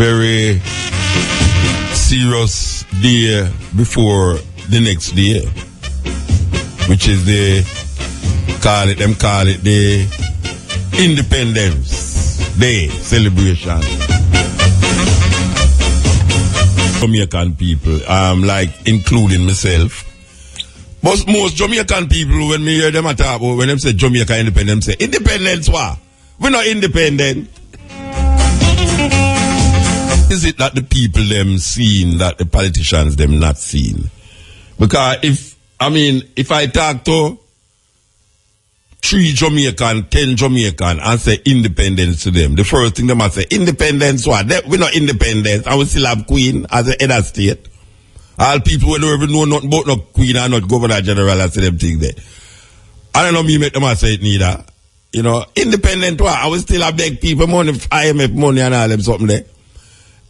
very serious day before the next day, which is the call it the Independence Day celebration. Jamaican people, like including myself. But most Jamaican people, when me hear them talk about, when them say Jamaica independent, say independence what? We're not independent. Is it that the people them seen that the politicians them not seen? Because if I talk to 3 Jamaican, 10 Jamaican and say independence to them, the first thing they must say, independence what? We're not independent and we still have Queen as the head of state. All people who don't even know nothing about no Queen and not Governor General and say them things there. I don't know me make them say it neither. You know, independent what? I will still have beg people money, IMF money and all them something there.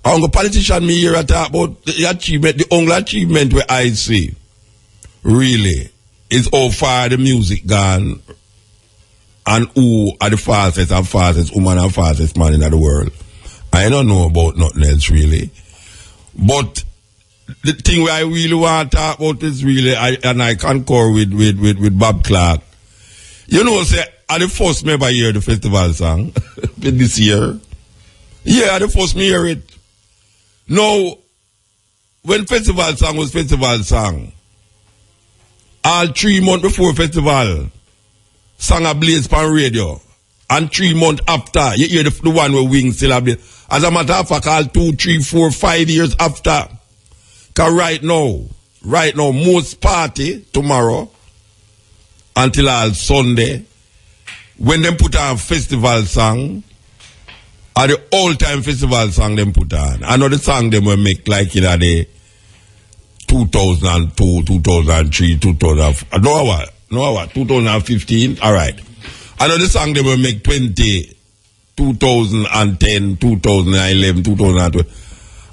I'm a politician me here talk about the achievement, the only achievement where I see really is how far the music gone and who are the fastest woman and fastest man in the world. I don't know about nothing else really. But the thing where I really want to talk about is really, I concur with Bob Clark. You know, say, I the first me ever hear the festival song this year. Yeah, I the first me hear it. Now, when festival song was festival song, all 3 months before festival, song a blaze on radio. And 3 months after, you hear the one where wings still a blaze. As a matter of fact, all 2, 3, 4, 5 years after. Because right now, most party tomorrow until all Sunday, when them put on festival song, or the all-time festival song them put on. I know the song them will make like in the 2002, 2003, 2000. No what? 2015? Alright. I know the song them will make 2010, 2011, 2012.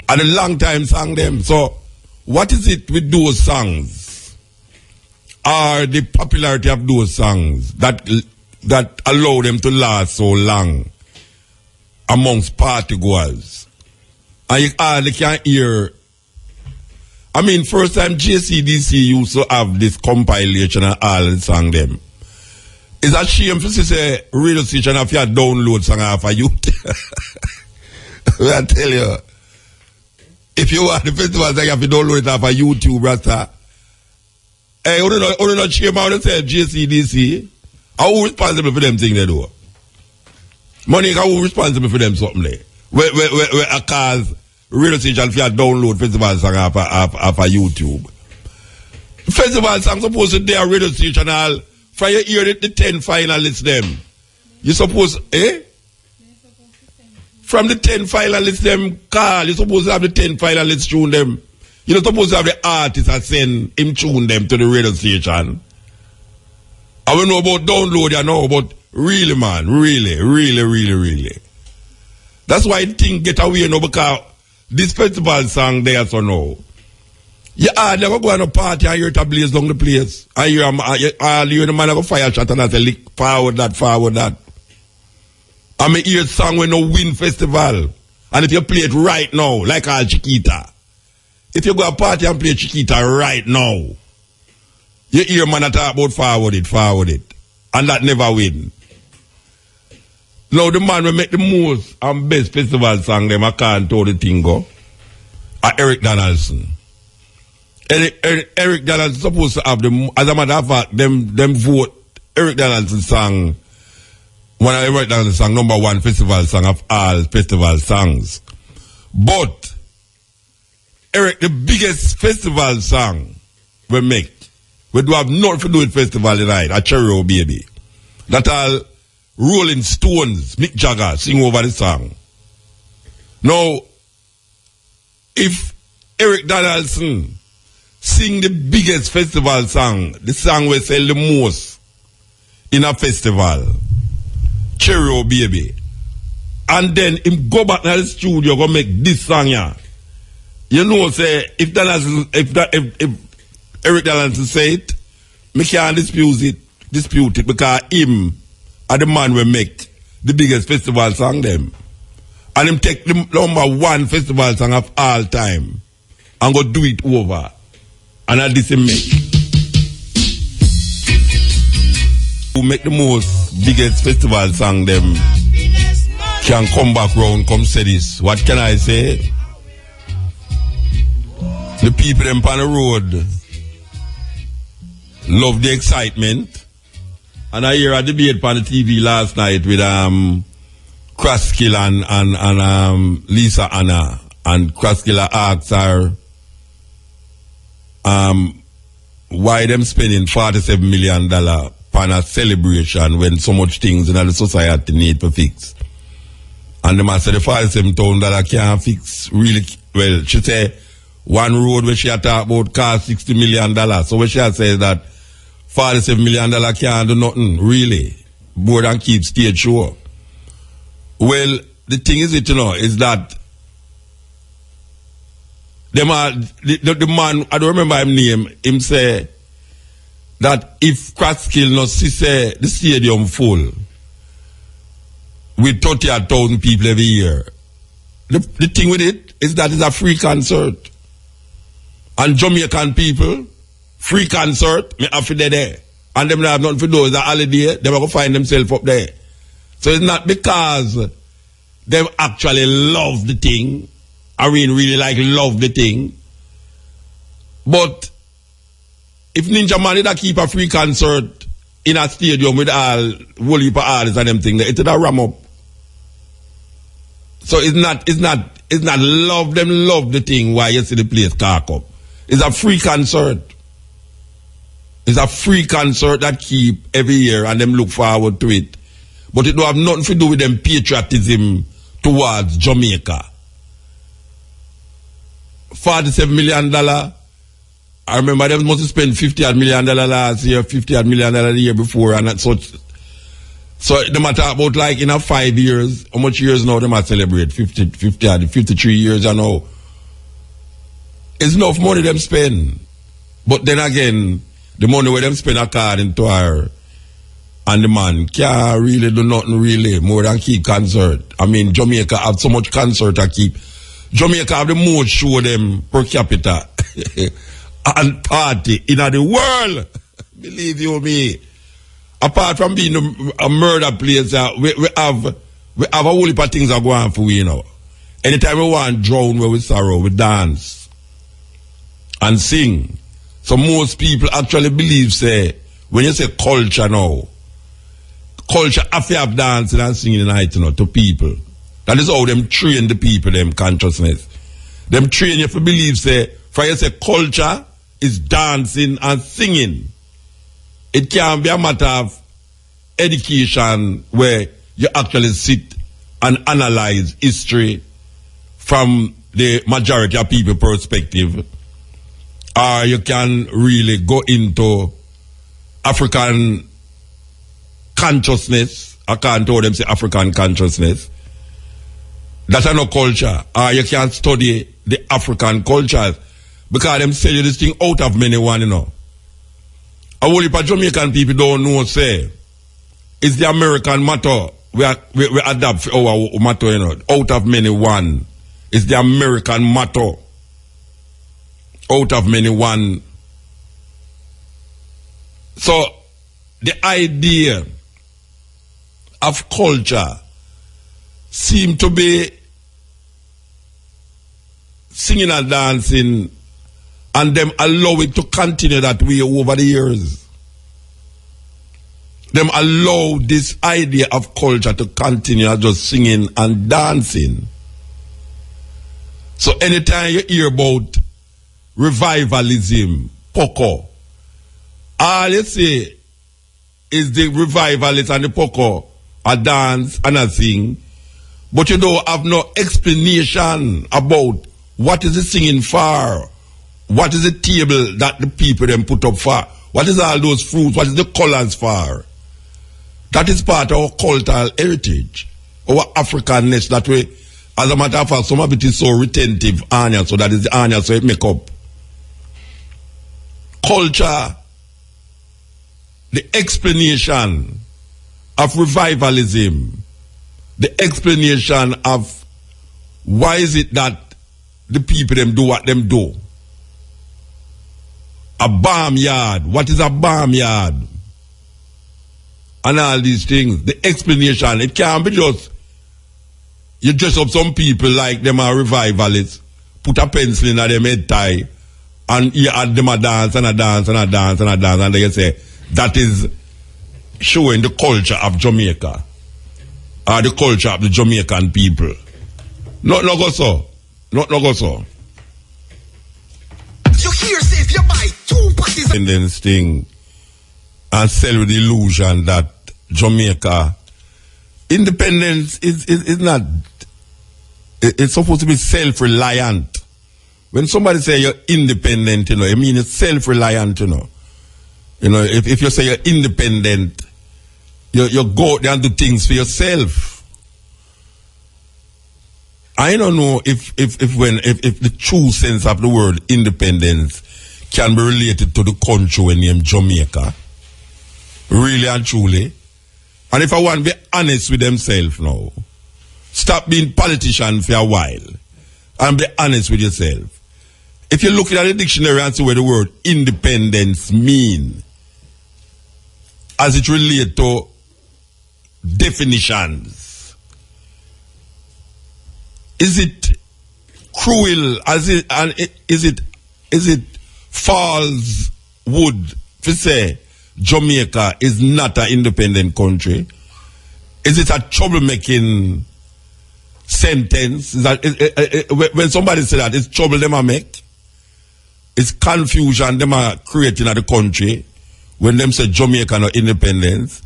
And a long time song them. So, what is it with those songs? Or the popularity of those songs that allow them to last so long amongst party goers? And you hardly can't hear. I mean, first time JCDC used to have this compilation and all the song them. It's a shame to say radio station if you download song off of YouTube. I tell you, if you want the festival song, you have to download it off of YouTube, brother. Hey, you don't know shame how to say JCDC? How responsible for them thing they do? Monica, who responsible for them something there? Where a cause radio station for you download festival song off of YouTube. Festival song supposed to be a radio station all for you hear the 10 finalists them. You suppose, From the 10 finalists them call, you supposed to have the 10 finalists tune them. You're not supposed to have the artist that send him tune them to the radio station. I don't know about download, you know, but really, man, really. That's why things get away now, because this festival song there, so now. You never go on a party and hear it a blaze down the place. And you hear the man have a fire shot and I say, lick, forward that. I mean, hear a song when no win festival. And if you play it right now, like all Chiquita. If you go a party and play Chiquita right now, you hear man talk about forward it. And that never win. Now the man will make the most and best festival song them I can't tell the thing go. Eric Donaldson. Eric Donaldson supposed to have them, as a matter of fact, them vote Eric Donaldson song, one of Eric Donaldson song, #1 festival song of all festival songs. But Eric, the biggest festival song we make, we do have nothing to do with festival tonight, a Cherry O Baby. That all Rolling Stones, Mick Jagger sing over the song. Now, if Eric Donaldson sing the biggest festival song, the song we sell the most in a festival, Cherry O Baby, and then him go back to the studio go make this song here. You know, say if Eric Donaldson say it, me can't dispute it because him are the man will make the biggest festival song them. And him take the #1 festival song of all time and go do it over. And I this him make. Who make the most biggest festival song them can come back round, come say this. What can I say? The people them on the road love the excitement. And I hear a debate on the TV last night with Kraskill and Lisa Anna. And Kraskill asked her why them spending $47 million on a celebration when so much things in the society need to fix. And the man said the $47,000 can't fix really well. She said one road where she had talked about cost $60 million. So when she says that $47 million can't do nothing, really. More than keep stage show. Well, the thing is is that the man, I don't remember his name, him say that if Kraskill no see say the stadium full with 30,000 people every year, the thing with it is that it's a free concert. And Jamaican people, free concert, me have to be there. And them not have nothing to do, it's a holiday, they will go find themselves up there. So it's not because they actually love the thing, I mean really love the thing. But if Ninja Man did keep a free concert in a stadium with all whole heap of artists and them things, it would ram up. So it's not love the thing why you see the place cock up. It's a free concert. It's a free concert that keep every year and them look forward to it. But it don't have nothing to do with them patriotism towards Jamaica. $47 million. I remember them must have spent $50 million last year, $50 million the year before, and that such. So they matter about like in a 5 years, how much years now they must celebrate? 53 years and now. It's enough money them spend. But then again, the money where them spend according to her and the man can't really do nothing really more than keep concert. I mean, Jamaica have so much concert to keep. Jamaica have the most show them per capita and party in the world. Believe you me. Apart from being a murder place, we have a whole heap of things that go on for we, Anytime we want drown where we sorrow, we dance and sing. So most people actually believe, say, when you say culture now, culture have to have dancing and singing tonight, to people. That is how them train the people, them consciousness. Them train you to believe, say, for you say culture is dancing and singing. It can be a matter of education where you actually sit and analyze history from the majority of people perspective. Or you can really go into African consciousness. I can't tell them say African consciousness. That's no culture. Or you can study the African cultures. Because them say you this thing out of many one, A whole heap of Jamaican people don't know, say, it's the American motto. We adapt our motto, out of many one. It's the American motto. Out of many one. So, the idea of culture seem to be singing and dancing and them allow it to continue that way over the years. Them allow this idea of culture to continue as just singing and dancing. So anytime you hear about revivalism, poco, all you say is the revivalists and the poco a dance and a sing, but you don't have no explanation about what is the singing for. What is the table that the people them put up for? What is all those fruits? What is the colors for? That is part of our cultural heritage, our Africanness that way. As a matter of fact, some of it is so retentive, Anya, so that is the Anya, so it make up. Culture, the explanation of revivalism, the explanation of Why is it that the people them do what them do? A barnyard. What is a barnyard? And all these things. The explanation, it can't be just you dress up some people like them are revivalists, put a pencil in them head tie, and you add them a dance and a dance and a dance and a dance, and they say that is showing the culture of Jamaica or the culture of the Jamaican people. Not go so. Not go so. You hear say if you buy 2 parties independence thing and sell with the illusion that Jamaica independence is not, it's supposed to be self-reliant. When somebody say you're independent, you know, I mean it's self-reliant, you know. You know, if you say you're independent, you go out there and do things for yourself. I don't know if the true sense of the word independence can be related to the country we name Jamaica. Really and truly. And if I want to be honest with themselves now, stop being politician for a while and be honest with yourself. If you're looking at the dictionary and see what the word independence mean, as it relates to definitions, is it cruel? Is it false wood to say Jamaica is not an independent country? Is it a troublemaking sentence? Is that when somebody say that, it's trouble them a make? It's confusion them are creating at the country when them say Jamaica no independence?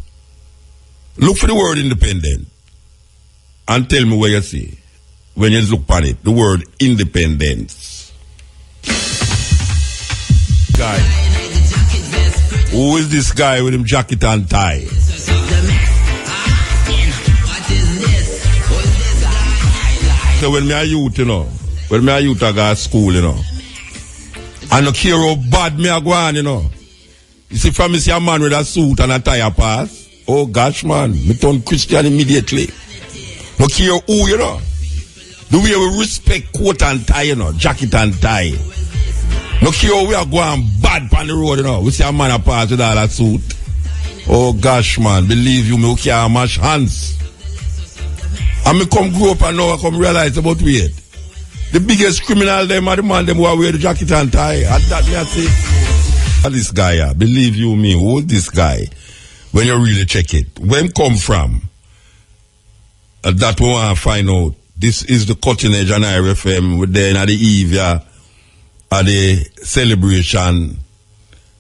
Look for the word independent and tell me where you see when you look at it. The word independence. Guy. Who is this guy with him jacket and tie? So when me a youth, you know, when me a youth I go to school, you know, I no care how bad me a go on, you know. You see, from me see a man with a suit and a tie pass, oh gosh man, me turn Christian immediately. No care who, you know. The way we respect coat and tie, you know, jacket and tie. No care how we are going bad on the road, you know. We see a man a pass with all a suit. Oh gosh man, believe you me, we can't mash hands. And me come grow up and now I come realize about weird. The biggest criminal them are the man them who wear the jacket and tie. And that me I say, this guy, believe you me, who's this guy? When you really check it, where him come from? That we want to find out. This is the Cutting Edge and IRFM. We're there at the eve, at the celebration.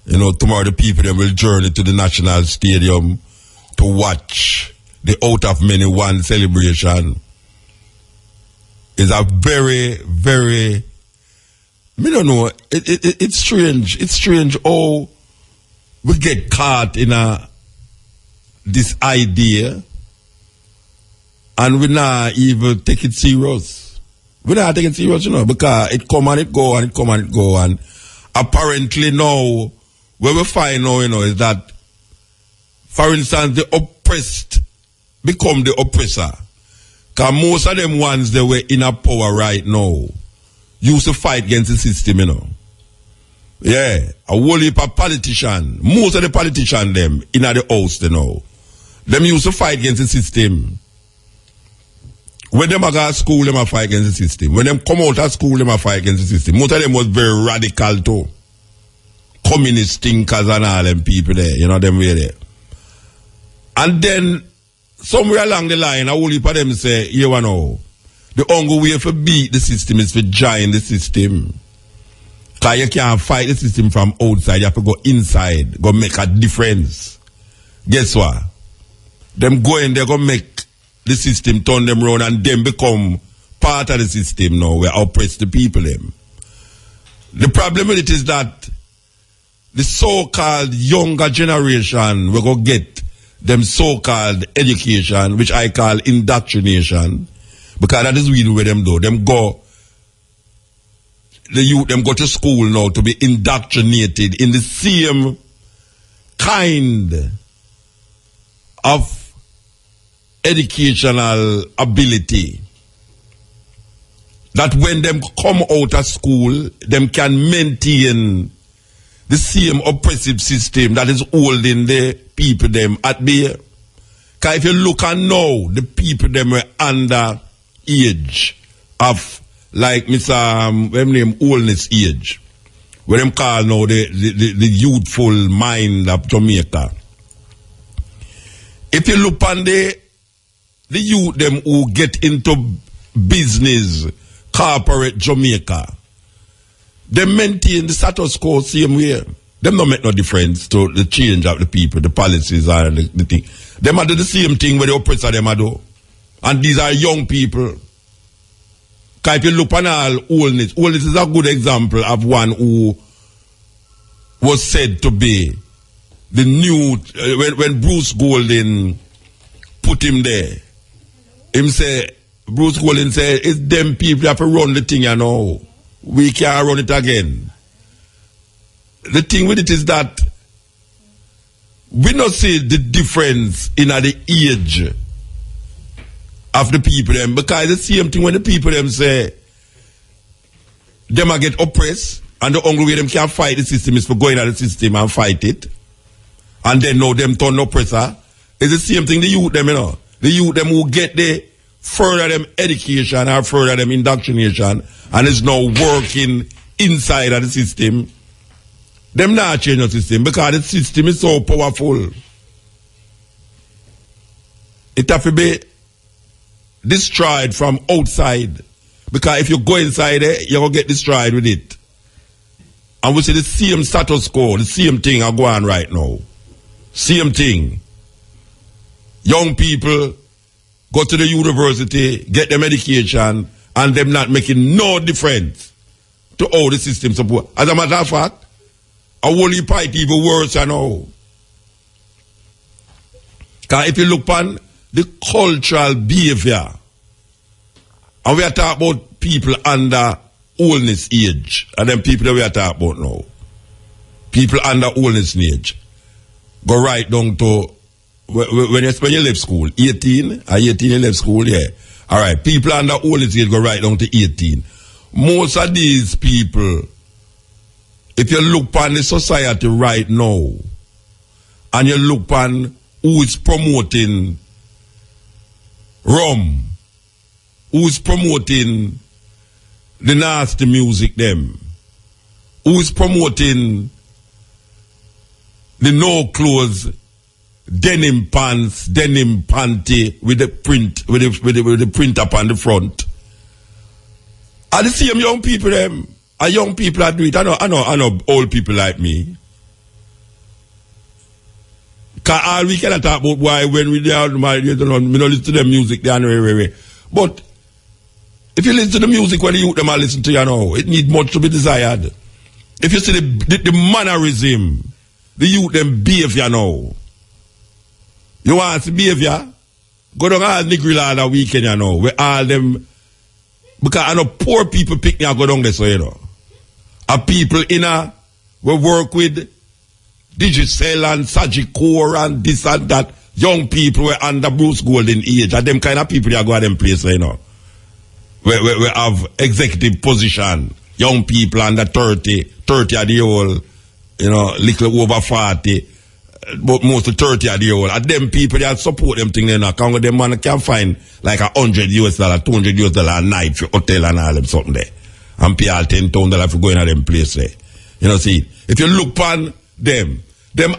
You know, tomorrow the people them will journey to the National Stadium to watch the Out of Many One celebration. Is a very, very, I don't know, it's strange. It's strange how we get caught in this idea and we not even take it serious. We not take it serious, you know, because it come and it go and it come and it go. And apparently now, where we find now, you know, is that, for instance, the oppressed become the oppressor. Because most of them ones they were in a power right now used to fight against the system, you know. Yeah, a whole heap of politicians, most of the politicians them in the house, you know, them used to fight against the system. When them go to school, them a fight against the system. When them come out of school, them a fight against the system. Most of them was very radical too. Communist thinkers and all them people there, you know, them way there. And then somewhere along the line, a whole heap of them say, you know, the only way for beat the system is for join the system. Because you can't fight the system from outside. You have to go inside, go make a difference. Guess what? Them go in there, go make the system, turn them around, and them become part of the system now, where oppress the people them. The problem with it is that the so-called younger generation will go get them so-called education, which I call indoctrination, because that is really where them do. Them go, the youth, them go to school now to be indoctrinated in the same kind of educational ability that when them come out of school, them can maintain the same oppressive system that is holding the people them at bay. Because if you look at now, the people them were under age of like Mr. Name oldness age. Where them call now the youthful mind of Jamaica. If you look on the youth them who get into business, corporate Jamaica, they maintain the status quo same way. Them don't make no difference to the change of the people, the policies and the thing. Them are do the same thing where the oppressor them are do. And these are young people. Because if you look on all oldness is a good example of one who was said to be the new, when Bruce Golden put him there, Bruce Golden said, it's them people have to run the thing, you know. We can't run it again. The thing with it is that we don't see the difference in the age of the people them, because the same thing when the people them say them a get oppressed and the only way them can fight the system is for going at the system and fight it, and then now them turn oppressor. It's the same thing the youth them, you know. The youth them who get the further them education or further them indoctrination and is now working inside of the system, them not change the system because the system is so powerful. It have to be destroyed from outside, because if you go inside there, you're going to get destroyed with it. And we see the same status quo, the same thing are going on right now. Same thing. Young people go to the university, get them education, and them not making no difference to how the system support. As a matter of fact, a whole heap of even worse than now. Because if you look on the cultural behavior, and we are talking about people under oldness age, and then people that we are talking about now, people under oldness age, go right down to when you left school, 18 you left school, yeah. All right, people under oldest age go right down to 18. Most of these people, if you look on the society right now, and you look on who is promoting rum, who is promoting the nasty music them, who is promoting the no clothes, denim pants, denim panty with the print, with the print up on the front. Are the same young people them? Are young people that do it? I know old people like me. Cause all we cannot talk about why when we there, we don't listen to the music there. But if you listen to the music when the youth them are listen to, you know, it need much to be desired. If you see the mannerism, the youth them behavior now. You want to see behavior? Go down all Negrilla the weekend, you know, where all them, because I know poor people pick me and go down there, so you know. And people in we work with Digicel and Sagicor and this and that. Young people were under Bruce Golden age, and them kind of people that go to them place, you know. We have executive position. Young people under 30 are the old, you know, little over 40. But most of 30 are the old. And them people that support them thing, you know, because them man can find like $100 US, $200 US a night for hotel and all them something there. And pay all $10,000 for going to them place there. You know, see, if you look on them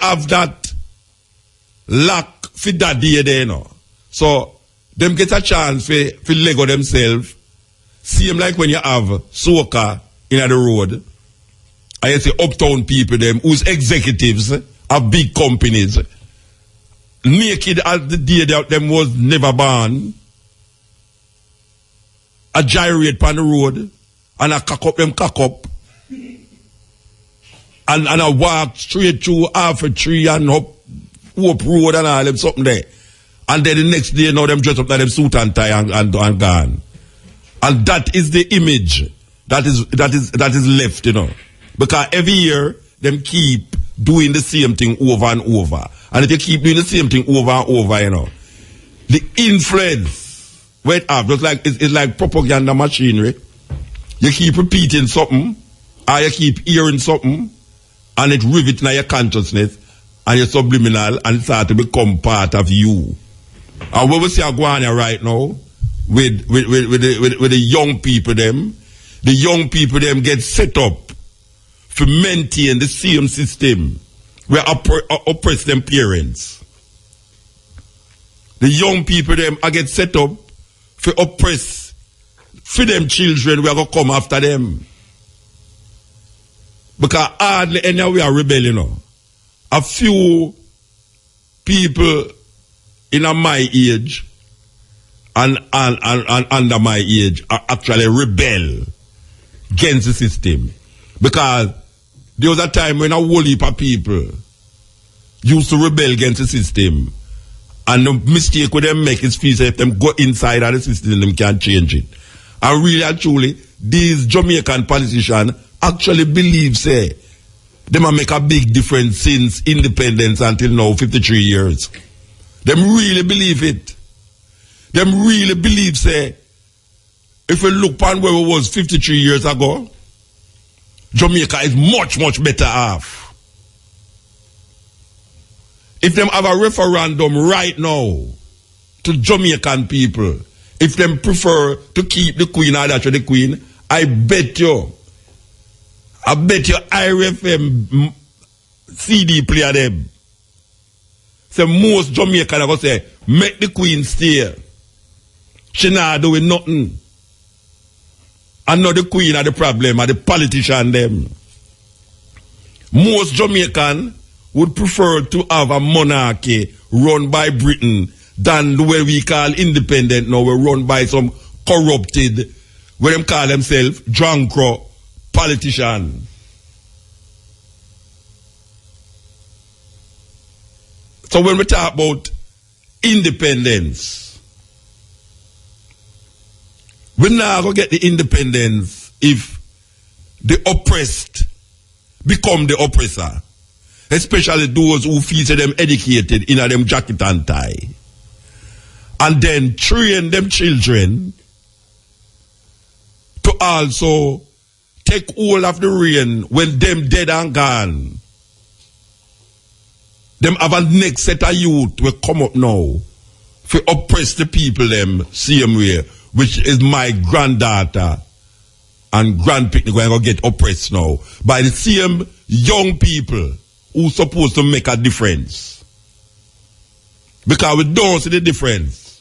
have that lack for that day there, you know. So, them get a chance for Lego themselves. Same like when you have soca in the road. I say uptown people them who's executives of big companies. Naked as the day that them was never born. A gyrate on the road. And a cock up. And I walk straight through half a tree and up Hope Road and all them something there. And then the next day now them dress up like them suit and tie and gone. And that is the image that is left, you know. Because every year them keep doing the same thing over and over. And if you keep doing the same thing over and over, you know, the influence where it have, just like it's like propaganda machinery. You keep repeating something, or you keep hearing something, and it rivets in your consciousness, and your subliminal, and it starts to become part of you. And what we see going on right now, with the young people them, the young people them get set up to maintain the same system where oppress them parents. The young people them are get set up to oppress for them children we are going to come after them. Because hardly anywhere we are rebelling now. A few people in my age and under my age are actually rebel against the system. Because there was a time when a whole heap of people used to rebel against the system. And the mistake with them make is feel if them go inside of the system, them can't change it. And really and truly, these Jamaican politicians actually believe, say, they might make a big difference since independence until now, 53 years. Them really believe it. Them really believe, say, if we look upon where we was 53 years ago, Jamaica is much, much better off. If them have a referendum right now to Jamaican people, if them prefer to keep the Queen or that the Queen, I bet you IRFM CD player them. So most Jamaicans are going to say, make the Queen stay. She not doing nothing. And not the Queen are the problem, are the politician them. Most Jamaican would prefer to have a monarchy run by Britain than the way we call independent now, we run by some corrupted, what them call themselves, drunk politician. So when we talk about independence, we're not going to get the independence if the oppressed become the oppressor. Especially those who feel them educated in a them jacket and tie. And then train them children to also take hold of the reign when them dead and gone. Them have a next set of youth will come up now to oppress the people them same way, which is my granddaughter and grandpicnic going to get oppressed now by the same young people who supposed to make a difference. Because we don't see the difference.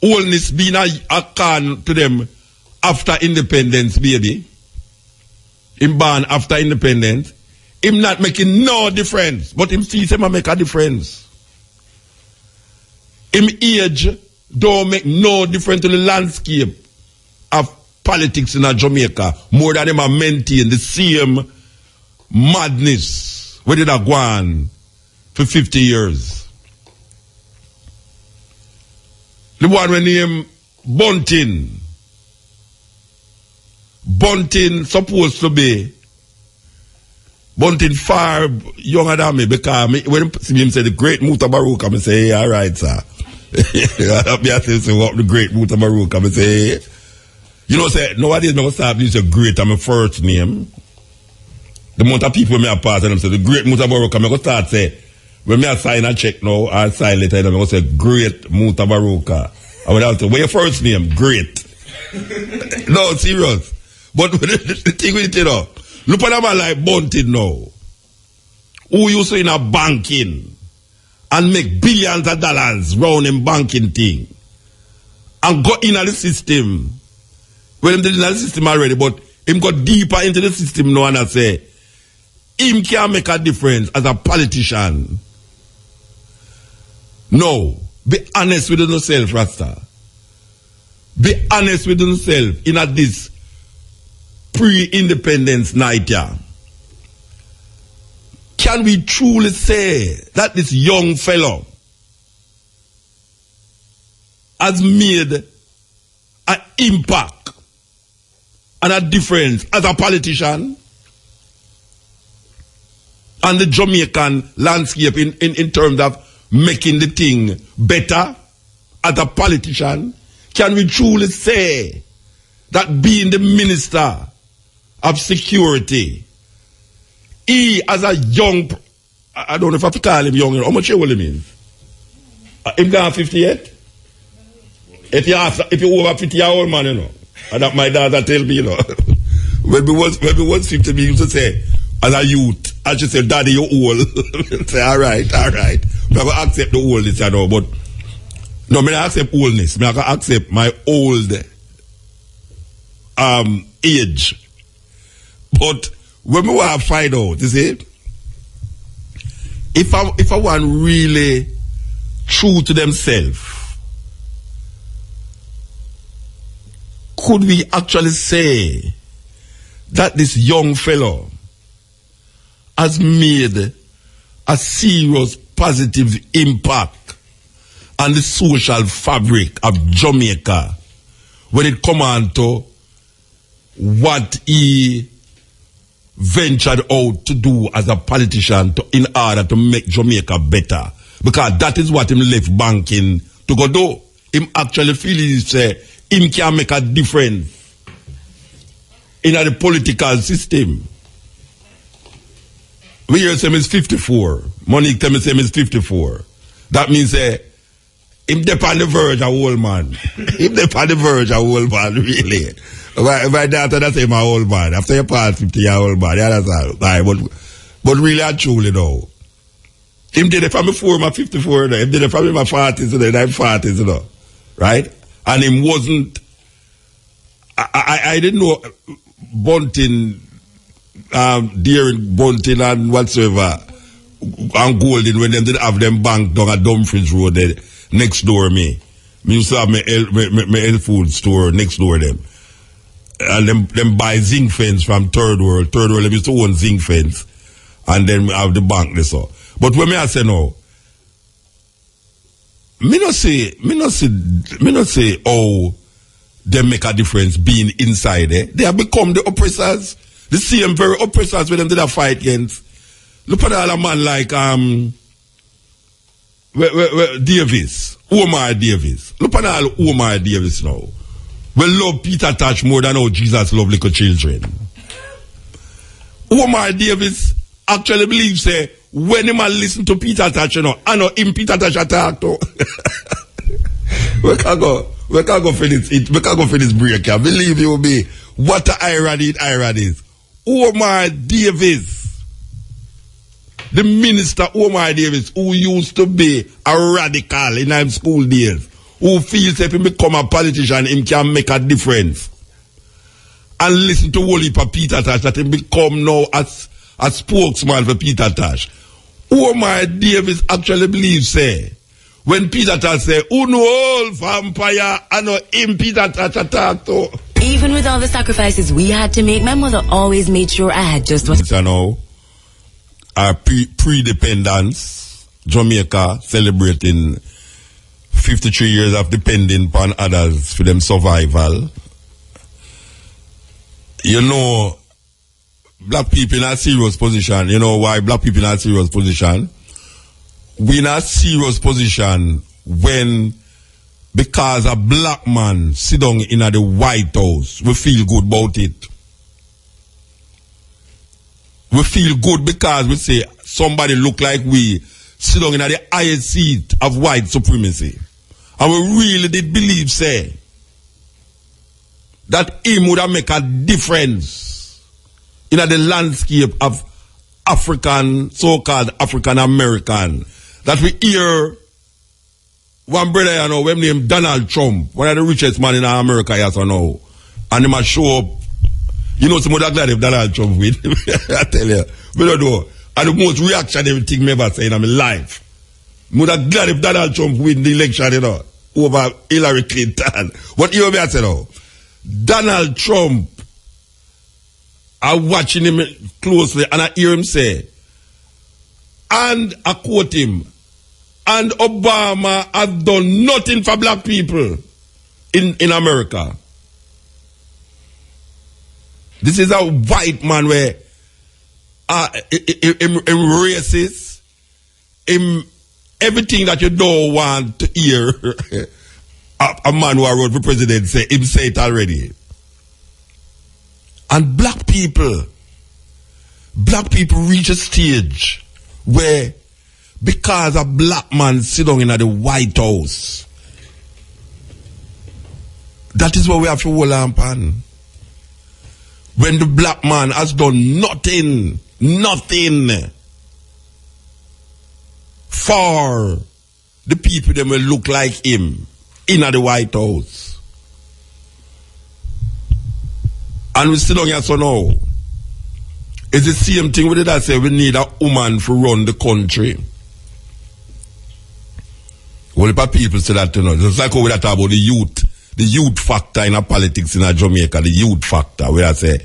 Oldness being a can to them after independence, baby. Him born after independence. Him not making no difference. But him sees him make a difference. Him age don't make no difference to the landscape of politics in Jamaica. More than him are maintain the same madness where did I go on for 50 years. The one when named Bunting. Bunting supposed to be Bunting far younger than me because when him say the great Mutabaruka, I say, hey, all right, sir. I say, what the great Mutabaruka, I say, hey. You know, say, nowadays, I'm going to start using great as my first name. The amount of people may have passed and them say, the great Mutabaruka, I'm going to start say, when I sign a check now, or sign letter, I'm going to say, great Mutabaruka. I would have to say, what's your first name? Great. No, serious. But the thing with it, you know, look at a man like Bunting now, who used to in a banking and make billions of dollars round in banking thing and got in the system. Well, him did in the system already, but him got deeper into the system now and I say, him can make a difference as a politician. No. Be honest with yourself, Rasta. Be honest with yourself in this pre-independence night here. Can we truly say that this young fellow has made an impact and a difference as a politician and the Jamaican landscape in terms of making the thing better as a politician? Can we truly say that being the minister of security, he as a young, I don't know if I have to call him young, how much old him is? Him gone 58? If you over 50 year old man, you know. And that my daughter tell me, you know. when we was 50, we used to say, as a youth, I should say, Daddy, you're old. Say, all right. I'm going to accept the oldness, you know, but no, I'm going to accept oldness. I'm going to accept my old age. But when we want to find out, you see, if I want really true to themselves, could we actually say that this young fellow has made a serious positive impact on the social fabric of Jamaica when it comes on to what he ventured out to do as a politician in order to make Jamaica better? Because that is what him left banking to go do. Him actually feels him can make a difference in the political system. We hear him is 54. Monique tell me him is 54. That means him dep on the verge of old man. Him dep on the verge of old man, really. My daughter that say my old man. After you pass 50-year-old man, yeah, that's all. Right, but really and truly though. Him did it from before my 54, him did it from my 40s, and I'm 40s, you know. Right? And him wasn't, I didn't know Bunting, Deering, Bunting and whatsoever, and Golden, when they didn't have them bank down at Dumfries Road there, next door me. Me used to have my health food store next door them. And them buy zinc fence from Third World. Third World, they used to own zinc fence. And then we have the bank there, so. But when I say no, me not say oh they make a difference being inside there. They have become the oppressors, the same very oppressors with them did a fight against. Look at all a man like Davis, Omar Davis. Look at all Omar Davis now. We love Peter Tosh more than how Jesus love little children. Omar Davis actually believes when him man listen to Peter Tosh, you know, I know him Peter Tosh attack to. We can go for this break. I believe you me. What a irony it is. Omar Davis, the minister Omar Davis, who used to be a radical in his school days, who feels if he become a politician, he can make a difference. And listen to Wally for Peter Tosh, that he become now as a spokesman for Peter Tosh. Omar Davis actually believes, when Peter Tosh say, who know all vampire, I know him Peter Tosh attack to. Even with all the sacrifices we had to make, my mother always made sure I had just what. You know, our pre-dependence, Jamaica celebrating 53 years of depending upon others for them survival. You know, black people in a serious position. You know why black people in a serious position? We in a serious position when, because a black man sit down in the White House, we feel good about it. We feel good because we say somebody look like we sit down in the highest seat of white supremacy. And we really did believe, that him would have make a difference in the landscape of African, so-called African American. That we hear one brother, you know, when named Donald Trump, one of the richest man in America, yes or no, and he must show up. You know, some of that glad if Donald Trump win. I tell you, we don't know. And the most reactionary thing me ever say in my life. I'm glad if Donald Trump win the election, you know, over Hillary Clinton. What you hear me say now? Donald Trump, I'm watching him closely and I hear him say, and I quote him, and Obama has done nothing for black people in America. This is a white man where him racist, him everything that you don't want to hear a man who wrote for president say, him say it already. people reach a stage where, because a black man sit down in the White House, that is what we have to hold on pan. When the black man has done nothing for the people that will look like him in the White House. And we sit down here so now. It's the same thing with it. I say we need a woman to run the country. Well, if people say that, you know, just like how we talk about the youth factor in our politics in Jamaica, the youth factor, where I say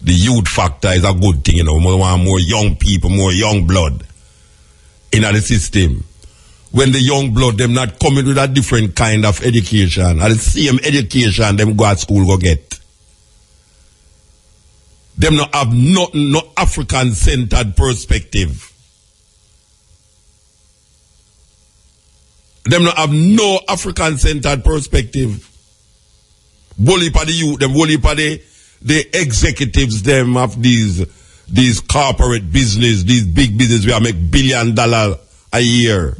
the youth factor is a good thing, you know, we want more young people, more young blood in the system. When the young blood, them not coming with a different kind of education, and the same education them go at school go get. Them not have no African-centered perspective. Them not have no African-centered perspective. Bully for the youth, them bully for the executives, them of these corporate business, these big business where I make $1 billion a year.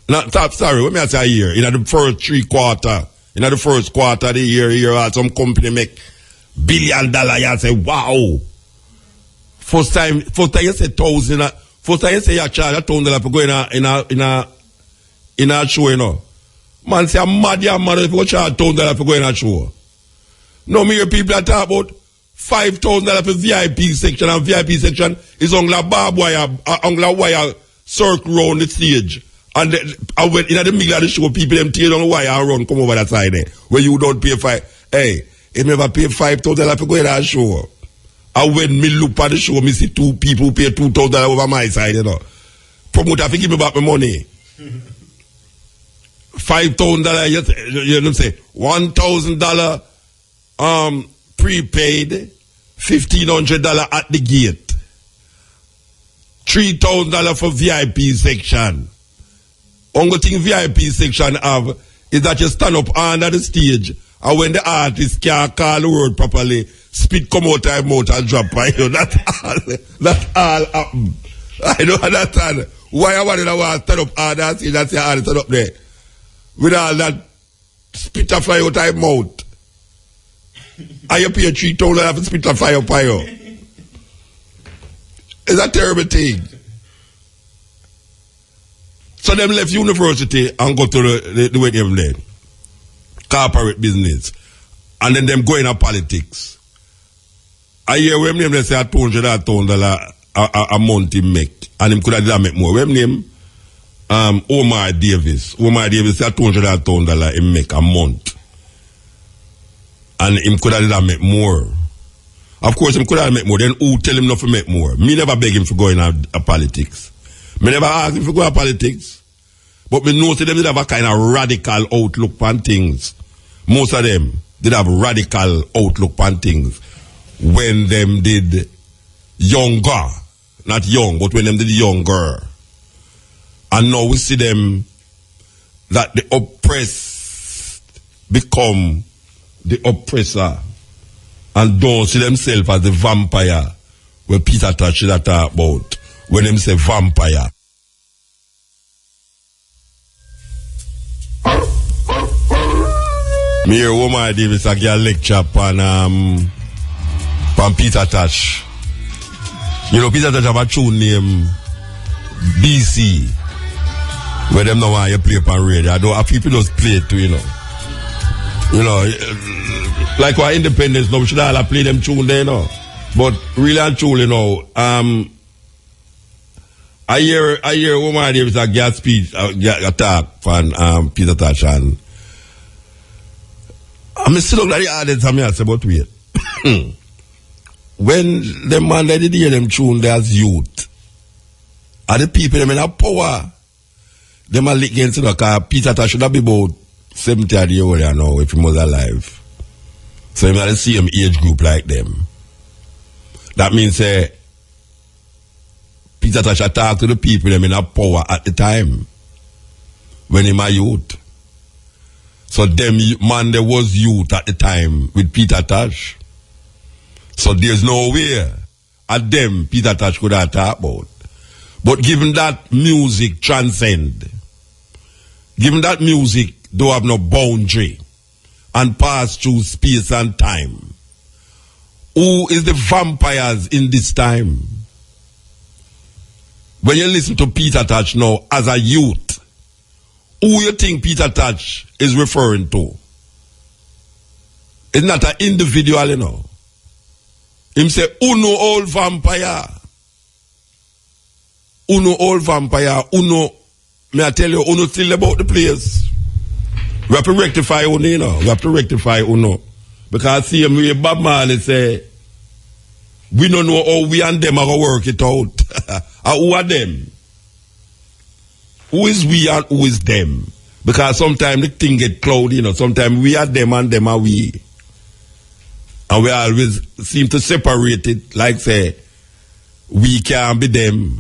Not sorry, what me I say a year? In the first 3 quarters, in the first quarter of the year, some company make $1 billion. You say, wow. First time you say $1,000. First time you say you charge $1,000 for going in a show, you know. Man say I'm mad if you go charge $1,000 for going in a show. No, me hear people that talk about $5,000 for VIP section, and VIP section is on the barbed wire circle round the stage. And when in the middle of the show, people them tear down the wire and run, come over that side there. Where you don't pay hey, you never pay $5,000 for going to a show. And when me look at the show, me see 2 people pay $2,000 over my side, you know. Promoter, have to give me back my money. $5,000, you know what I'm saying? $1,000 prepaid, $1,500 at the gate. $3,000 for VIP section. Only thing VIP section have is that you stand up under the stage, and when the artist can't call the word properly, spit come out of mouth and drop by you. That's all happen. I don't understand why I want to stand up under the stage and say artist stand up there with all that spit a fly out of mouth. And you pay $3,000 for spit a fly up by you. It's a terrible thing. So them left university and go to the way them there. Corporate business. And then them go into politics. I hear when them they say $200 a month he make. And him could have make more. When name Omar Davis. Omar Davis say $200 he make a month. And him could have make more. Of course him could have make more. Then who tell him not to make more? Me never beg him for going into politics. Me never ask him to go to politics. But me know them did have a kind of radical outlook on things. Most of them did have radical outlook on things when them did younger. Not young, but when them did younger. And now we see them that the oppressed become the oppressor. And don't see themselves as the vampire where Peter Touch that talk about when them say vampire. Me hear Omar Davis a give a lecture on Peter Touch. You know, Peter Touch have a tune name BC. Where them know why you play upon radio. I don't have people just play it too, you know. You know, like our independence now, we should all play them tune there, you know. But really and truly, you know, I hear Omar Davis a give a speech, a talk from Peter Touch, and I'm still looking at the audience and I say, but wait. When the man that did hear them tune there's youth, and the people them in a power, them are lick against the car. Peter Touch should have been about 70 years old now if he was alive. So he's not the same age group like them. That means Peter Touch talk to the people them in a power at the time when he was youth. So them man there was youth at the time with Peter Touch. So So there's no way at them Peter Touch could have talked about. But given that music transcend, given that music don't have no boundary and pass through space and time, who is the vampires in this time? When you listen to Peter Touch now as a youth, who you think Peter Touch is referring to? It's not an individual, you know. Him say, Uno old vampire. Uno old vampire. Uno, may I tell you, Uno still about the place. We have to rectify Uno, you know. We have to rectify Uno. Because see him with Bob Marley say, we don't know how we and them are going to work it out. Who are them? Who is we and who is them? Because sometimes the thing get cloudy, you know. Sometimes we are them and them are we. And we always seem to separate it, like say, we can't be them.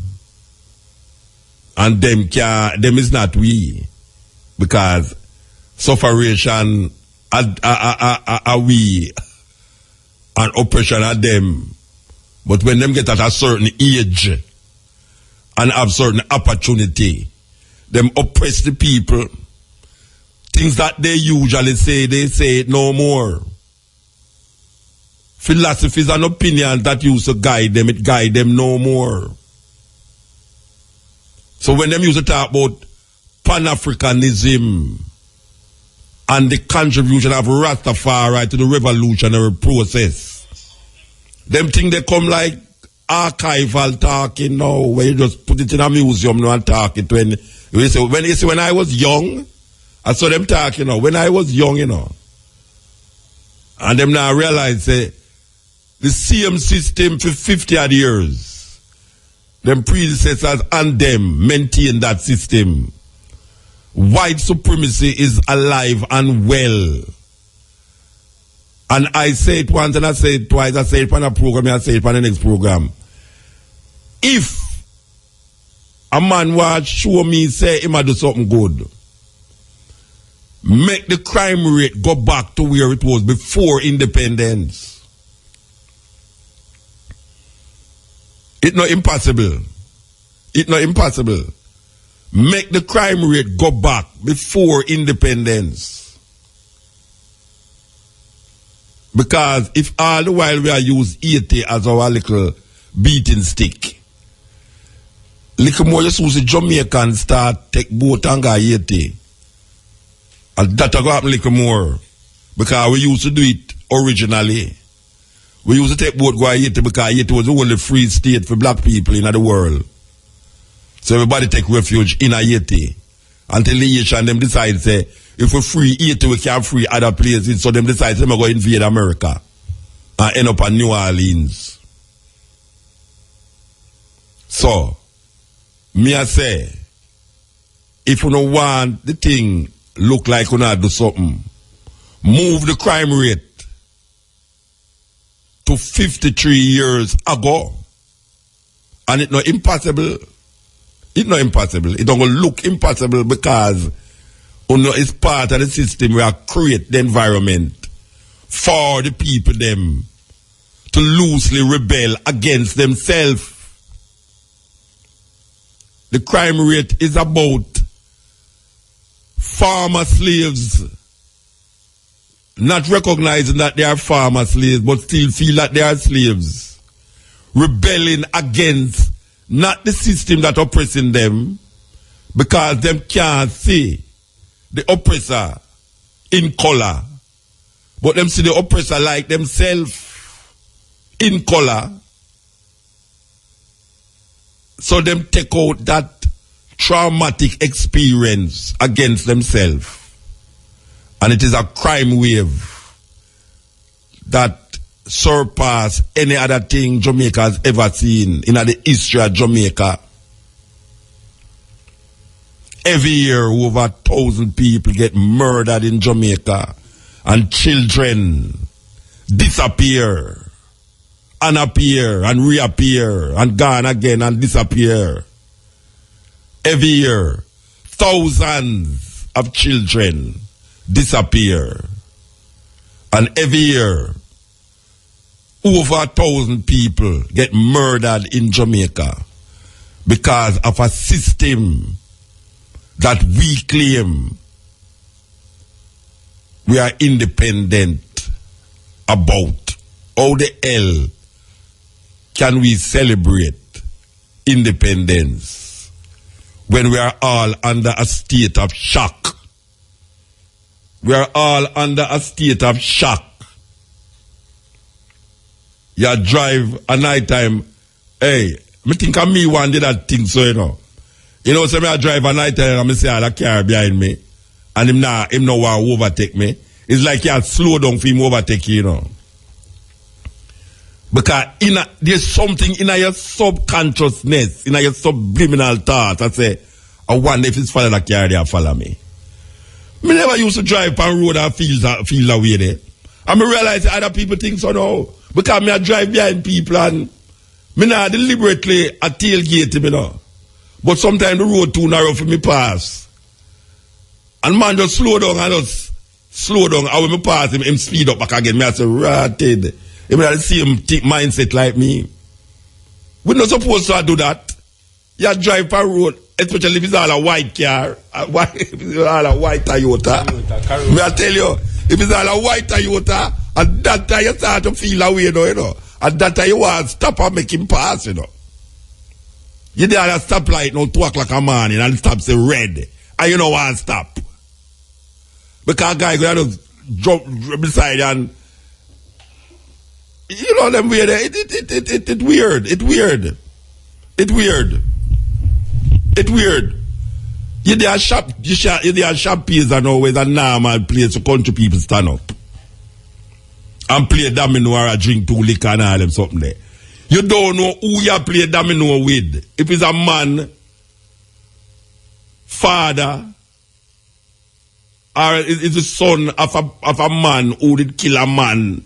And them is not we. Because sufferation are we. And oppression are them. But when them get at a certain age and have certain opportunity, them oppress the people. Things that they usually say, they say it no more. Philosophies and opinions that used to guide them, it guide them no more. So when them used to talk about Pan-Africanism and the contribution of Rastafari to the revolutionary process, them things they come like archival talking now, where you just put it in a museum now and talk it when I was young, I saw them talking now, when I was young, you know. And them now realize the same system for 50 odd years. Them predecessors and them maintain that system. White supremacy is alive and well. And I say it once and I say it twice. I say it on a program and I say it on the next program. If a man watch show me say he might do something good, make the crime rate go back to where it was before independence. It's not impossible. It's not impossible. Make the crime rate go back before independence. Because if all the while we are use 80 as our little beating stick, little more you see Jamaican start take boat and go 80. And that will happen little more. Because we used to do it originally. We used to take boat go Haiti because Haiti was the only free state for black people in the world. So everybody take refuge in Haiti. Until the Haitian them decide say, if we free Haiti, we can't free other places. So them decide they're going to invade America and end up in New Orleans. So, me I say, if you don't want the thing look like you not do something, move the crime rate to 53 years ago. And it's not impossible. It's not impossible. It don't look impossible because it's part of the system where create the environment for the people them to loosely rebel against themselves. The crime rate is about farmer slaves not recognizing that they are farmer slaves, but still feel that they are slaves. Rebelling against not the system that oppressing them, because them can't see the oppressor in color, but them see the oppressor like themselves in color. So them take out that traumatic experience against themselves. And it is a crime wave that surpass any other thing Jamaica has ever seen in the history of Jamaica. Every year, over 1,000 people get murdered in Jamaica, and children disappear, and appear, and reappear, and gone again, and disappear. Every year, thousands of children disappear. And every year, over 1,000 people get murdered in Jamaica because of a system that we claim we are independent about. How the hell can we celebrate independence when we are all under a state of shock? We are all under a state of shock. You drive a night time. Hey, me think of me one day that thing so, you know. You know, so me I drive a night time and I see all the car behind me. And him no want to overtake me. It's like you slow down for him overtake you, you know. Because there's something in your subconsciousness, in your subliminal thought. I say, I wonder if it's follow the car there, follow me. Me never used to drive on road and feel that way there. And I realize other people think so now. Because me I drive behind people and me not deliberately a tailgate him, you know. But sometimes the road too narrow for me pass. And man just slow down and just slow down. And when me pass him speed up back again. Me I say, ratted. He may not see him mindset like me. We're not supposed to do that. You drive per road, especially if it's all a white car, if it's all a white Toyota. May I tell you, if it's all a white Toyota, and that time you start to feel away, you know. And that time you want to stop and make him pass, you know. You there at a stoplight now 2 o'clock in the morning and stop say red. And you don't want to stop. Because a guy going to jump beside and you know them way there. It weird. It weird. It weird. It weird. You there shop place and always a normal place for country people stand up. And play domino or a drink 2 liquor and all them something there. You don't know who you play domino with. If it's a man, father, or it's the son of a man who did kill a man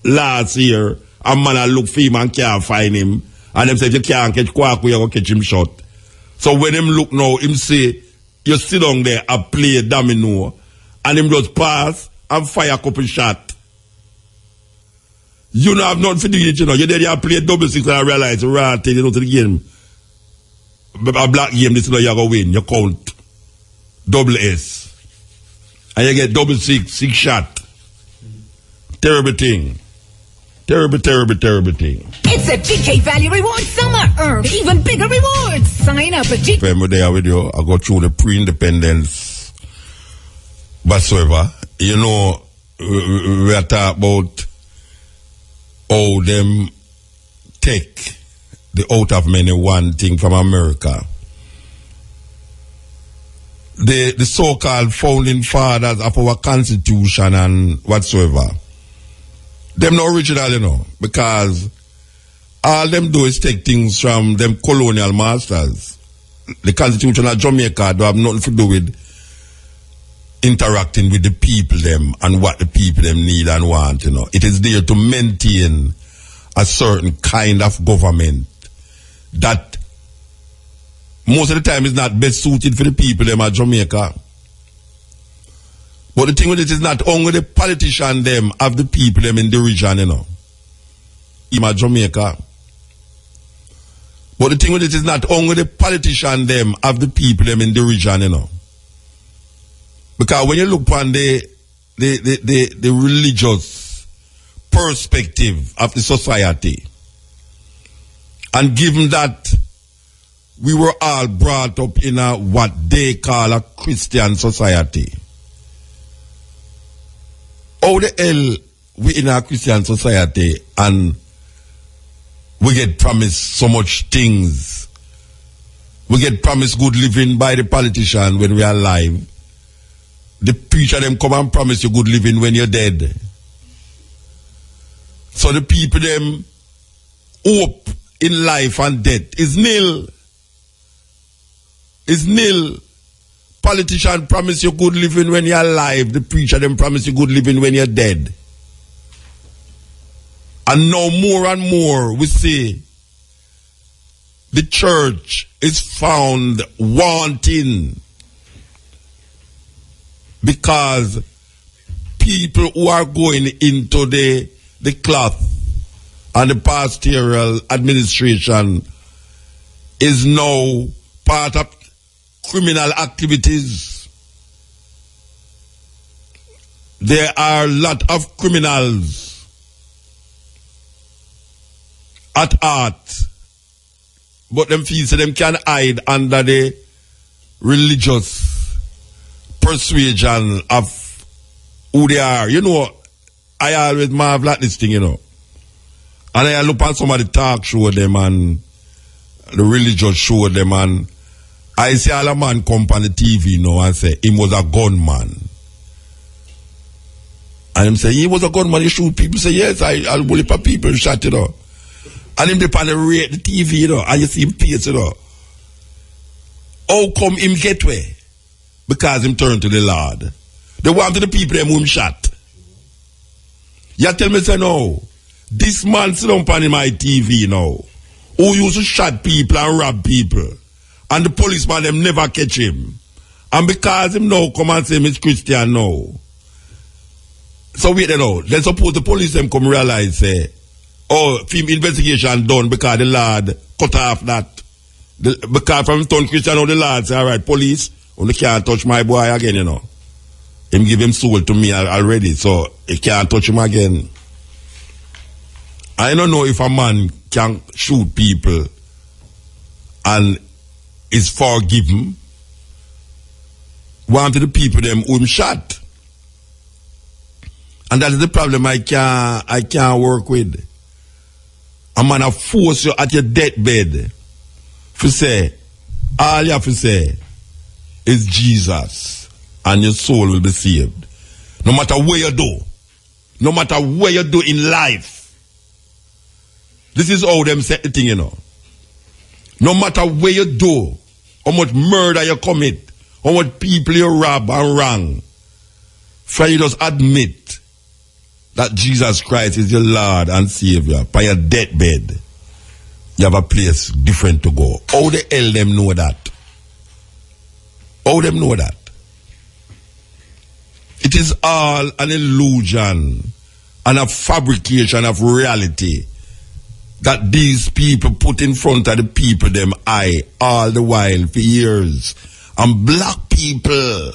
last year. A man a look for him and can't find him. And them say if you can't catch Kwaku, you're going to catch him shot. So when him look now, him say, you sit down there and play domino. And him just pass and fire a couple shot. You don't have nothing to do with it, you know. You there you play double six and I realize, right, you know, to the game. A black game, this is how you're going to win. You count double S. And you get double six shot. Terrible thing. Terrible thing. It's a GK Value Reward Summer. Earn even bigger rewards. Sign up at GK. When we're there with you, I go through the pre-independence whatsoever. You know, we are talking about how them take the out of many one thing from America. The so-called founding fathers of our constitution and whatsoever, them not original, you know, because all them do is take things from them colonial masters. The constitution of Jamaica don't have nothing to do with interacting with the people them and what the people them need and want, you know. It is there to maintain a certain kind of government that most of the time is not best suited for the people them at Jamaica. But the thing with it is not only the politician them of the people them in the region, you know. In Jamaica. But the thing with it is not only the politician them of the people them in the region, you know. Because when you look upon the religious perspective of the society, and given that we were all brought up in a what they call a Christian society, how the hell we in a Christian society and we get promised so much things? We get promised good living by the politician when we are alive. The preacher them come and promise you good living when you're dead. So the people them hope in life and death is nil. Is nil. Politician promise you good living when you're alive. The preacher them promise you good living when you're dead. And now more and more we see the church is found wanting because people who are going into the cloth and the pastoral administration is now part of criminal activities. There are a lot of criminals at heart, but them feel so them can hide under the religious persuasion of who they are. You know, I always marvel at this thing, you know. And I look at some of the talk show them and the religious show them, and I see all a man come on the TV now and say he was a gunman. And him say he was a gunman, he shoot people. Say yes, I'll bully for people shot, you know. And him depend on the TV, you know, and you see him face, you know. How come him get way? Because him turned to the Lord. They wanted the people them who him shot. You tell me say no. This man sit on my TV now, who used to shot people and rob people, and the policeman them never catch him. And because him now come and say him is Christian now. So wait you know, then suppose the police them come realize say, oh, film investigation done because the Lord cut off that. Because from turn Christian now the Lord say, alright, police, you can't touch my boy again, you know. Him give him soul to me already, so he can't touch him again. I don't know if a man can shoot people and is forgiven. One to the people them who him shot. And that is the problem I can't work with. A man will force you at your deathbed to say, all you have to say is Jesus, and your soul will be saved. No matter where you do. No matter where you do in life. This is how them set the thing, you know. No matter where you do, how much murder you commit, how much people you rob and wrong, for you just admit that Jesus Christ is your Lord and Savior. By your deathbed, you have a place different to go. How the hell them know that? How them know that? It is all an illusion and a fabrication of reality that these people put in front of the people them eye all the while for years. And black people,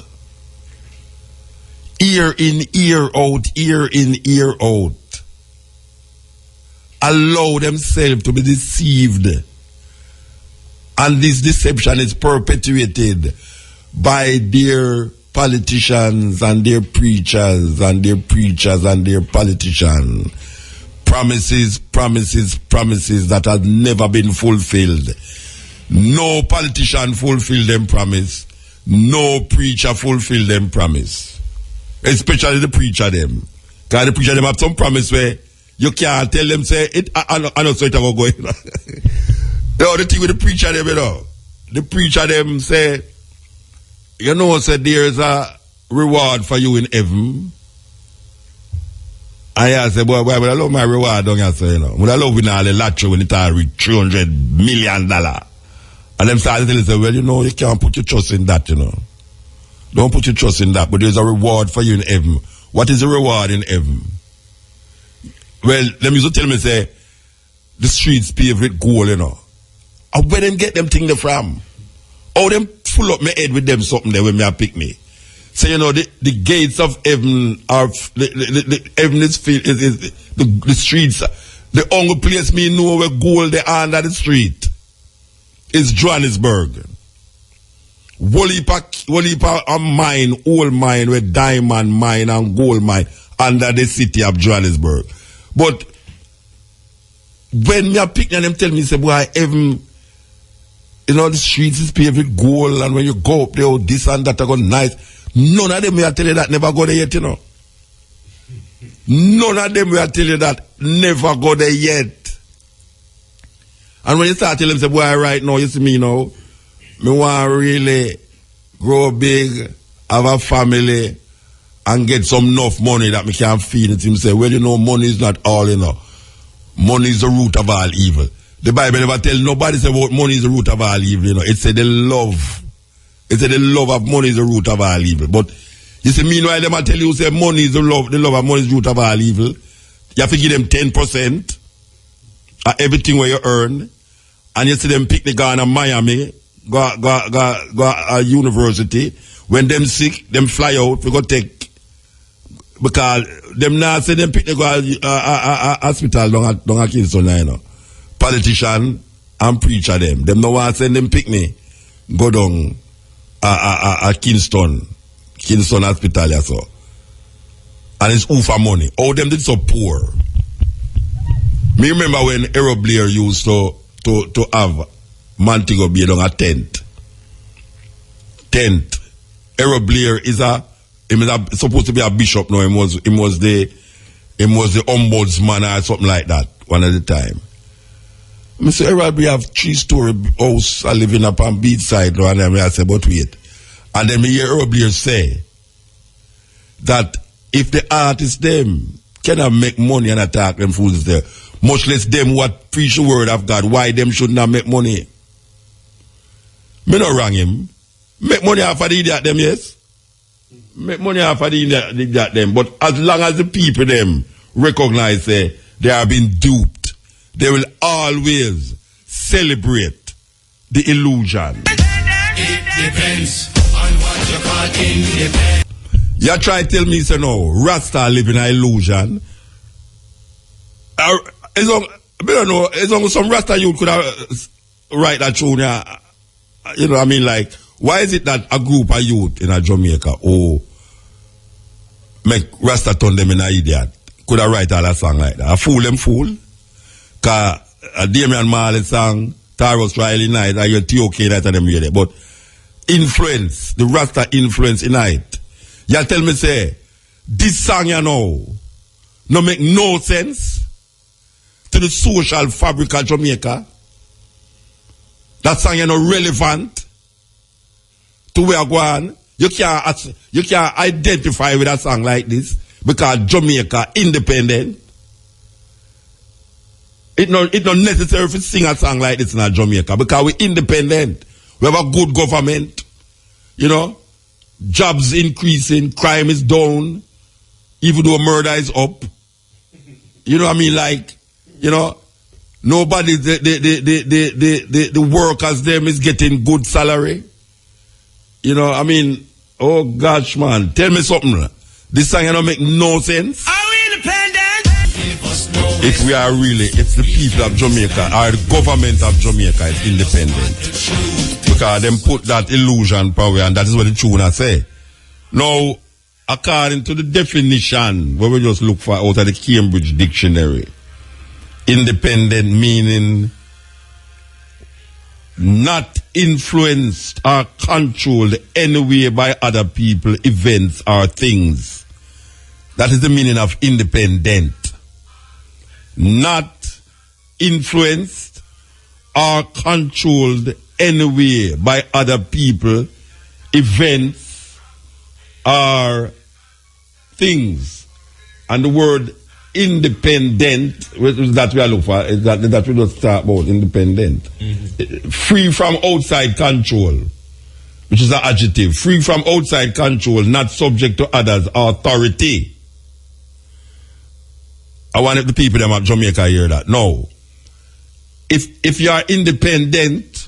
ear in, ear out, ear in, ear out, allow themselves to be deceived. And this deception is perpetuated by their politicians and their preachers and their preachers and their politicians. Promises, promises, promises that have never been fulfilled. No politician fulfilled them promise. No preacher fulfilled them promise. Especially the preacher them. Because the preacher them have some promise where you can't tell them say it. I know so it will go. You know the thing with the preacher them, you know. The preacher them say, you know, say there's a reward for you in heaven. I say, boy, but I love my reward down here, so, you know. But I love when all the lottery when it all reach $300 million. And them start to tell you, say, well, you know, you can't put your trust in that, you know. Don't put your trust in that, but there's a reward for you in heaven. What is the reward in heaven? Well, them used to tell me, say, the streets paved with gold, you know. And where them get them things from? Oh, them full up my head with them something there when me a pick me. So, you know, the gates of heaven are, the heaven is filled, the streets, the only place me know where gold they are under the street is Johannesburg. Whole heap of mine, old mine, with diamond mine and gold mine under the city of Johannesburg. But when me a pick and them tell me, say, boy, heaven, you know, the streets is paved with gold, and when you go up there, oh, this and that are going nice. None of them will tell you that never go there yet, you know. None of them will tell you that never go there yet. And when you start telling them, say, boy, right now, you see me now, me want to really grow big, have a family, and get some enough money that me can feed it. Him say, well, you know, money is not all, you know. Money is the root of all evil. The Bible never tell nobody say about money is the root of all evil, you know. It said the love. It said the love of money is the root of all evil. But you see, meanwhile, them I tell you, say money is the love of money is the root of all evil. You have to give them 10%. everything where you earn, and you see them pick the guy in Miami, go university. When them sick, them fly out, we go take, because them now say them pick the guy hospital down at Kingston, you know. Politician and preacher them. Them no want send them pick me, go down Kingston hospital, yeah, so. And it's all for money. All them did so poor. Me remember when Errol Blair used to have Montego Bay on a tent. Errol Blair is supposed to be a bishop now. He was the ombudsman or something like that one at the time. I say Errol Blair have 3-story house living up on beachside now, and I say, but wait. And then me hear Errol Blair say that if the artists them cannot make money and attack them fools there, much less them what preach the word of God, why them should not make money? Me not wrong him. Make money off of the idiot them, yes? Make money off of the idiot them. But as long as the people them recognize they are being duped, they will always celebrate the illusion. It depends on what you call independent. You try to tell me, say no, Rasta live in an illusion. I don't know, as long as some Rasta youth could have write that tune, you know what I mean, like, why is it that a group of youth in a Jamaica, make Rasta turn them in an idiot, could have write all a song like that? A fool them fool? Cause a Damian Marley song, Taros Riley night, I get okay night and them hear it. But influence, the Rasta influence in it. You tell me, say, this song, you know, no make no sense to the social fabric of Jamaica. That song, you know, relevant to where going. You can't identify with a song like this because Jamaica independent. It's not necessary to sing a song like this in Jamaica because we're independent. We have a good government, you know. Jobs increasing, crime is down, even though murder is up. You know what I mean? Like, you know, nobody, the workers them is getting good salary. You know, I mean, oh gosh, man, tell me something. This song don't make no sense. Are we independent? If we are really, if the people of Jamaica or the government of Jamaica is independent. Because them put that illusion power, and that is what the tune say. Now, according to the definition, where we just look for out of the Cambridge Dictionary, independent meaning not influenced or controlled anyway by other people, events, or things. That is the meaning of independent. Not influenced or controlled anyway by other people, events, or things. And the word independent, that we are looking for, is that we just talk about, independent. Mm-hmm. Free from outside control, which is an adjective. Free from outside control, not subject to others' authority. I want the people them at Jamaica hear that. No. If you are independent,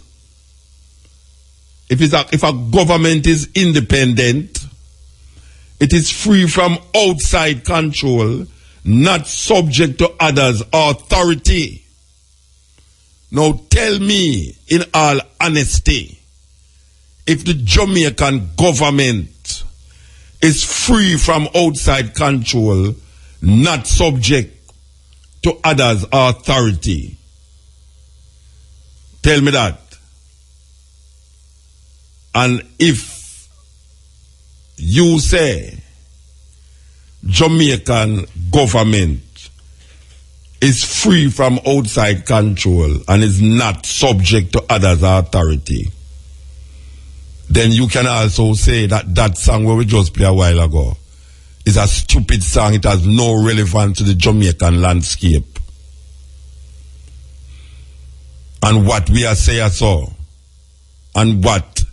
if a government is independent, it is free from outside control, not subject to others' authority. Now tell me, in all honesty, if the Jamaican government is free from outside control, not subject to others' authority, tell me that. And if you say Jamaican government is free from outside control and is not subject to others' authority, then you can also say that that song where we just played a while ago is a stupid song. It has no relevance to the Jamaican landscape. And what we are saying so, and what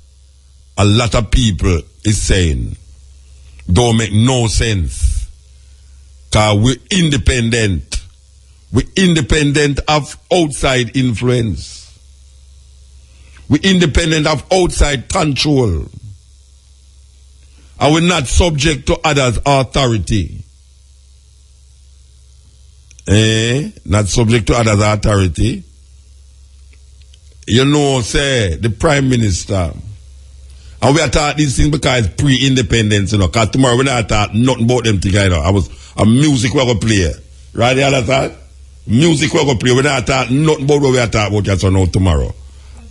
a lot of people is saying, don't make no sense. Because we're independent. We're independent of outside influence. We're independent of outside control. And we're not subject to others' authority. Not subject to others' authority. You know, say, the Prime Minister. And we are taught these things because it's pre-independence, you know. Because tomorrow we're not taught nothing about them things, you know. A music we're going to play. Right, you understand? Music we're going to play. We're not taught nothing about what we are talking about just now tomorrow.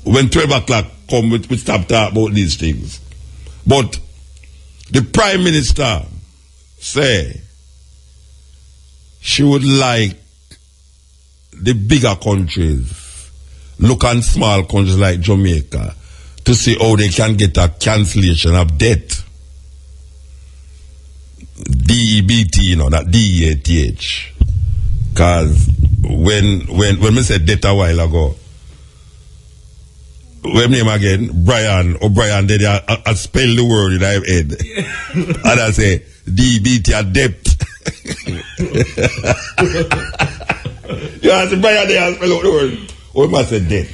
When 12 o'clock come, we stop talking about these things. But the Prime Minister say she would like the bigger countries, look at small countries like Jamaica, to see how they can get a cancellation of debt. DEBT, you know, that DEATH. Because when we said debt a while ago, what name again? Brian O'Brien, did I spell the word in my head. And I say, DEBT a debt. You ask Brian, they have spell out the word. Oh, he must say debt.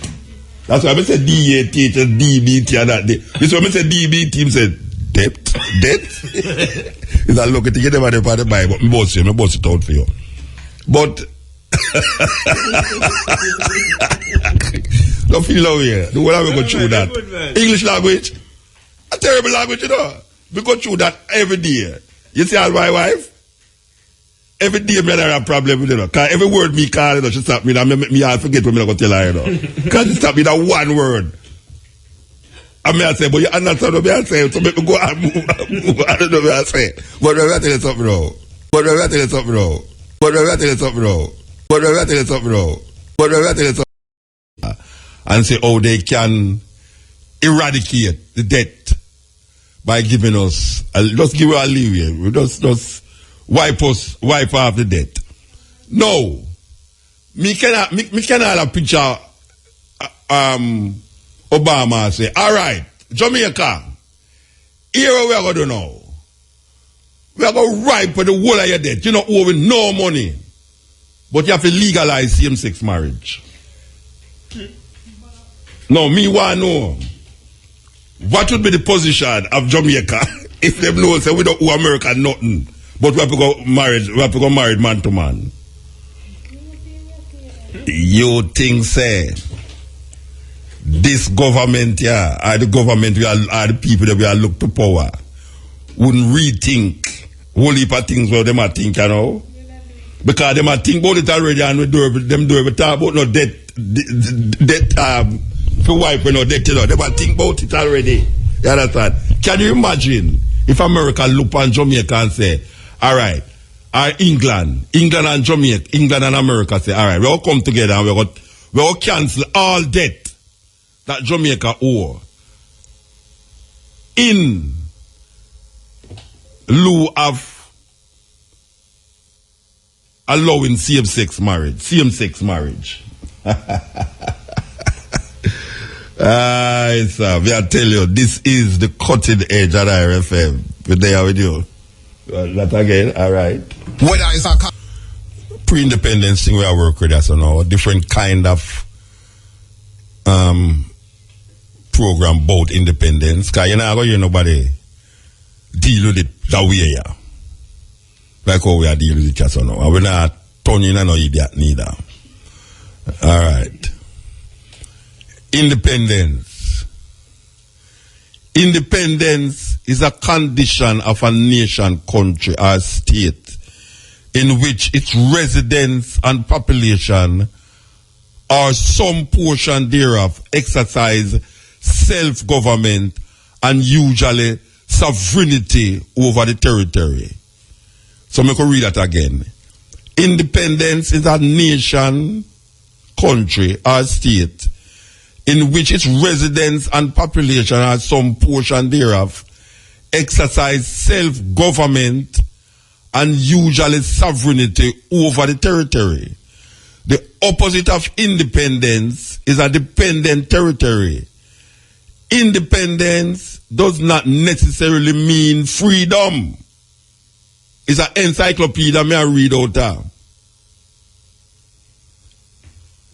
That's why I said DEATH and DEBT and that. This one I said DEBT, he said debt. Is that look at the never for the Bible, but I bust it out for you. But don't feel love here. The whole we go through that. English language, a terrible language, you know. We go through that every day. You see, all my wife, every day me have a problem with it, you know. Cause every word me call, you know, she stop me and me I forget what me go tell her, you know. Cause she stop me that one word. And me I say, but you understand what I say, so make me go and move. I don't know what I say. But I tell you something now. But I tell you something now. And say how they can eradicate the debt by giving us, just give us a leeway. We just wipe off the debt. No. Me cannot have a picture Obama say, all right, Jamaica, here we are going to do now. We are going to wipe for the whole of your debt. You know, owing no money. But you have to legalize same-sex marriage. No, me want to know. What would be the position of Jamaica if they know say we don't owe America nothing, but we have to go married man to man? You think say this government here, or the government are the people that we are look to power, wouldn't rethink whole heap of things what them are think, you know? Because them are think about it already and we do it talk about no debt for wipe no debt, you know. Them are think about it already. You understand? Can you imagine if America look on Jamaica and say, all right, England and Jamaica, England and America say, all right, we all come together and we all cancel all debt that Jamaica owe in lieu of allowing same-sex marriage. We I tell you, this is the cutting edge at IRFM. We're there with you. That again, all right. Whether it's a pre-independence thing we are working with us, you know, different kind of program about independence. Because you're not going to hear nobody deal with it that way, yeah. Like how we are dealing with it just now. And we're not turning no idiot neither. All right. Independence. Independence is a condition of a nation, country, or state in which its residents and population or some portion thereof exercise self-government and usually sovereignty over the territory. So I can read that again. Independence is a nation, country, or state in which its residents and population or some portion thereof exercise self-government and usually sovereignty over the territory. The opposite of independence is a dependent territory. Independence does not necessarily mean freedom. It's an encyclopedia me I read out there.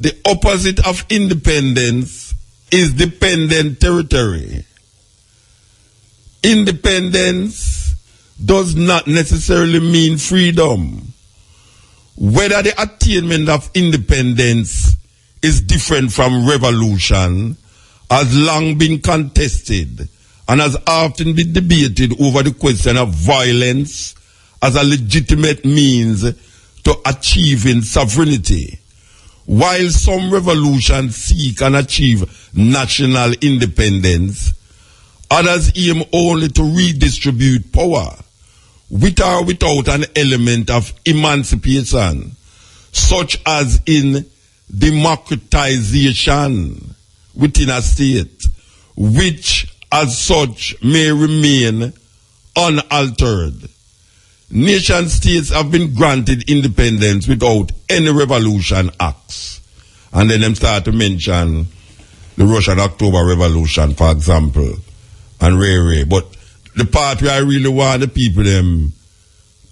The opposite of independence is dependent territory. Independence does not necessarily mean freedom. Whether the attainment of independence is different from revolution has long been contested and has often been debated over the question of violence as a legitimate means to achieving sovereignty. While some revolutions seek and achieve national independence, others aim only to redistribute power, with or without an element of emancipation, such as in democratization within a state, which as such may remain unaltered. Nation states have been granted independence without any revolution acts. And then them start to mention the Russian October Revolution, for example, and Ray. But the part where I really want the people them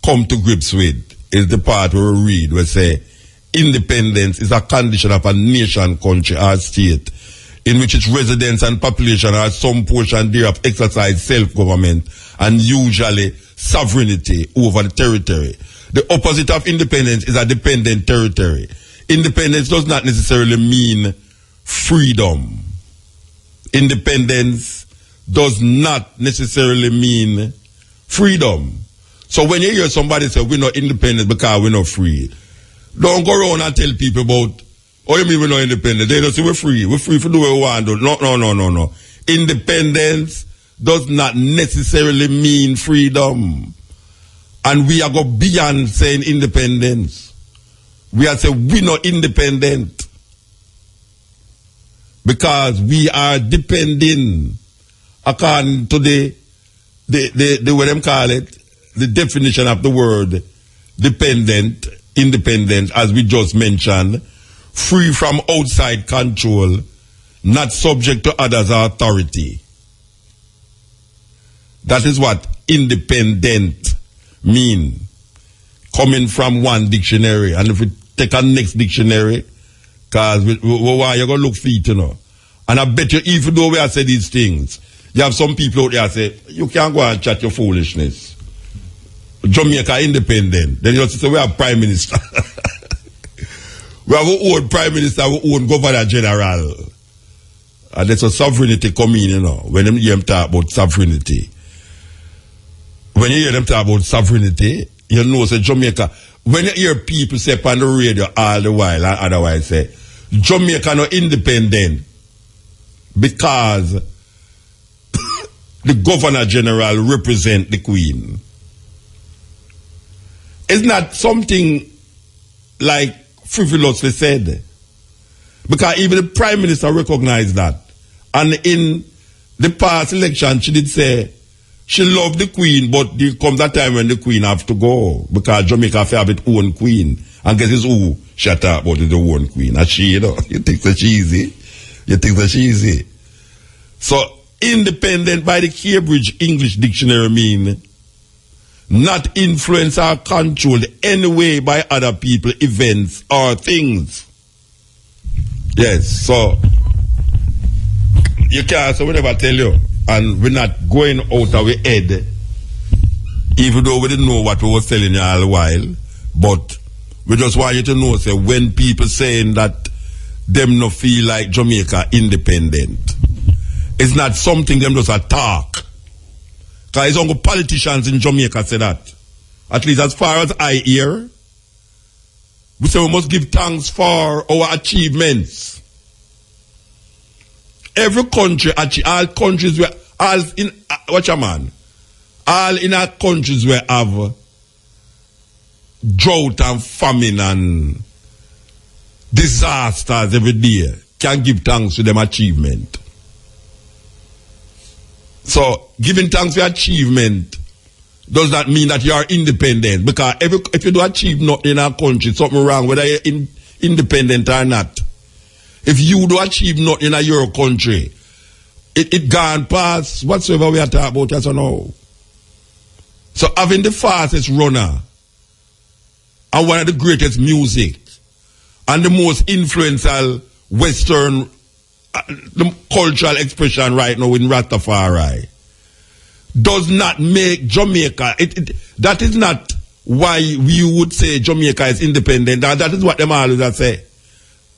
come to grips with is the part where we read, where say, independence is a condition of a nation, country, or state in which its residents and population are some portion thereof exercise self-government and usually sovereignty over the territory. The opposite of independence is a dependent territory. Independence does not necessarily mean freedom. Independence does not necessarily mean freedom. So when you hear somebody say we're not independent because we're not free, don't go around and tell people about, oh, you mean we're not independent? They don't say we're free. We're free for do what we want to do. No. Independence does not necessarily mean freedom. And we are going beyond saying independence. We are saying we're not independent. Because we are depending, according to the what them call it, the definition of the word dependent, independent, as we just mentioned, free from outside control, not subject to others' authority. That is what independent mean, coming from one dictionary. And if we take a next dictionary, because why you're going to look for it, you know. And I bet you, even though we have said these things, you have some people out there say, you can't go and chat your foolishness. Jamaica independent. Then you say, we have prime minister. We have our own prime minister, our own governor general. And there's a sovereignty coming, you know, when you hear them talk about sovereignty. When you hear them talk about sovereignty, you know, say Jamaica, when you hear people say on the radio all the while, and otherwise say, Jamaica not independent because the governor general represent the Queen. It's not something like frivolously said. Because even the Prime Minister recognized that. And in the past election, she did say she loved the Queen, but there comes a time when the Queen have to go. Because Jamaica have its own Queen. And guess it's who she talk about is the own Queen. And she, you know, you think that she easy? You think that she easy? So, independent by the Cambridge English Dictionary mean not influenced or controlled any way by other people, events, or things. Yes, so you can't, so we never tell you, and we're not going out of our head, even though we didn't know what we were telling you all the while, but we just want you to know, say, when people saying that them no feel like Jamaica independent, it's not something them just a talk. Because it's only politicians in Jamaica say that. At least as far as I hear, we say we must give thanks for our achievements. Every country, all countries where, all in, watch a man, all in our countries where have drought and famine and disasters every day, can give thanks to them achievement. So, giving thanks for achievement does not mean that you are independent. Because if you do achieve nothing in our country, something wrong, whether you're independent or not. If you do achieve nothing in your country, it gone past whatsoever we are talking about, yes or no. So, having the fastest runner and one of the greatest music and the most influential Western the cultural expression right now in Rastafari, does not make Jamaica, that is not why we would say Jamaica is independent. That is what them always say.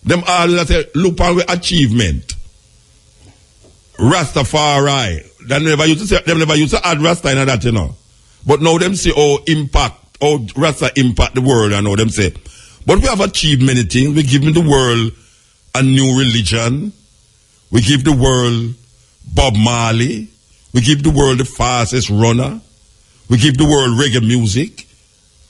Them always say, look on the achievement. Rastafari. Them never used to add Rasta in that, you know. But now them say, Rasta impact the world, and now them say. But we have achieved many things. We give the world a new religion. We give the world Bob Marley. We give the world the fastest runner. We give the world reggae music.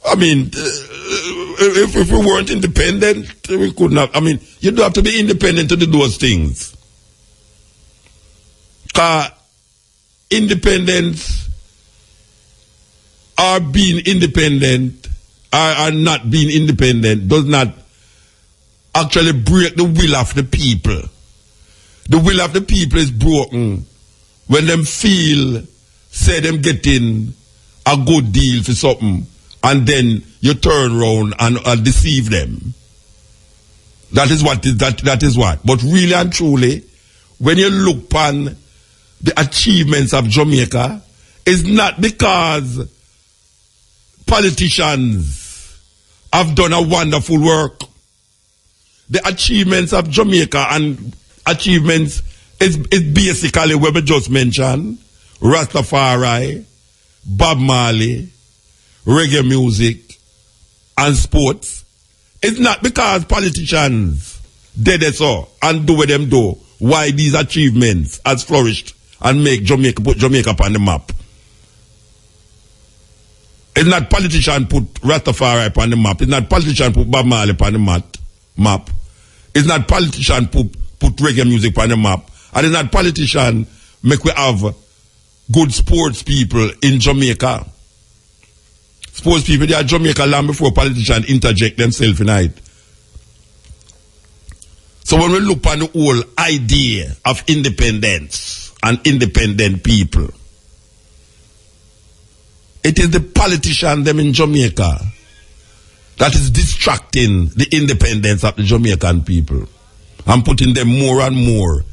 I mean, if we weren't independent, we couldn't have. I mean, you do have to be independent to do those things. Independence or being independent or not being independent does not actually break the will of the people. The will of the people is broken when them feel, say them getting a good deal for something, and then you turn around and deceive them. That is what. But really and truly, when you look upon the achievements of Jamaica, it's not because politicians have done a wonderful work. The achievements of Jamaica and achievements is basically what we just mentioned: Rastafari, Bob Marley, reggae music, and sports. It's not because politicians did it so and do what them do why these achievements has flourished and put Jamaica on the map. It's not politicians put Rastafari on the map. It's not politicians put Bob Marley on the map. It's not politicians put reggae music on the map. And it's not politicians make we have good sports people in Jamaica. Sports people, they are Jamaica long before politicians interject themselves in it. So when we look on the whole idea of independence and independent people, it is the politicians them in Jamaica that is distracting the independence of the Jamaican people and putting them more and more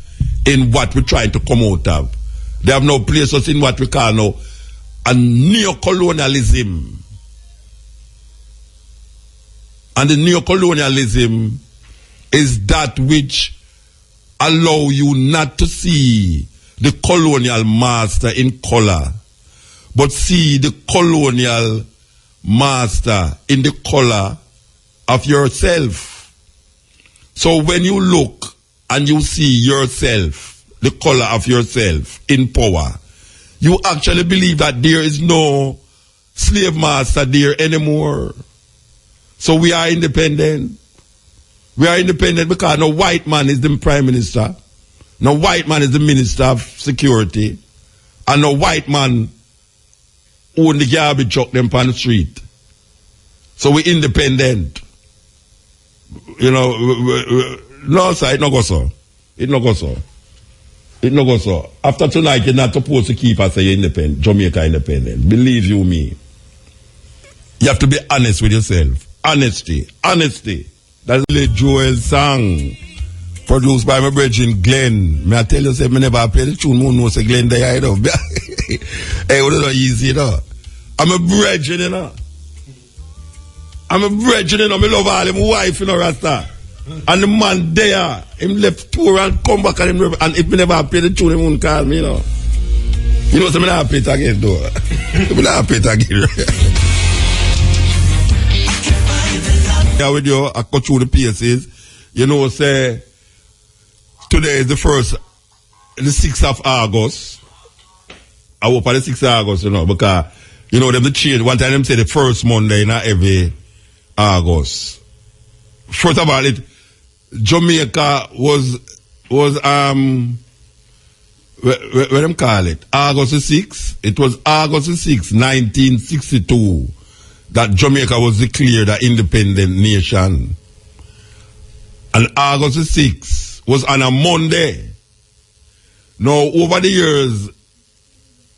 in what we're trying to come out of. They have now placed us in what we call now a neocolonialism. And the neocolonialism is that which allow you not to see the colonial master in color, but see the colonial master in the color of yourself. So when you look and you see yourself, the color of yourself in power, you actually believe that there is no slave master there anymore. So we are independent. We are independent because no white man is the prime minister. No white man is the minister of security. And no white man own the garbage truck them on the street. So we independent. You know, no, sir, it no go so. It no go so. It no go so. After tonight, you're not supposed to keep us say independent, Jamaica independent. Believe you me. You have to be honest with yourself. Honesty. That's the Joel song produced by my brethren Glenn. May I tell you, say, me never play the tune, no know say Glenn there, you know. Hey, what is not easy, you know. I'm a brethren, you know. I'm a brethren, you know. Me love all him wife, you know, Rasta. And the man there, him left tour and come back and him, and if me never play the tune, he won't call me, you know. You know, so me not play it again, though. Me not play it again. Yeah, with you, I cut through the pieces. You know, say, today is the 6th of August. I hope on the 6th of August, you know, because, you know, them the change. One time them say the first Monday in every August. First of all, Jamaica was what them call it? August the 6th. It was August the 6th, 1962. That Jamaica was declared an independent nation. And August the 6th was on a Monday. Now, over the years,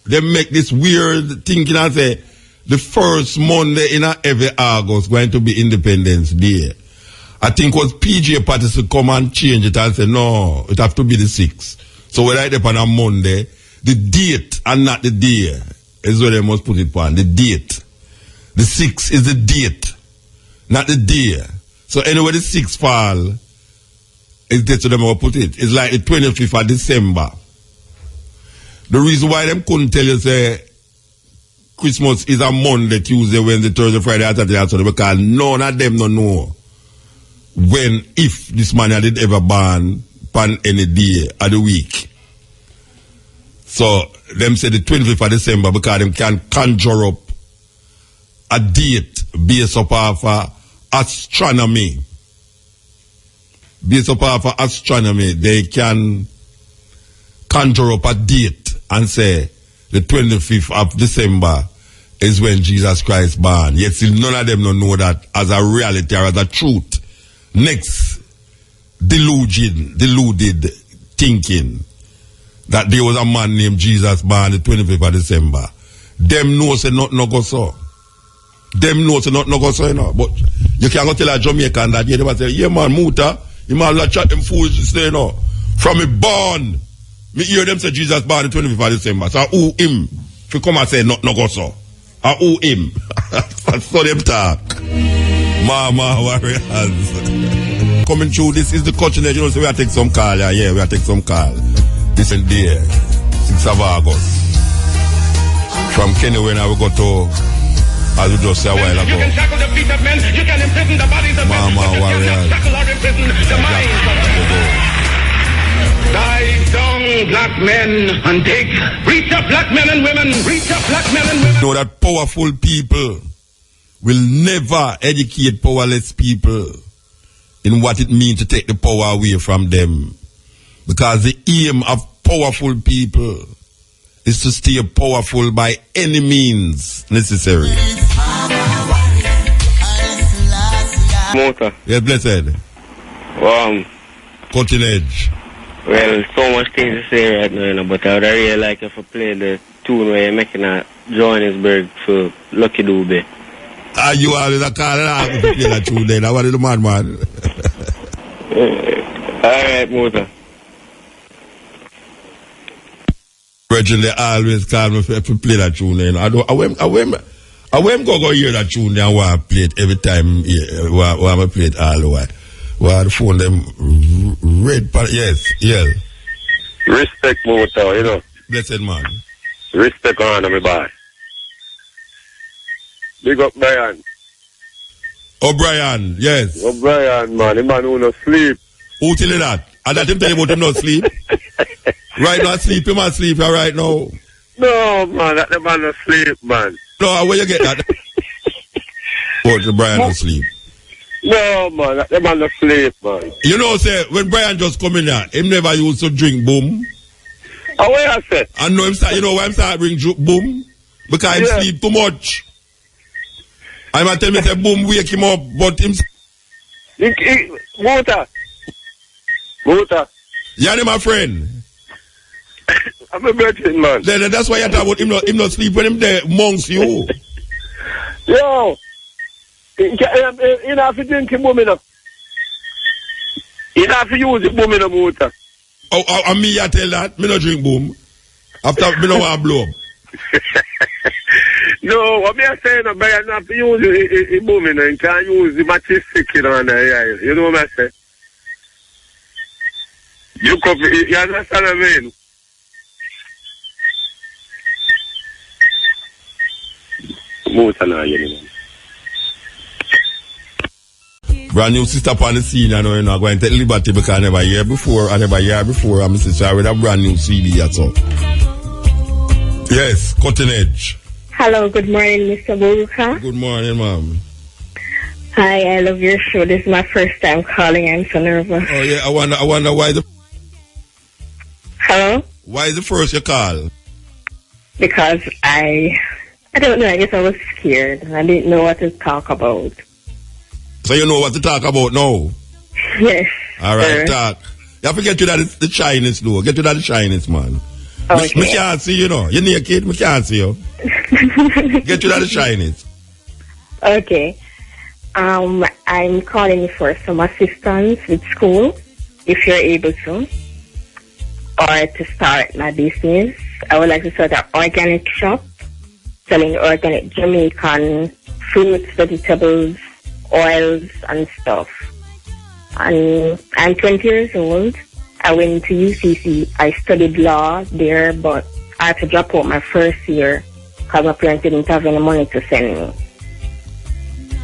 they make this weird thinking and say, the first Monday in every August going to be Independence Day. I think was PJ Patterson come and change it and say, no, it have to be the 6th. So we write up on a Monday, the date and not the day is where they must put it on, the date. The 6th is the date, not the day. So anyway, the 6th fall, is that's where they will put it. It's like the 25th of December. The reason why them couldn't tell you, say, Christmas is a Monday, Tuesday, Wednesday, Thursday, Friday, Saturday, and Sunday, because none of them don't know when, if this man did ever born on any day of the week. So, them say the 25th of December because them can conjure up a date based upon astronomy. Based upon astronomy, they can conjure up a date and say the 25th of December is when Jesus Christ born. Yet still none of them don't know that as a reality or as a truth. Next, deluded thinking that there was a man named Jesus born the 25th of December. Them know say nothing no go so. Them know say nothing no go so, you know. But you can't go tell a Jamaican that, yeah, they say, yeah man, Muta, you might have chat them fools, say, you know. From me born, me hear them say Jesus born the 25th of December. So who him? If you come and say nothing no go so. Who him? So them talk. Mama warriors. Coming through, this is the culture, you know, so we are take some call, yeah, we are take some call. This and there, 6th of August. From Kenya, when I will go to, as we just said a while ago. You can shackle the feet of men, you can imprison the bodies of men, Mama warriors. shackle or imprison the minds of men. Dive down, black men, and dig. Reach up, black men and women. Reach up, black men and women. You know that powerful people will never educate powerless people in what it means to take the power away from them. Because the aim of powerful people is to stay powerful by any means necessary. Motor. Yes, blessed. Cutting edge. Well, so much things to say right now, you know, but I would really like if I play the tune where you're making a Johannesburg for Lucky Dube. Are you always a call and to play that tune then? I want the man. Alright, Motor. Virgin, they always call me for play that tune then. I won't go hear that tune and want to play it every time. Want to play it all the way. Well, the phone them red, yes, yeah. Respect, Motor, you know. Blessed man. Respect on me, boy. Big up Brian. O'Brien, yes. O'Brien, man, the man who no sleep. Who tell you that? And that him tell you about him not sleep? Right now sleep, him not sleep right now. No, man, that the man no sleep, man. No, where you get that? But the Brian no sleep. No, man, that the man no sleep, man. You know, say, when Brian just come in here, him never used to drink boom. Oh, where I say? And know him start, you know why him start bring boom? Because him sleep too much. I'm going to tell me, say, boom, wake him up, but him... Motor. Yeah, my friend. I'm a virgin, man. Then that's why you talk about him not sleep when him there amongst you. Yo! You have to drink him, woman. You have to use the boom in the motor. Oh, and me, I tell that, me not drink boom. After, me don't want to blow up. No, what me I saying, but you have to use the boom in and can't use the matches stick, you know, you know what I say? You understand what I mean? Motor now, you know. Brand new sister upon the scene, you know, I'm going to take liberty because I never hear before, I'm a sister, I read a brand new CD, that's all. Yes, Cutting Edge. Hello, good morning, Mr. Buruka. Good morning, ma'am. Hi, I love your show. This is my first time calling. I'm so nervous. Oh, yeah, I wonder why the... Hello? Why is the first you call? Because I don't know, I guess I was scared. I didn't know what to talk about. So you know what to talk about now? Yes. All right, talk. You have to get to that the shyness, though. Get to that shyness, man. Okay. Me can't see you, know. You're naked, me can't see you. Get to that shyness. Okay. I'm calling for some assistance with school, if you're able to, or to start my business. I would like to start an organic shop, selling organic Jamaican fruits, vegetables, oils, and stuff. And I'm 20 years old. I went to UCC. I studied law there, but I had to drop out my first year because my parents didn't have any money to send me.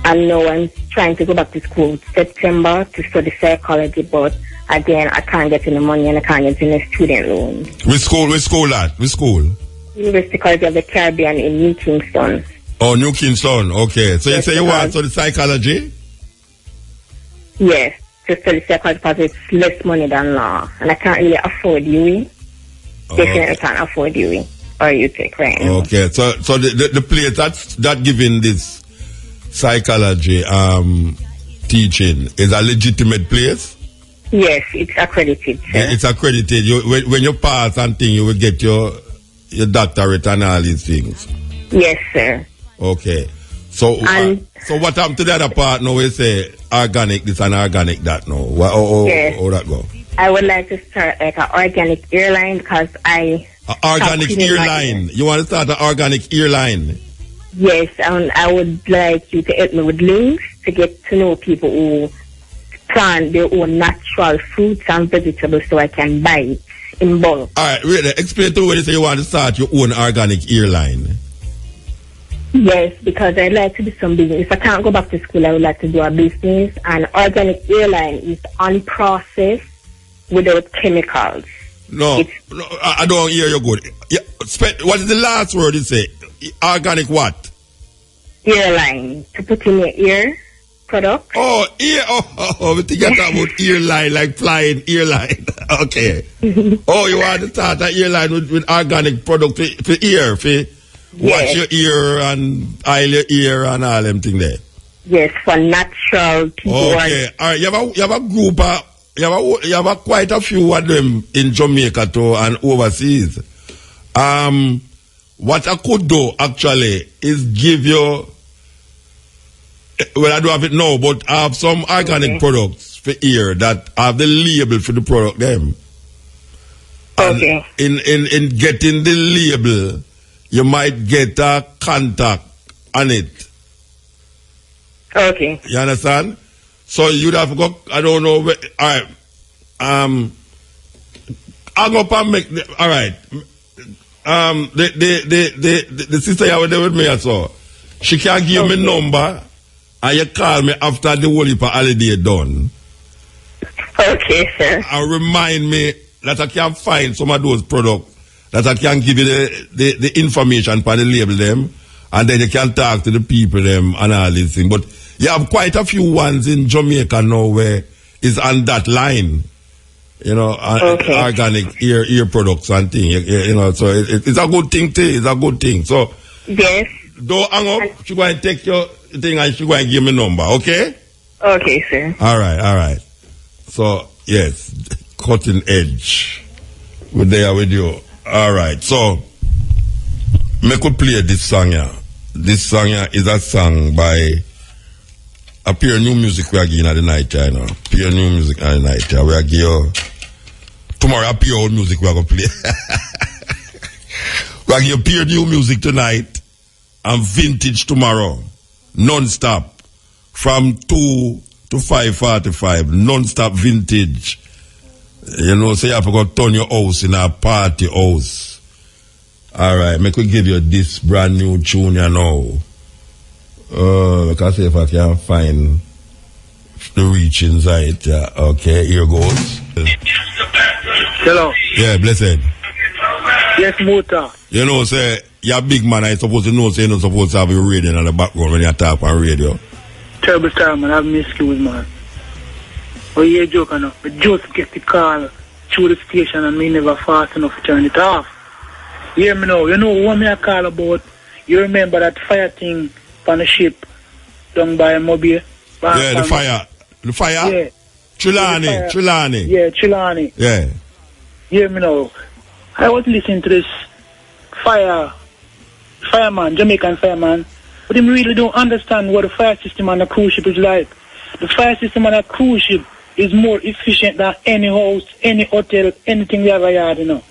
And now I'm trying to go back to school September to study psychology, but again, I can't get any money and I can't get any student loan. Which school at? Which school? University College of the Caribbean in New Kingston. Oh, New Kingston. Okay. So yes, you say you want to study psychology? Yes, to study psychology because it's less money than law. And I can't really afford UWI. Definitely can't afford UWI or UTech right now. Okay. So the place that giving this psychology teaching is a legitimate place? Yes, it's accredited, sir. It's accredited. When you pass and thing, you will get your doctorate and all these things. Yes, sir. Okay. So what happened to the other part now? We say organic this and organic that now. Yes. How that go? I would like to start like an organic airline because organic airline. You want to start an organic airline? Yes, and I would like you to help me with links to get to know people who plant their own natural fruits and vegetables so I can buy it in bulk. All right, really, explain to me when you say you want to start your own organic airline. Yes, because I'd like to do some business. If I can't go back to school, I would like to do a business. And organic airline is unprocessed without chemicals. No, I don't hear you good. Yeah, what is the last word you say? Organic what? Airline. To put in your ear product. Oh, ear. Oh, we think you're talking about airline, like flying airline. Okay. Oh, you want to start an airline with organic product for ear, for watch your ear and oil your ear and all them things there. Yes, for natural people. Okay. All right. You have a group of, you have quite a few of them in Jamaica too and overseas. What I could do actually is give you, well, I don't have it now, but I have some organic products for here that have the label for the product them. And in getting the label, you might get a contact on it. Okay. You understand? So you'd have got, I don't know, all right. I'll go up and make, all right. The sister you were there with me, I saw. She can give me number and you call me after the whole heap of holiday done. Okay, sir. And remind me that I can find some of those products that I can give you the information for the label them, and then you can talk to the people them and all these things. But you have quite a few ones in Jamaica now where it's on that line. You know, organic ear products and things. You know, so it's a good thing too. It's a good thing. So yes. Don't hang up. She going to take your thing and she going to give me number. Okay. Okay, sir. All right. So yes, cutting edge. We're there with you. All right. So me could play this song here. This song here is a song by a pure new music we are giving at the night, you know. Pure new music at the night. We are giving tomorrow a pure old music we are going to play. We are giving pure new music tonight and vintage tomorrow. Non-stop. From 2 to 5:45. Non-stop vintage. You know, so you have to go turn your house in a party house. All right, me could give you this brand new tune, you know. Because see if I can find the reach inside. Yeah. Okay, here goes. Hello. Yeah, blessed. Yes, Mota. You know, say, you're a big man, I supposed to know, say, you're not supposed to have your radio in the background when you talk on radio. Terrible time, man. I have missed you, man. Oh, you're joking now. But just get the call through the station and me never fast enough to turn it off. Hear me now. You know what me I call about? You remember that fire thing on the ship down by Mobile? Yeah, the fire. The fire? Yeah. Trelawney. Yeah, Trelawney. Yeah. Hear me now. I was listening to this fireman, Jamaican fireman, But him really don't understand what the fire system on a cruise ship is like. The fire system on a cruise ship is more efficient than any house, any hotel, anything we ever had, you know.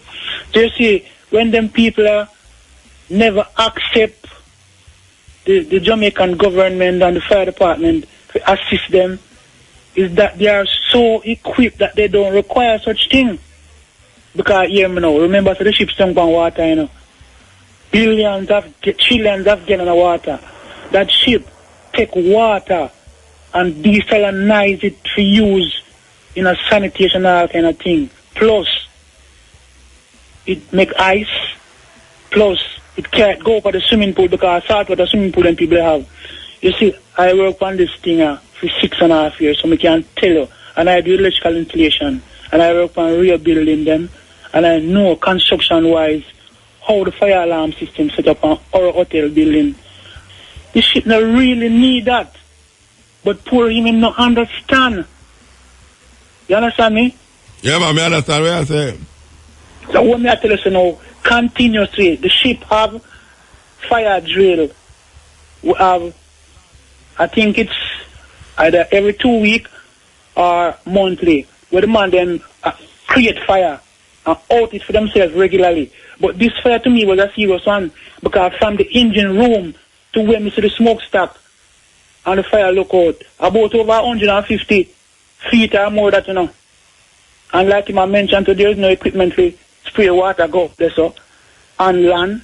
So you see, when them people never accept the Jamaican government and the fire department to assist them, is that they are so equipped that they don't require such thing. Because, yeah, you know, remember, so the ships don't go on water, you know. Trillions of gallons of water. That ship take water and desalinize it to use in a sanitation all kind of thing. Plus, it make ice. Plus, it can't go for the swimming pool because saltwater swimming pool and people have. You see, I work on this thing for 6.5 years, so I can tell you. And I do electrical installation. And I work on rebuilding them. And I know construction-wise how the fire alarm system set up on our hotel building. This shit not really need that. But poor him not understand. You understand me? Yeah, man, I understand what you're saying. So what me I tell you now, continuously, the ship have fire drill. We have, I think it's either every 2 weeks or monthly, where the man then create fire and out it for themselves regularly. But this fire to me was a serious one, because from the engine room to where me see the smokestack and the fire look out, about over 150 feet or more that, you know. And like him I mentioned, there is no equipment to spray water go up there, so. And land,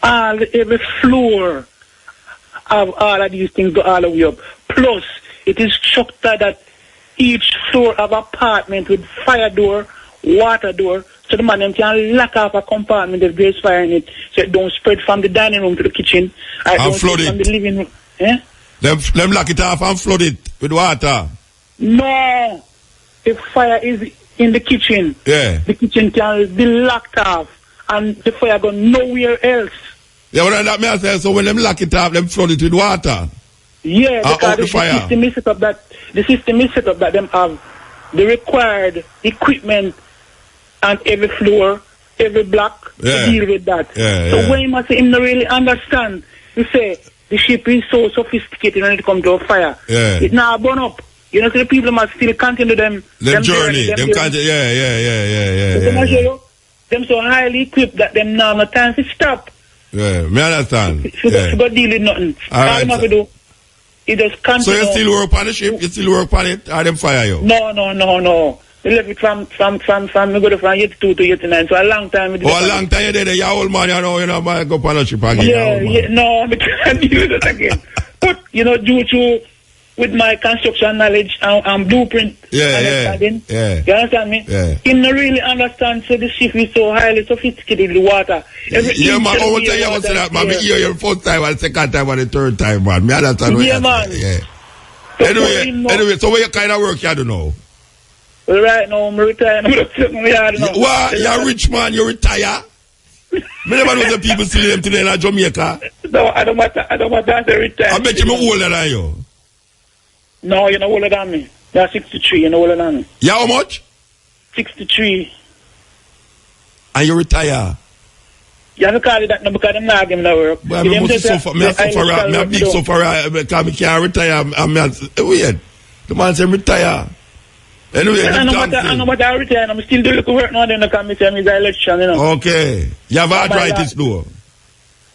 every floor of all of these things go all the way up. Plus, it is structured that each floor of apartment with fire door, water door, so the man them can lock off a compartment if there's fire in it, so it don't spread from the dining room to the kitchen. And flood it. From the living room. Eh? Them lock it off and flood it with water. No. If fire is in the kitchen, yeah, the kitchen can be locked off and the fire go nowhere else. Yeah, well, that me I say, so when them lock it off, them flood it with water. Yeah, because the fire. System is set up that them have the required equipment and every floor, every block to deal with that. So when you must say him not really understand, you say the ship is so sophisticated when it comes to a fire. Yeah. It now burn up. You know, so the people must still continue them journey. Them continue. Yeah. Them so highly equipped that them now no time to stop. Yeah, me understand. You go deal with nothing. All right, you have to do. You just continue. So you still work on the ship? You still work on it? Or them fire you? No. They left it from we go from 82 to 89. So a long time. A long time you did it. You're old man, you know, man, go on the ship again. No, I can't do that again. But, you know, due to with my construction knowledge and blueprint understanding, you understand me? Yeah. He don't really understand, so the ship is so highly sophisticated with water. Yeah, man, I want to tell you that, man. I hear you the first time, and the second time, and the third time, man. Me understand. Yeah, man. Yeah. Anyway, so what kind of work you do now? Well, right now, I'm retired. What? You're a rich man, you retire? Me never know the people still them today in Jamaica. No, I don't want to retire. I bet you me older than you. No, you're not older than me. You're 63, you're not older than me. Yeah, how much? 63. And you retire? You have to call it that now because I'm not giving that work. Well, I must suffer. Me a big sufferer because me can't retire. Weird. The man say retire. Anyway, I know what I retire. I'm still doing the work now. Then I come and say I'm an election, you know. Okay. You have arthritis, though?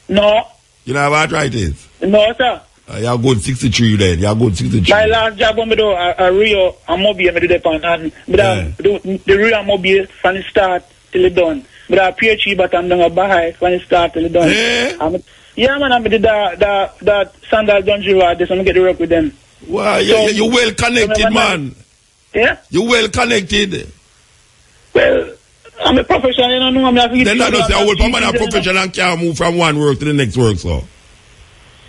No. You don't have arthritis? No, sir. You're good 63 then. You're good 63. My last job when I do a Rio and Mobile, I do that and the Rio Mobile from the start till it done. But I PhD, but I'm doing a Baha'i from the start till it done. Yeah, man, I did that Sandals Dungeon Road. Just want to get to work with them. Wow, you're well connected, man. Yeah? You're well connected. Well, I'm a professional, you know. I'm not then that does say, I'm a professional and can't move from one work to the next work, so.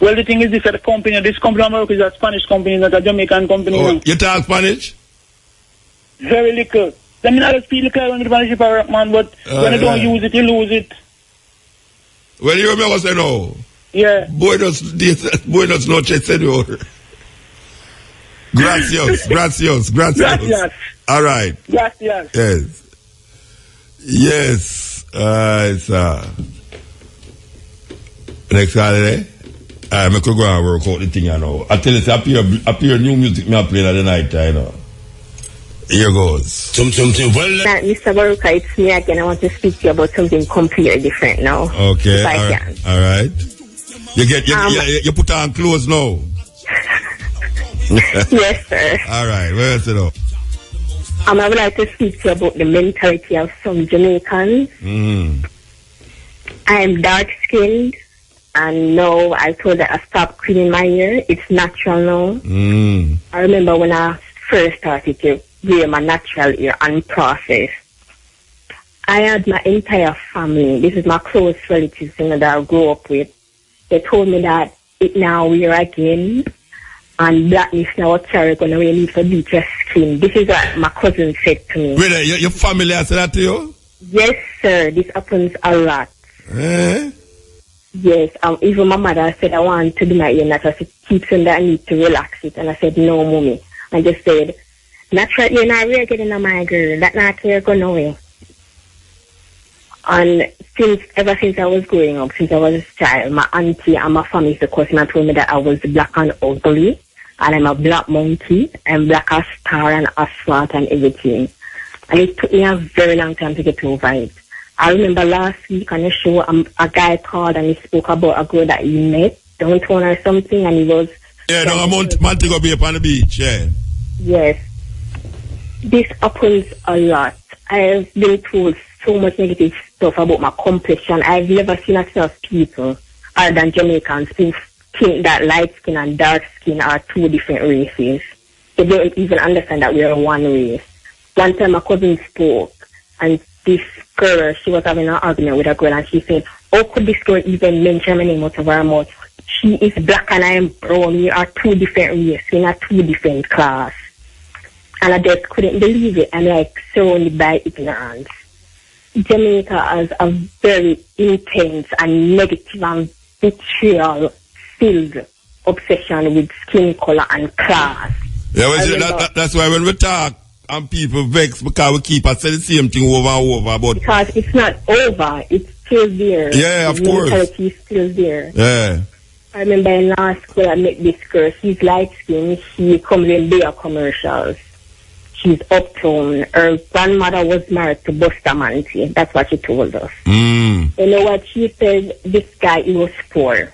Well, the thing is this, this company I'm working is a Spanish company, not a Jamaican company. Oh, you talk Spanish? Very little. I mean, I speak little on the Spanish work, man, but when you don't use it, you lose it. Well, you remember what I said, no? Yeah. Buenos noches, senor. Gracias. All right. Gracias. Yes. It's next Saturday. I could go and work out the thing, you know. I tell you, appear new music me I play at the night, you know. Here goes. Something. Well, Mr. Baruka, it's me again. I want to speak to you about something completely different now. Okay. If I can. All right. You put on clothes now. Yes, sir. All right. Where is it up? I would like to speak to you about the mentality of some Jamaicans. I'm dark-skinned, and now I told that I stopped cleaning my hair. It's natural now. I remember when I first started to wear my natural hair unprocessed. I had my entire family, this is my close relatives that I grew up with. They told me that it now wear again, and blackness now carry gonna really need to beat your skin. This is what my cousin said to me. Really? Your family has said that to you? Yes, sir. This happens a lot. Yes. Even my mother said I want to do my hair natural. I said, keep some that I need to relax it. And I said, no, mommy. I just said, natural hair not really getting on my girl. That not hair go nowhere. And ever since I was growing up, since I was a child, my auntie and my family, of course, told me that I was black and ugly, and I'm a black monkey, and black as star and asphalt and everything. And it took me a very long time to get over it. I remember last week on the show, a guy called and he spoke about a girl that he met downtown or something, and he was... Yeah, no, Montego Bay up on the beach, yeah. Yes. This happens a lot. I've been told so much negative stuff about my complexion. I've never seen a set of people other than Jamaicans who think that light skin and dark skin are two different races. They don't even understand that we are one race. One time my cousin spoke, and this girl, she was having an argument with a girl, and she said, how could this girl even mention my name out of her mouth? She is black and I am brown. We are two different races. We are two different class. And I just couldn't believe it. I'm like surrounded by ignorance. Jamaica has a very intense and negative and vitriol-filled obsession with skin color and class. Yeah, well, that's why when we talk and people vex because we keep saying the same thing over and over. But because it's not over, it's still there. Yeah, of course. The mentality is still there. Yeah. I remember in last school I met this girl. She's light-skinned. She comes in beer commercials. She's uptown. Her grandmother was married to Bustamante. That's what she told us. You know what she said? This guy, he was poor.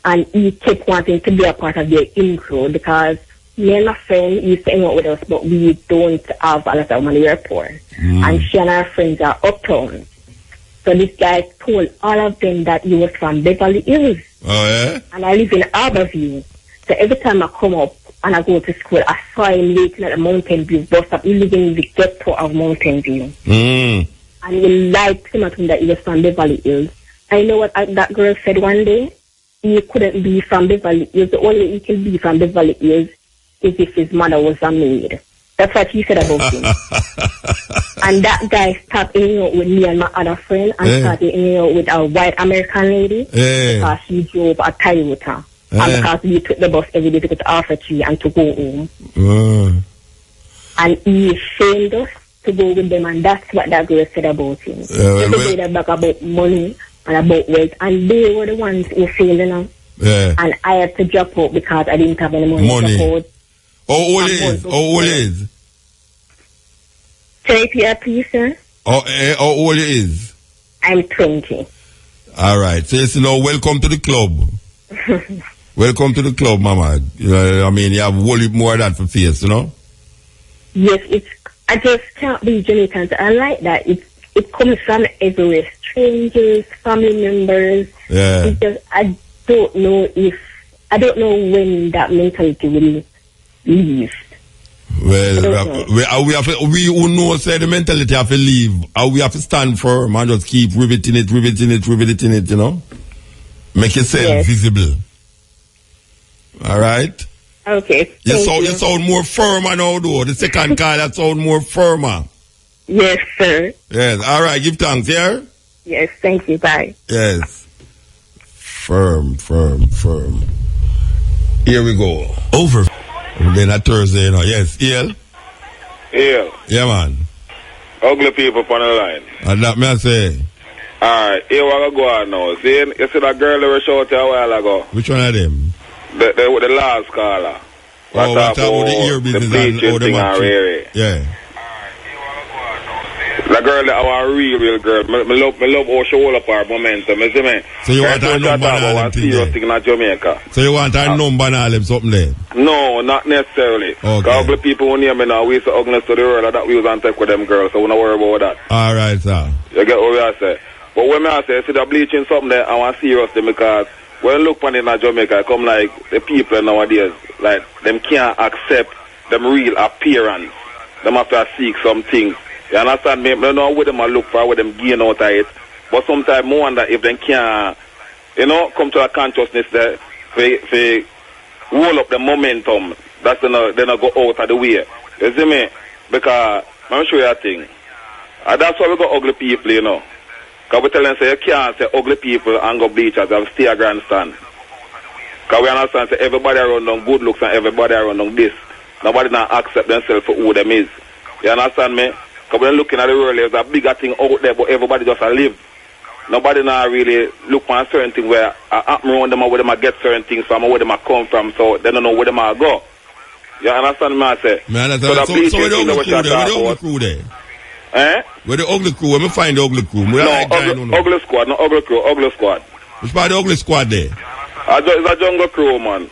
And he kept wanting to be a part of their in-crew because me and my friend used to hang out with us, but we don't have a lot of money. We're poor. And she and her friends are uptown. So this guy told all of them that he was from Beverly Hills. Oh, yeah? And I live in Harborview. So every time I come up and I go to school, I saw him waiting at the Mountain View bus stop. He living in the ghetto of Mountain View. And he lied to him that he was from Beverly Hills. I know what that girl said one day. He couldn't be from Beverly Hills. The only way he can be from Beverly Hills is if his mother was a maid. That's what he said about him. And that guy stopped hanging out with me and my other friend and started hanging out with a white American lady because she drove a Toyota. And because we took the bus every day to go to Alpha Tree and to go home. And he shamed us to go with them, and that's what that girl said about him. They said back about money and about wealth, and they were the ones who failed, you know. And I had to drop out because I didn't have any money to support. How old is? Say it here, please, sir. How old is? I'm 20. All right. So, you know, welcome to the club. Welcome to the club, Mama. I mean, you have a whole heap more of that for face, you know? Yes, I just can't be Jamaicans. I like that. It comes from everywhere. Strangers, family members. Yeah. It's just, I don't know when that mentality will leave. Well, we who know say the mentality have to leave. We have to stand firm and just keep riveting it, you know? Make yourself visible. All right? Okay. You sound more firmer now, though. The second call, that sound more firmer. Yes, sir. Yes. All right. Give thanks, yeah? Yes. Thank you. Bye. Yes. Firm. Here we go. Over. Then a Thursday, you know. Yes. EL? EL. Yeah, man. Ugly people on the line. And that may I say. Alright, here we go on now. See, you see that girl that was shot a while ago? Which one of them? The last caller. What about the ear business and all the man? Yeah. The girl that our real girl. Me love how she hold up her momentum, you see me? So you want her number and all them serious thing in Jamaica. So you want her number and all them something there? No, not necessarily. Okay. Because ugly people who near me now, we used to ugliness to the world that we was on tech with them girls, so we don't worry about that. Alright, sir. You get what I say? But when I say, see the bleaching something there, I want serious thing because when you look on it in Jamaica, it come like the people nowadays, like, them can't accept them real appearance. Them have to seek some things. You understand me? I don't know what them look for, what them gain out of it. But sometimes I wonder if they can't, come to a consciousness that they roll up the momentum. That's they not go out of the way. You see me? Because, I'm show you a thing. And that's why we got ugly people, Because we tell them, say, you can't say ugly people and go bleachers and stay a grandstand. Because we understand, say, everybody around them good looks and everybody around them this. Nobody not accept themselves for who them is. You understand me? Because when looking at the world, there's a bigger thing out there, but everybody just live. Nobody not really look for a certain thing where I happen around them or where them get certain things from or where them come from, so they don't know where them go. You understand me, I say? Man, so where the ugly crew there? Eh? Where the ugly crew? Where me find the ugly crew? Ugly squad, no ugly crew, ugly squad. Which part of the ugly squad there? It's a jungle crew, man.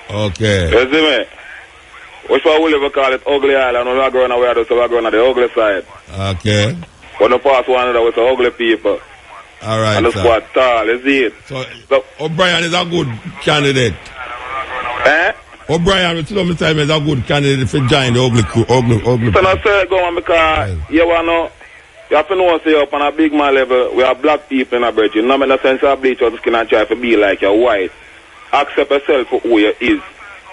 Okay. You see me? Which one will ever call it ugly island? When we are going away, so we are going on the ugly side. Okay. When the past one another with the ugly people. Alright, and the squad tall, you see it? So O'Brien is a good candidate. Eh? O'Brien, it's long time is a good candidate for join the ugly crew. Ugly so I say go on because you have to know say up on a big man level, we are black people in a bridge. You know make no sense of bleach out the skin and try to be like you're white. Accept yourself for who you is.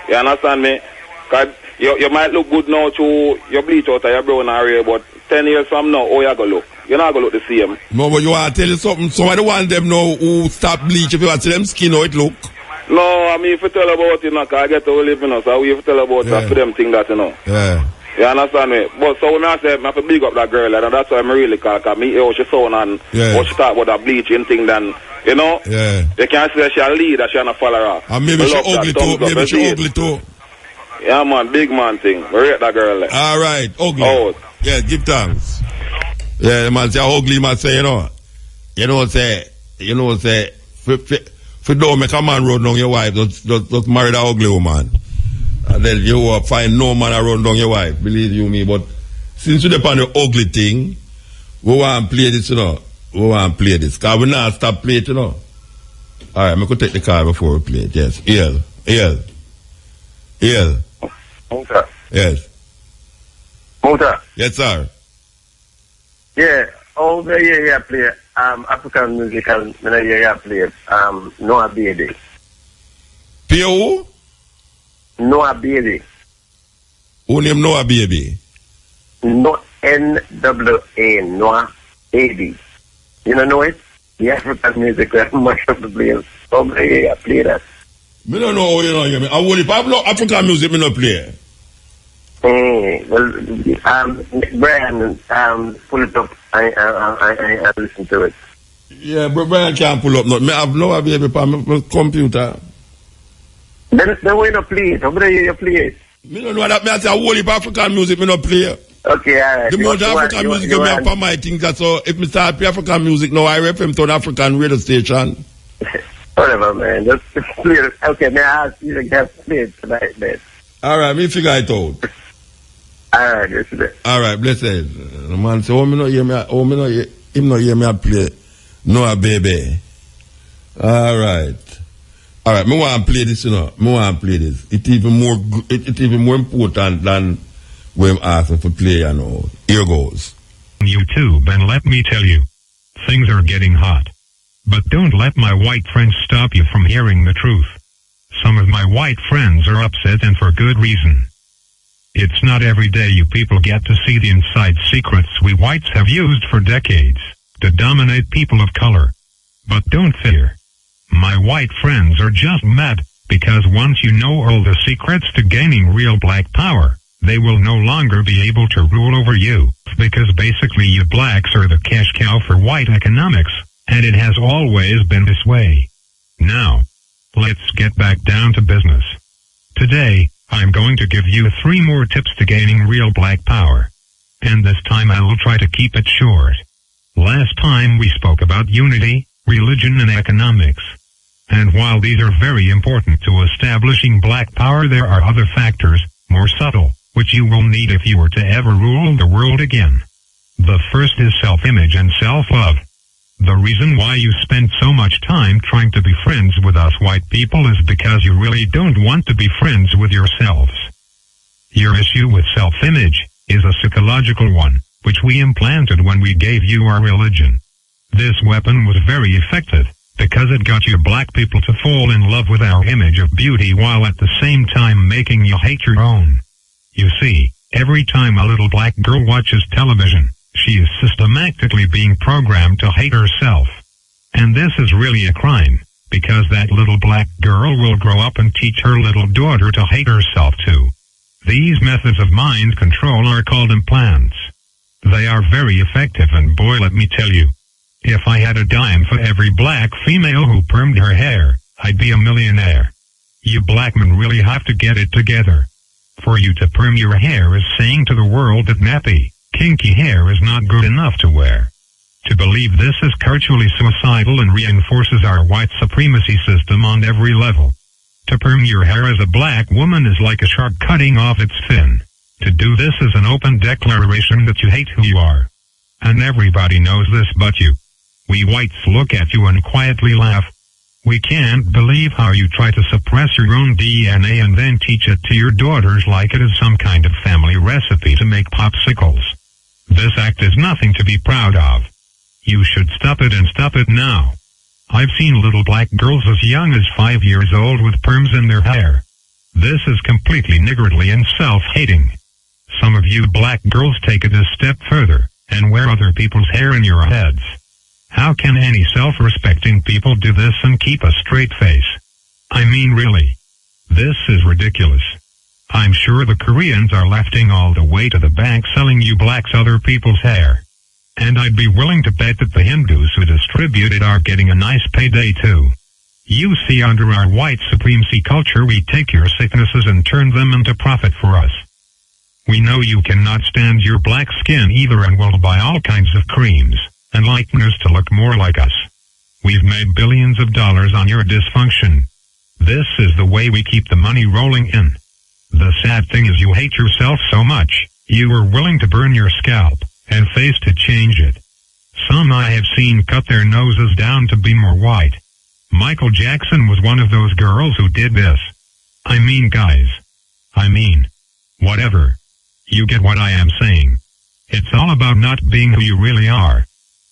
You understand me? Because you might look good now to your bleach out of your brown area, but 10 years from now, how you going to look? You're not going to look the same. No, but you want to tell you something. Somebody want them know who stop bleach. If you want to see them skin, how it look. No, I mean, if you tell about it, because I get to live, so if you tell about it, for them think that, Yeah. You understand me? But so when I say, I have to big up that girl, and that's why I'm really call, because me, how she sound and how she talk about that bleaching thing, then, Yeah. You can't say she's a leader, she's a follower. And maybe she ugly too. Maybe she ugly too. Yeah, man, big man thing. We rate that girl. All right, ugly. Oh. Yeah, give thanks. Yeah, the man say ugly, man say, say, if you don't make a man run down your wife, just marry that ugly woman. And then you will find no man run down your wife, believe you me. But since you're upon the ugly thing, we want to play this, We want to play this. Because we not stop playing it, All right, I'm going to take the card before we play it. Yes. EL. Motor. Yes. Motor. Yes, sir. Yeah, all the year play African music and the year play Noah Baby. P.O.? Noah Baby. Who name Noah Baby? No, N-W-A, Noah Baby. You don't know it? The African music that much of the players. All the year play that. Me don't know how you know me. I will if I have no African music, me no play. Well, Brian, pull it up. I listen to it. Yeah, but Brian can't pull up nothing. I have no baby on my computer. Then why not play it? How do you play it? Me don't know that. Me I say, whole heap African music, me no play. Okay, alright. The most African music you have for my things. So if me start play African music now, I refer him to an African radio station. Whatever, man. Just play it. Okay, may I ask you to get played tonight, man? Alright, me figure it out. Alright, yesterday. Alright, blessed. The man say, him not hear me I play Noah Baby. Alright, me want to play this, Me want to play this. It's even more important than when I'm asking for play, Here goes. YouTube, and let me tell you, things are getting hot. But don't let my white friends stop you from hearing the truth. Some of my white friends are upset, and for good reason. It's not every day you people get to see the inside secrets we whites have used for decades to dominate people of color. But don't fear. My white friends are just mad, because once you know all the secrets to gaining real black power, they will no longer be able to rule over you. because basically you blacks are the cash cow for white economics, and it has always been this way. Now, let's get back down to business. Today, I'm going to give you 3 more tips to gaining real black power. And this time I will try to keep it short. Last time we spoke about unity, religion and economics. And while these are very important to establishing black power, there are other factors, more subtle, which you will need if you were to ever rule the world again. The first is self-image and self-love. The reason why you spend so much time trying to be friends with us white people is because you really don't want to be friends with yourselves. Your issue with self-image is a psychological one, which we implanted when we gave you our religion. This weapon was very effective, because it got you black people to fall in love with our image of beauty while at the same time making you hate your own. You see, every time a little black girl watches television, she is systematically being programmed to hate herself. And this is really a crime, because that little black girl will grow up and teach her little daughter to hate herself too. These methods of mind control are called implants. They are very effective, and boy, let me tell you, if I had a dime for every black female who permed her hair, I'd be a millionaire. You black men really have to get it together. For you to perm your hair is saying to the world that nappy, kinky hair is not good enough to wear. To believe this is culturally suicidal and reinforces our white supremacy system on every level. To perm your hair as a black woman is like a shark cutting off its fin. To do this is an open declaration that you hate who you are. And everybody knows this but you. We whites look at you and quietly laugh. We can't believe how you try to suppress your own DNA and then teach it to your daughters like it is some kind of family recipe to make popsicles. This act is nothing to be proud of. You should stop it, and stop it now. I've seen little black girls as young as 5 years old with perms in their hair. This is completely niggardly and self-hating. Some of you black girls take it a step further, and wear other people's hair in your heads. How can any self-respecting people do this and keep a straight face? I mean, really. This is ridiculous. I'm sure the Koreans are lefting all the way to the bank selling you blacks other people's hair. And I'd be willing to bet that the Hindus who distribute it are getting a nice payday too. You see, under our white supremacy culture, we take your sicknesses and turn them into profit for us. We know you cannot stand your black skin either and will buy all kinds of creams and lighteners to look more like us. We've made billions of dollars on your dysfunction. This is the way we keep the money rolling in. The sad thing is you hate yourself so much, you are willing to burn your scalp and face to change it. Some I have seen cut their noses down to be more white. Michael Jackson was one of those girls who did this. I mean, guys. Whatever. You get what I am saying. It's all about not being who you really are.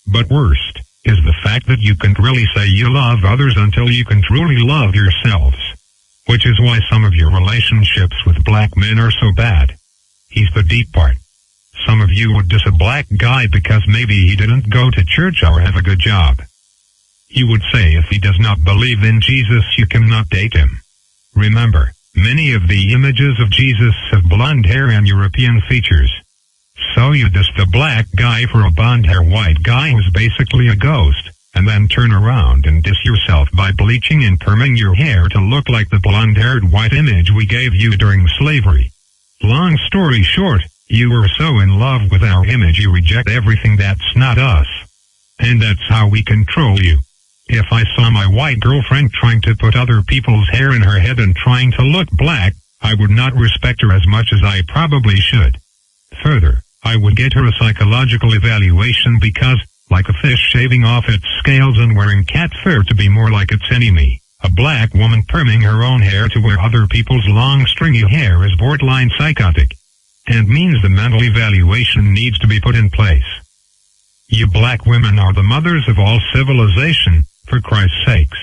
But worst is the fact that you can't really say you love others until you can truly love yourselves. Which is why some of your relationships with black men are so bad. He's the deep part. Some of you would diss a black guy because maybe he didn't go to church or have a good job. You would say if he does not believe in Jesus, you cannot date him. Remember, many of the images of Jesus have blonde hair and European features. So you diss the black guy for a blonde-hair white guy who's basically a ghost, and then turn around and diss yourself by bleaching and perming your hair to look like the blonde-haired white image we gave you during slavery. Long story short, you were so in love with our image you reject everything that's not us. And that's how we control you. If I saw my white girlfriend trying to put other people's hair in her head and trying to look black, I would not respect her as much as I probably should. Further, I would get her a psychological evaluation because, like a fish shaving off its scales and wearing cat fur to be more like its enemy, a black woman perming her own hair to wear other people's long stringy hair is borderline psychotic. And means the mental evaluation needs to be put in place. You black women are the mothers of all civilization, for Christ's sakes.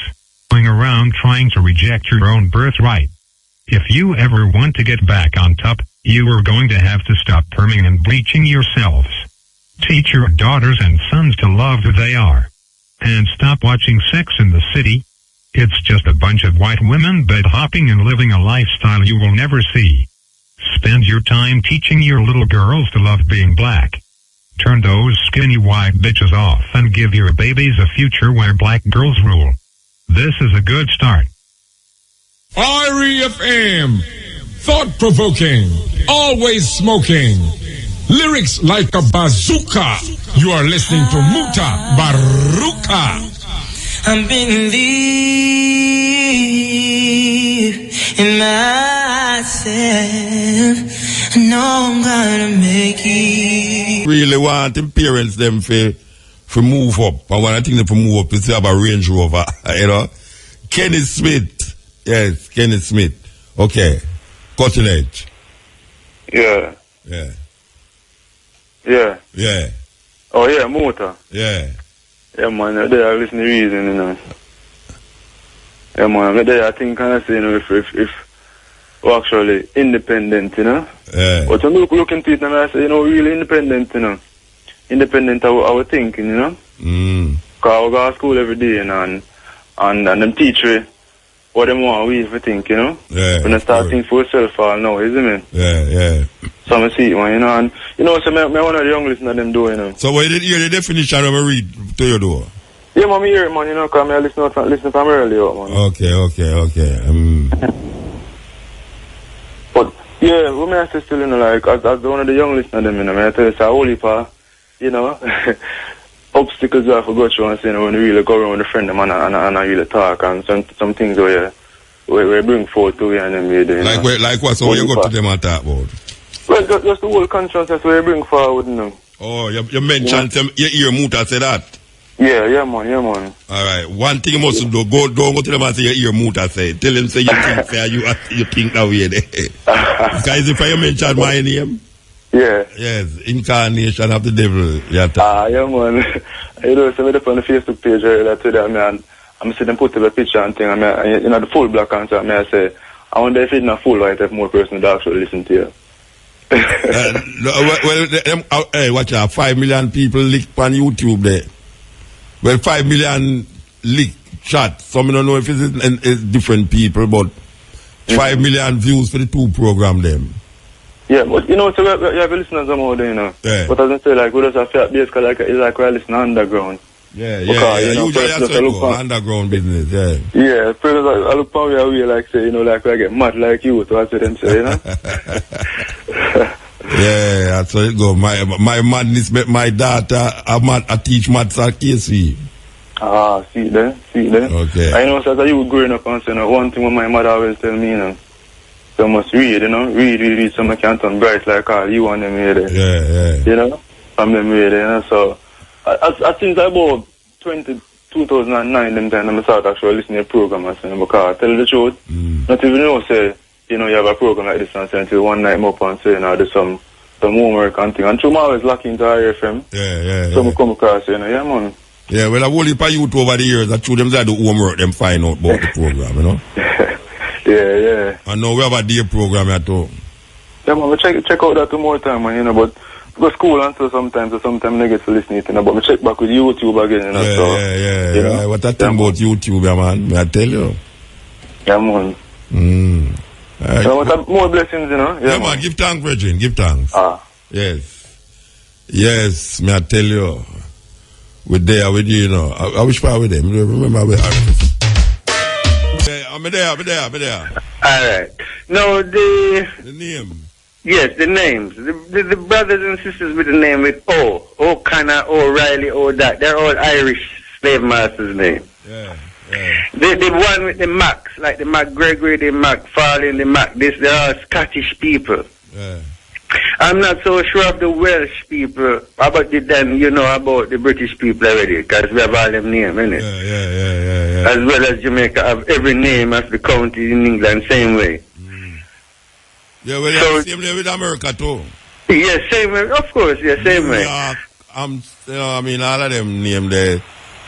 Going around trying to reject your own birthright. If you ever want to get back on top, you are going to have to stop perming and bleaching yourselves. Teach your daughters and sons to love who they are. And stop watching Sex in the City. It's just a bunch of white women bed hopping and living a lifestyle you will never see. Spend your time teaching your little girls to love being black. Turn those skinny white bitches off and give your babies a future where black girls rule. This is a good start. REFM, thought-provoking, always smoking, lyrics like a bazooka. You are listening to Muta Baruka. I believe in myself. I know I'm gonna make it. Really want them parents them for move up. And when I think they move up is to have a Range Rover. You know? Kenneth Smith. Yes, Kenneth Smith. Okay. Cutting edge. Yeah. Yeah. Yeah. Yeah. Oh yeah, motor. Yeah. Yeah, man, I listen to reason, you know. Yeah, man, I think I say, you know, if we're actually independent, you know. Yeah. But when I look into it and I say, you know, really independent, you know. Independent of our thinking, you know. Because I go to school every day, you know, and them teach me what they want we to think, you know. Yeah. When I start thinking for yourself all now, isn't it? Yeah, yeah. So I see it, man, you know, and you know, so me one of the young listeners them do, you know. So what did you hear the definition of a read to your door? Yeah, man, I hear it, man, you know, because I listen from earlier, man. Okay. But yeah, what may I say still, you know, like as one of the young listeners them, you know, I tell you, it's a holy part, you know, obstacles you have to go through and say, you know, when you really go around with a friend them and I really talk and some things where we bring forth to you and them, you know. Like what? So you go to them and talk about? Well, just the whole consciousness where you bring forward, you know. Oh, you mentioned them, you hear Muta say that? Yeah, man. Alright, one thing you must do, don't go to them and say you hear Muta say. Tell them say you think say you think that way there. Because if I mention my name, yeah. Yes, incarnation of the devil. Yeah, man. You know, so I up on the Facebook page earlier today, man. I'm seeing them put up a picture and thing, and you know, the full black answer, I say, I wonder if it's not full white, if more person would actually listen to you. Watch out, 5 million people licked on YouTube there. Well, 5 million lick chat. Some don't know if it's different people, but 5 million views for the two program them. Yeah, but you know, so we have listeners out there, you know. Yeah. But as I say, like, we just have to basically it's like we're listening underground. Yeah. Usually that's how it goes, underground business, yeah. Yeah, because I look for me, like, say, you know, like, I get mad like you, so I say them say, you know. Yeah, that's how it goes. My madness make my daughter I teach maths at KC. Ah, see there. Okay. I know, so as you were growing up and saying, one thing what my mother always tell me, you know, so I must read, you know, read, so I can't turn bright like all you want them here. Yeah. You know, from them here, you know, so, I think about 2009, them time, I started actually listening to the program, and saying, because I tell you the truth, not even know, say, you know, you have a program like this and say until one night I'm up and say, you know, there's some homework and thing. And through my always lucky into RFM. Yeah. So I come across, you know, yeah, man. Yeah, well, I've only paid youth over the years. I through them that do homework, them find out about the program, you know? Yeah. And now we have a day program at home. Yeah, man, we check out that two more time, man, you know, but go to school and so sometimes I get to listen to it, you know, but we check back with YouTube again, you know, Yeah. You know? What I think about YouTube, man, may I tell you? Yeah, man. Right. What more blessings, you know? Yeah, man, give thanks, brethren, give thanks. Yes, may I tell you, we're there with you, you know. I wish I with them. Remember, we are. I'm there. Alright. Now, the name. Yes, the names. The brothers and sisters with the name with O'Connor, O'Reilly, that. They're all Irish slave masters' names. Yeah. The one with the Macs, like the Mac Gregory, the Mac Farley, the Mac this, they're all Scottish people. Yeah. I'm not so sure of the Welsh people, about the British people already, because we have all them names, innit? Yeah. As well as Jamaica have every name of the county in England, same way. Yeah, well, so, same way with America too. Yeah, same way, of course, same way. I mean, all of them name there.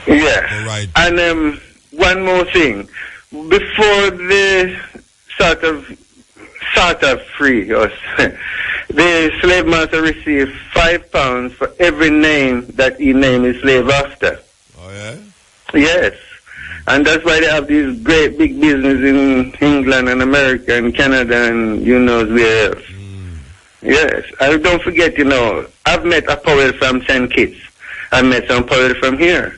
Yeah. Right. And one more thing. Before the sort of free us, the slave master received £5 for every name that he named his slave after. Oh, yeah? Yes. And that's why they have these great big business in England and America and Canada and where else. Yes. And don't forget, I've met a poet from St. Kitts. I've met some poet from here.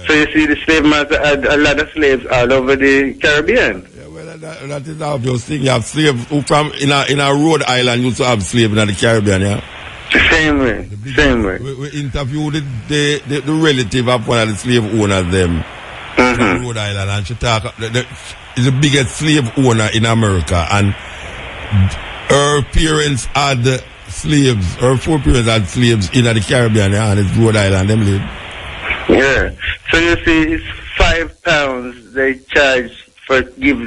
So you see, the slave master had a lot of slaves all over the Caribbean. Yeah, well, that is obvious thing. You have slaves who from in a Rhode Island used to have slaves in the Caribbean, yeah? Same way. We interviewed the relative of one of the slave owners them in Rhode Island, and she talk is the biggest slave owner in America, and her parents had slaves, her four parents had slaves in the Caribbean, yeah, and it's Rhode Island them live. Yeah. So you see, it's £5 they charge for give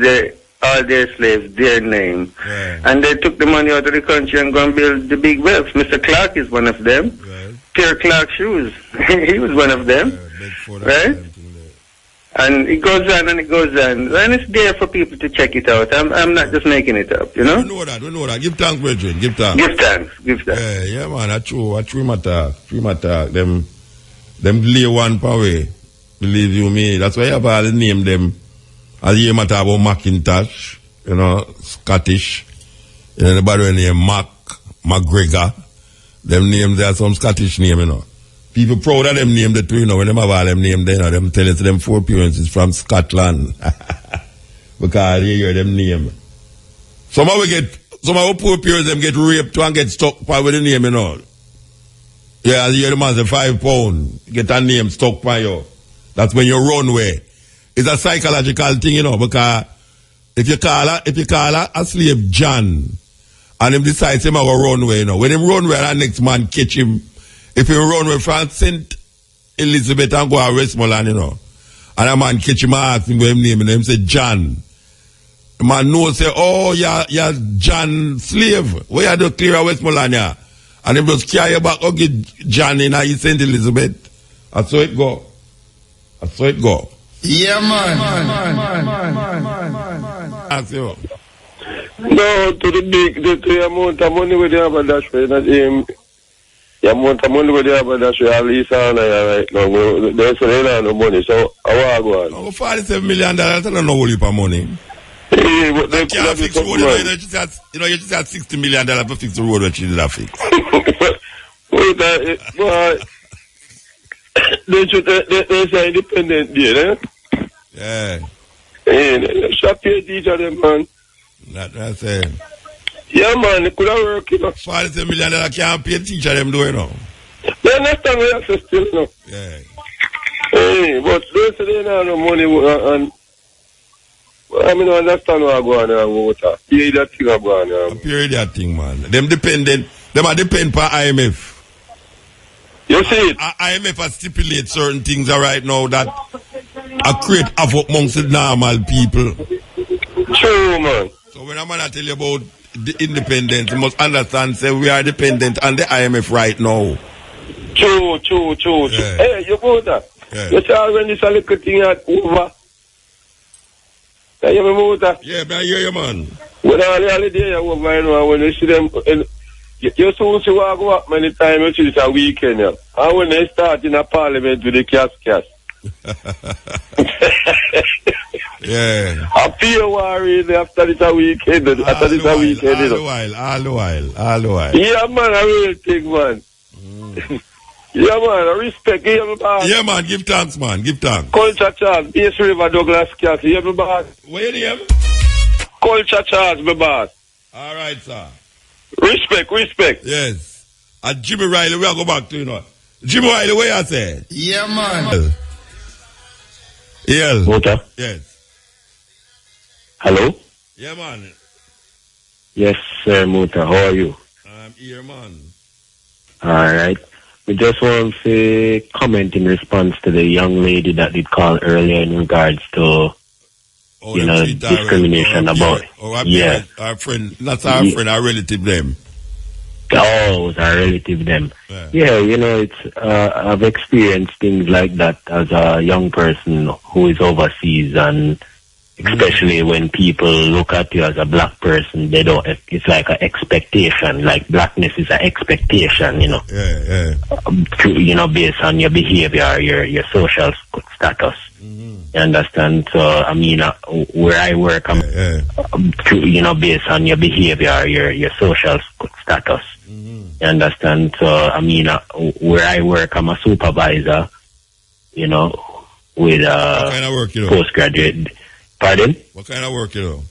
all their slaves their name. Yeah. And they took the money out of the country and go and build the big wealth. Mr. Clark is one of them. Right. Pierre Clark shoes. He was one of them. Right? And it goes on and it goes on. And it's there for people to check it out. I'm not just making it up, you know? We know that. Give thanks, brethren. Give thanks. Give thanks. Yeah, man, that's true matter. Them lay one per way. Believe you me. That's why I have all the name them. As you matter about Macintosh, you know, Scottish. You know, the body name McGregor. Them names, there are some Scottish name, you know. People proud of them name that too, you know, when them have all them name there, you know, them tell us them four parents is from Scotland. Because they hear them name. Some of our poor parents them get raped and get stuck with the name, you know. Yeah, as you hear the man say £5, get a name stuck by you. That's when you run away. It's a psychological thing, you know, because if you call a slave John, and him decides him to run away, you know, when him run away, the next man catch him. If he run away from St. Elizabeth and go to Westmoreland, you know, and a man catch him and ask him what him name, and him say John. The man knows, say, oh, you're John slave. Where you do clear of Westmoreland, yeah? And him just carry you back, okay, John in St. Elizabeth. That's how it go. Yeah, man. That's you. No, to the amount of money we have at that way, the amount of money we have at that way, at least right now, there's no money, so I want to go on. $47 million, I don't know what you pay money. Yeah, but they can't fix the road, you just had $60 million to fix the road that you did not fix. There's an independent deal, eh? Yeah. They should pay each of them, man. That's it. Yeah, man, it could have worked, you know. $47 million can't pay teacher them doing, you know. They understand we have to still, you know. Yeah. Hey, but they say they don't have no money, and I mean, I understand what I go on and water. Period that thing I go on. Period that thing, man. Them are depend for IMF. You see it? IMF has stipulate certain things right now that create havoc amongst the normal people. True, man. So when I'm gonna tell you about the independence, you must understand, say we are dependent on the IMF right now. True. Yeah. Hey, you go there. Yeah. You see when this little thing is over. You remember that? Yeah, but I hear you, man. When all the holiday are over, you know, when you see them, you soon see what go up many times, you see it's a weekend, yeah. And when they start in a parliament with the cash. Yeah. I feel worried after this a weekend, you know. All the while. Yeah, man, I really think, man. Yeah, man, I respect you, man. Yeah, man, give thanks, man. Culture Charles, Base River, Douglas Castle, you, man. Where you name? Culture Charles, my boss. All right, sir. Respect. Yes. And Jimmy Riley, we'll go back to, you know. Jimmy Riley, where you say? Yeah, man. Yeah. Muta? Yes. Hello? Yeah, man. Yes, sir, Muta. How are you? I'm here, man. All right. We just want to comment in response to the young lady that did call earlier in regards to, discrimination about. Yeah. Our friend, not our friend, our relative them. Oh, it was our relative them. Yeah, it's, I've experienced things like that as a young person who is overseas, and especially when people look at you as a black person, it's like an expectation, like blackness is an expectation, Yeah. Based on your behavior, your social status. You understand? So, I mean, where I work, based on your behavior, your social status. You understand? So, I mean, where I work, I'm a supervisor, you know, with what kind of work you do? Postgraduate. Pardon? What kind of work you do?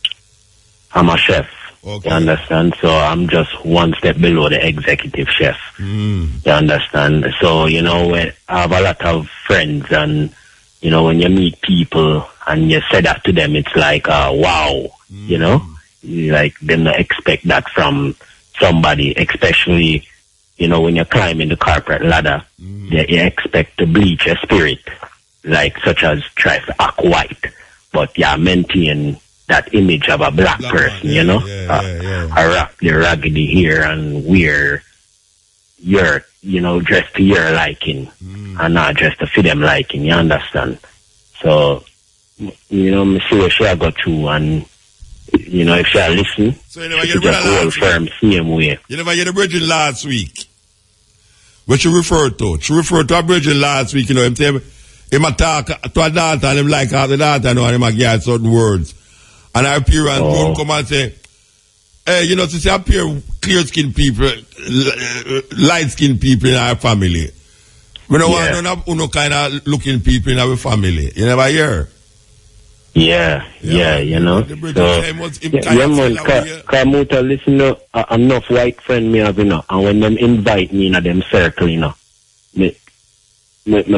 I'm a chef. Okay. You understand? So I'm just one step below the executive chef. You understand? So, you know, I have a lot of friends, and, you know, when you meet people and you say that to them, it's like, wow, you know? Like, them not expect that from somebody, especially, you know, when you're climbing the corporate ladder, you expect to bleach a spirit, like, such as try to act white, but maintain that image of a black person, you know? Rock the raggedy hair and wear your, you know, dress to your liking, and not dress to fit them liking, you understand? So, you know, me see what she got through, and, you know, if she listen, so you never she just hold firm same way. You never get the bridging last week. What you refer to? She referred to a bridging last week, you know, him talk to a daughter, and him like how the daughter know, and him get certain words. And our parents don't come and say, hey, you know, to say appear clear-skinned people, light-skinned people in our family. We don't want no kind of looking people in our family. You never hear? Yeah, you know. So, man, Muta, listen to enough white friend me have, you know, and when them invite me in them circle, you know, me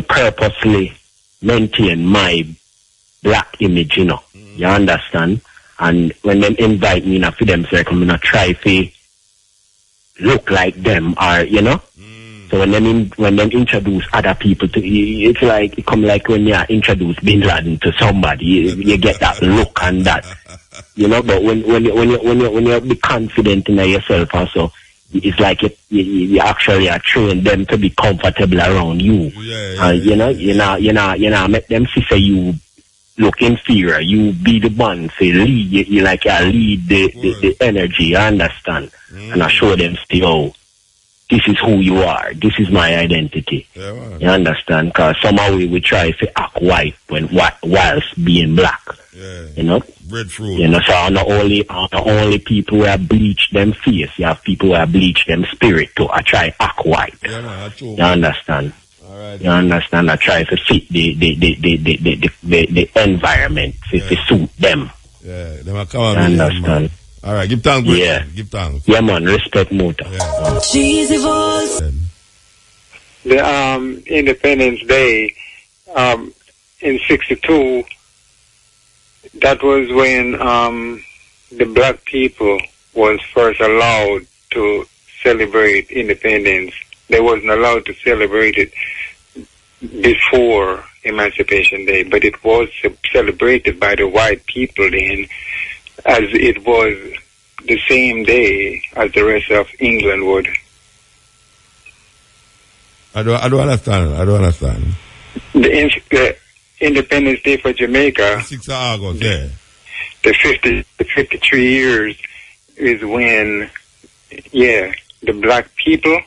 purposely maintain my black image, you know. You understand? And when them invite me in a them circle, me not try to look like them, or, you know. So when them introduce other people to you, it's like it come like when you introduce Bin Laden to somebody, you get that look and that, you know. But when you be confident in yourself, also, it's like you actually are training them to be comfortable around you. You know, make them see say you look inferior. You be the one, say lead. You like lead the energy. You understand? And I show them still. This is who you are. This is my identity. You understand? Because somehow we try to act white whilst being black. You know? Breadfruit. You know, so on the only people who have bleached them face, you have people who have bleached them spirit too. I try to act white. You understand? Right. You understand? I try to fit the environment to suit them. Yeah, them are come you understand? All right, give thanks. Yeah. Give thanks. Yeah, man, respect Muta. Cheesy voice. The Independence Day in '62, that was when the black people was first allowed to celebrate independence. They wasn't allowed to celebrate it before Emancipation Day, but it was celebrated by the white people then, as it was the same day as the rest of England would. I don't understand. The Independence Day for Jamaica, 6th of August, yeah. The 53 years is when, the black people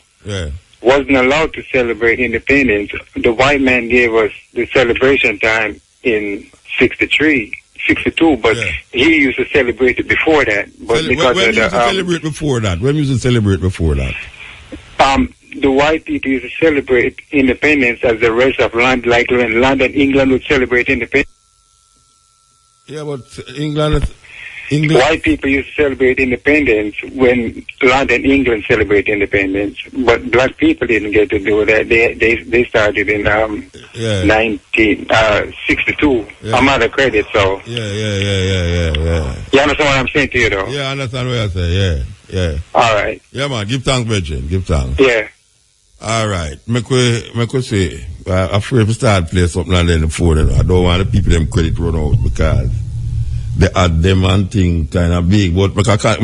wasn't allowed to celebrate independence. The white man gave us the celebration time in 62, but he used to celebrate it before that. But because when used to celebrate before that? When used to celebrate before that? The white people used to celebrate independence as the rest of land, like when London, England would celebrate independence. Yeah, but England. White people used to celebrate independence when London, England celebrate independence, but black people didn't get to do that. They started in 1962. I'm out of credit, so. Yeah. You understand what I'm saying to you, though? Yeah, I understand what you're saying. Yeah. All right. Yeah, man. Give thanks, Virgin. Give thanks. Yeah. All right. Make we say, I'm afraid to start playing something and then the phone. I don't want the people them credit run out because they add them and thing kind of big, but I can't.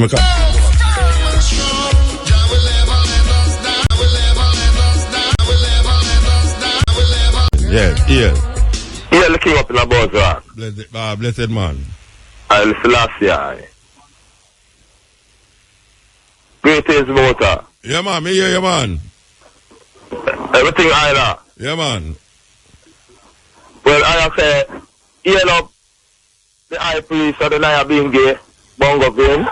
Yeah. Yeah, looking up in the buzzer. Blessed man. I'll last year. Greatest voter. Yeah, man. Me hear you, man. Everything Ida. Yeah, man. Well, I say, heal up the high priest of the Naya being gay, Bongo Green.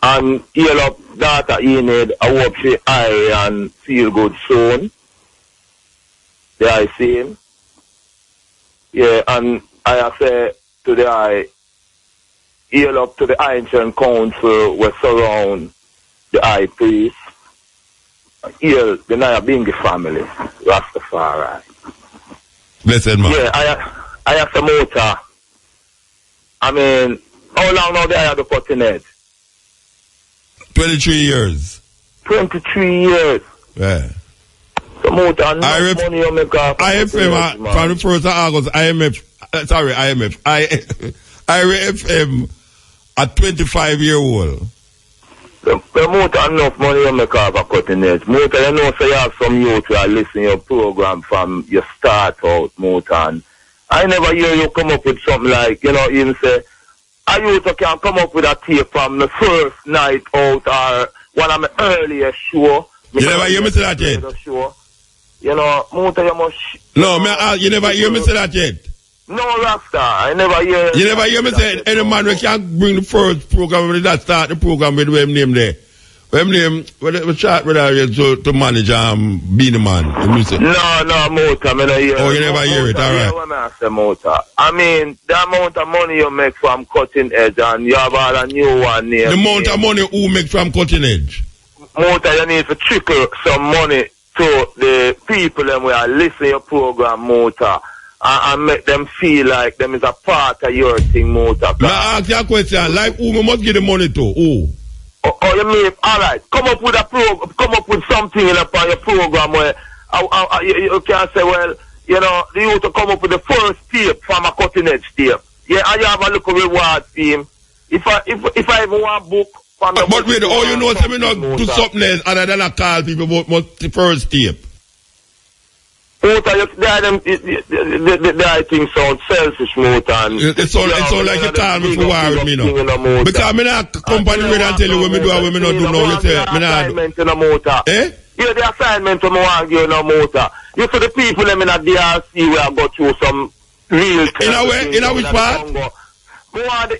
And heal up daughter Enid, I hope she high and feel good soon. Yeah, I see him. Yeah, and I say to the eye, heal up to the ancient council which surround the high priest. Heal the Naya Bingi family, Rastafari. Blessed man. Yeah, I have some motor. I mean, how long now they have the cutting edge? 23 years. 23 years. Yeah. The motor, money you make off. IFM, from the 1st of August, IFM at 25-year-old. The motor enough money you make off a cutting edge. Motor, you know, so you have some youth who are listening to your program from your start out, motor. And I never hear you come up with something like, you know, even say, a youth can come up with a tape from the first night out or one of my earliest show. You never hear me say that yet? You know, motor, you must... No, you never hear me say that yet? No, Rasta, I never hear... You never hear me say any man we can't bring the first program when that start the program with them name there. Them name, we chat with her to manage Beanie Man. No, motor, I mean, hear. Oh, you never hear it, alright. Motor. I mean, the amount of money you make from cutting edge and you have all a new one name. The amount of money who make from cutting edge? Motor, you need to trickle some money to the people who are listening to your program, motor. And make them feel like them is a part of your thing, motor. Now ask you a question, like who we must give the money to? Who? Oh, you mean, alright, come up with something in upon your program where you can say, well, you know, you have to come up with the first tape from a cutting edge tape. Yeah, and you have a little reward scheme. If I even want book from the but wait, you know, so me not do something else other than I call people about the first tape. Motor, the thing sounds selfish, motor. It's all like you call me for war with me now. Because I'm not company with and tell you what me do and what me not do now. You say, me not do. Motor. Eh? Yeah, the assignment to me want give you no motor. You see the people them in a DRC where I go through some real... In a which part?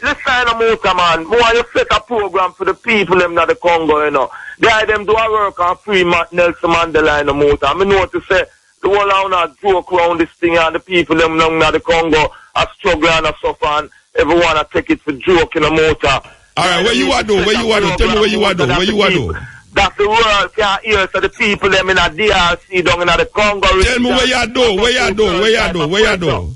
Let's sign a motor, man. You set a program for the people them in the Congo, you know. They them do a work on free Nelson Mandela in the motor. I mean, know what to say. The whole around a joke around this thing and the people them in the Congo are struggling and are suffering. Everyone are take it for joke in the motor. Alright, where you are do? Tell me where you are do. That the world can't hear, so the people them in a DRC down in the Congo. Tell me where you do. Where I do?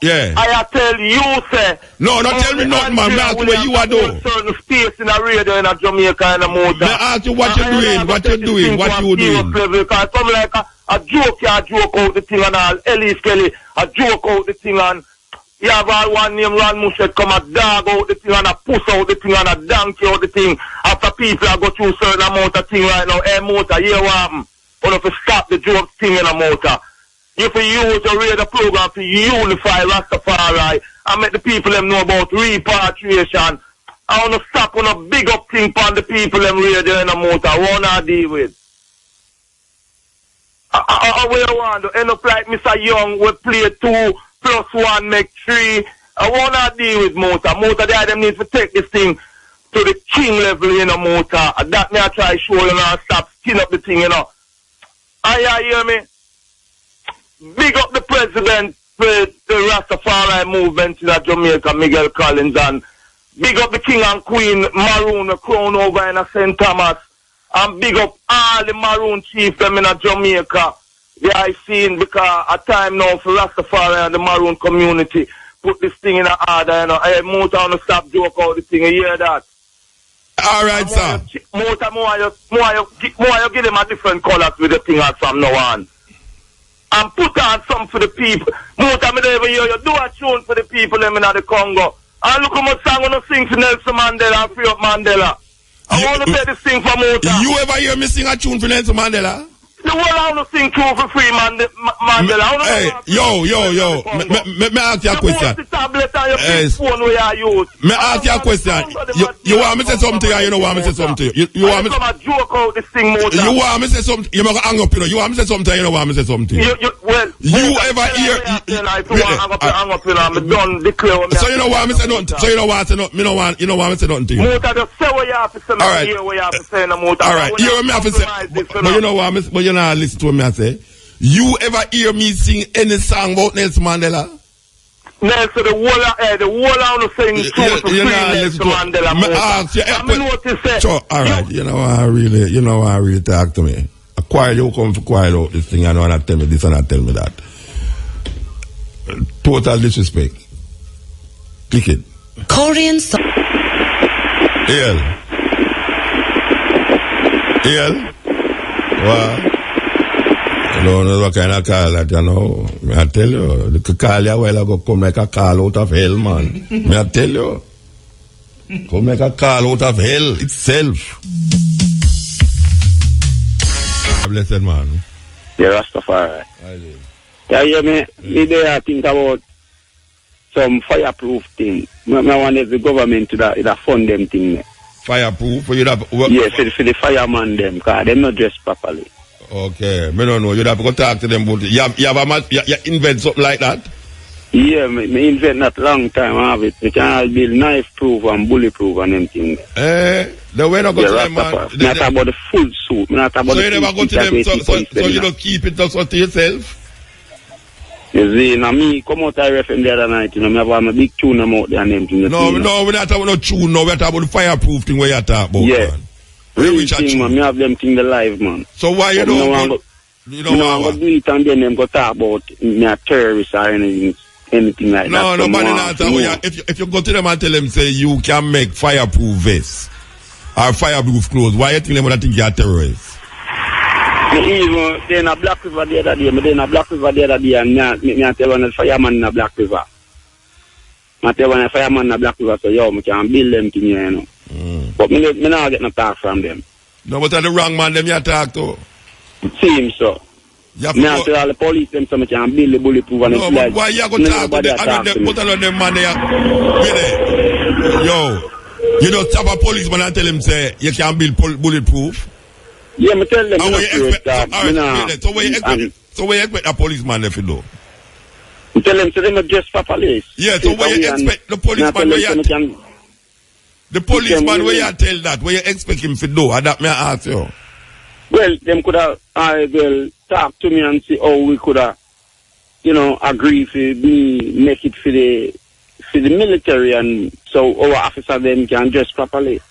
Yeah. I tell you, say. No, not tell me nothing, man. Ask where you are do. Certain space in a radio in a Jamaica and a motor. I ask you what you're doing. What you doing? Because some like a joke out the thing and all. Ellis Kelly, a joke out the thing and you have all one name, Ron Mushet come a dog out the thing and a puss out the thing and a donkey out the thing. After people are go through certain amount of thing right now. Hey, motor, here what happen? You have to stop the joke thing in a motor. You can use the radio program to unify Rastafari and make the people them know about repatriation. I want to stop on a big up thing on the people them radio in a motor. I want to deal with. I want to end up like Mr. Young, we play 2 + 1 make 3. I want to deal with motor. Motor, they them need to take this thing to the king level in a motor. And that me I try show you and stop skin up the thing, you know. You hear me? Big up the president with the Rastafari movement in Jamaica, Miguel Collins, and big up the king and queen Maroon, the crown over in St. Thomas, and big up all the Maroon chiefs them in Jamaica. They are seen because a time now for Rastafari and the Maroon community put this thing in order, you know. Hey, Motor, I want to stop joke out the thing, you hear that? All right, sir. Motor, more you give them a different colors with the thing as from now on. And put on some for the people. Motor, me never hear you do a tune for the people them in the Congo. And look how much song I'm going to sing for Nelson Mandela and free up Mandela. I want to play this thing for Motor. You ever hear me sing a tune for Nelson Mandela? No, whole of thing through for free, Mandela. Hey, yo. Me ask you a question. The tablet and your phone where you use. Me ask you a question. You want me to say something to you, you don't want me to say something to you. You want me to joke out this thing more. You want me to say something, you might hang up, you want me to say something, you don't want me to say something to you. You ever hear so you know what me say nothing. So you know what I say nothing. You know what me say nothing to you. Motor just say what you have to say. Alright. Hear what you have to say in the motor. Alright. Hear what me have to say. But you know what, but you not listen to what me I say. You ever hear me sing any song about Nelson Mandela? Nelson, the whole of the thing through for free Nelson Mandela. Me ask you. Sure. Alright. You know I really talk to me. A choir, you come for choir out this thing, I know not tell me this and not tell me that. Total disrespect. Click it. Korean song. EL. Wow. You don't know what kind of call that, you know. I tell you, the call you a while ago come like a call out of hell, man. I tell you. Come like a call out of hell itself. Blessed man. Yeah, Rastafari. Yeah, you me there think about some fireproof thing. I want the government to fund them thing. Fireproof? Yes, for the fireman them, because they not dressed properly. Okay, I don't know. You'd have to go talk to them about it. You invent something like that? Yeah, me invent that long time. I have it. We can build knife proof and bulletproof and them things. The way not go to them, man. Not about the full suit. Not about so you never go to them, so you don't keep it just to yourself? You see, now me come out of RFM the other night, you know, me have a big tune out there and them things. No, we're not talking about tune, no, we're talking about the fireproof thing where you're talking about, yeah. Man. Real thing, man, me have them thing live, man. So why you don't want you know, I'm going to do it and then them go talk about me a terrorist or anything like that. No, man, if you go to them and tell them, say, you can make fireproof vests or fireproof clothes, why you think them would think you're a terrorist? Even then a Black River the other day, and me tell one fireman in a Black River. I tell one fireman in a Black River, so yo, me can build them thing, you know. But me not get no talk from them. No, but the wrong man them you talk to. It seems so. Me and tell all the police them so me can build the bulletproof and no, but why you go talk to them? I mean, put on them man there. Yo, you don't stop a policeman and tell him say you can build bulletproof. Yeah, me tell them. So where you expect a policeman if you do? Me tell them so they not dress for police. Yeah, so where you expect the policeman where you the policeman where you tell that, where you expect him to do? That may I ask you. Well, them could have talk to me and see how we could have, you know, agree for me make it for the military and so our officer them can dress properly.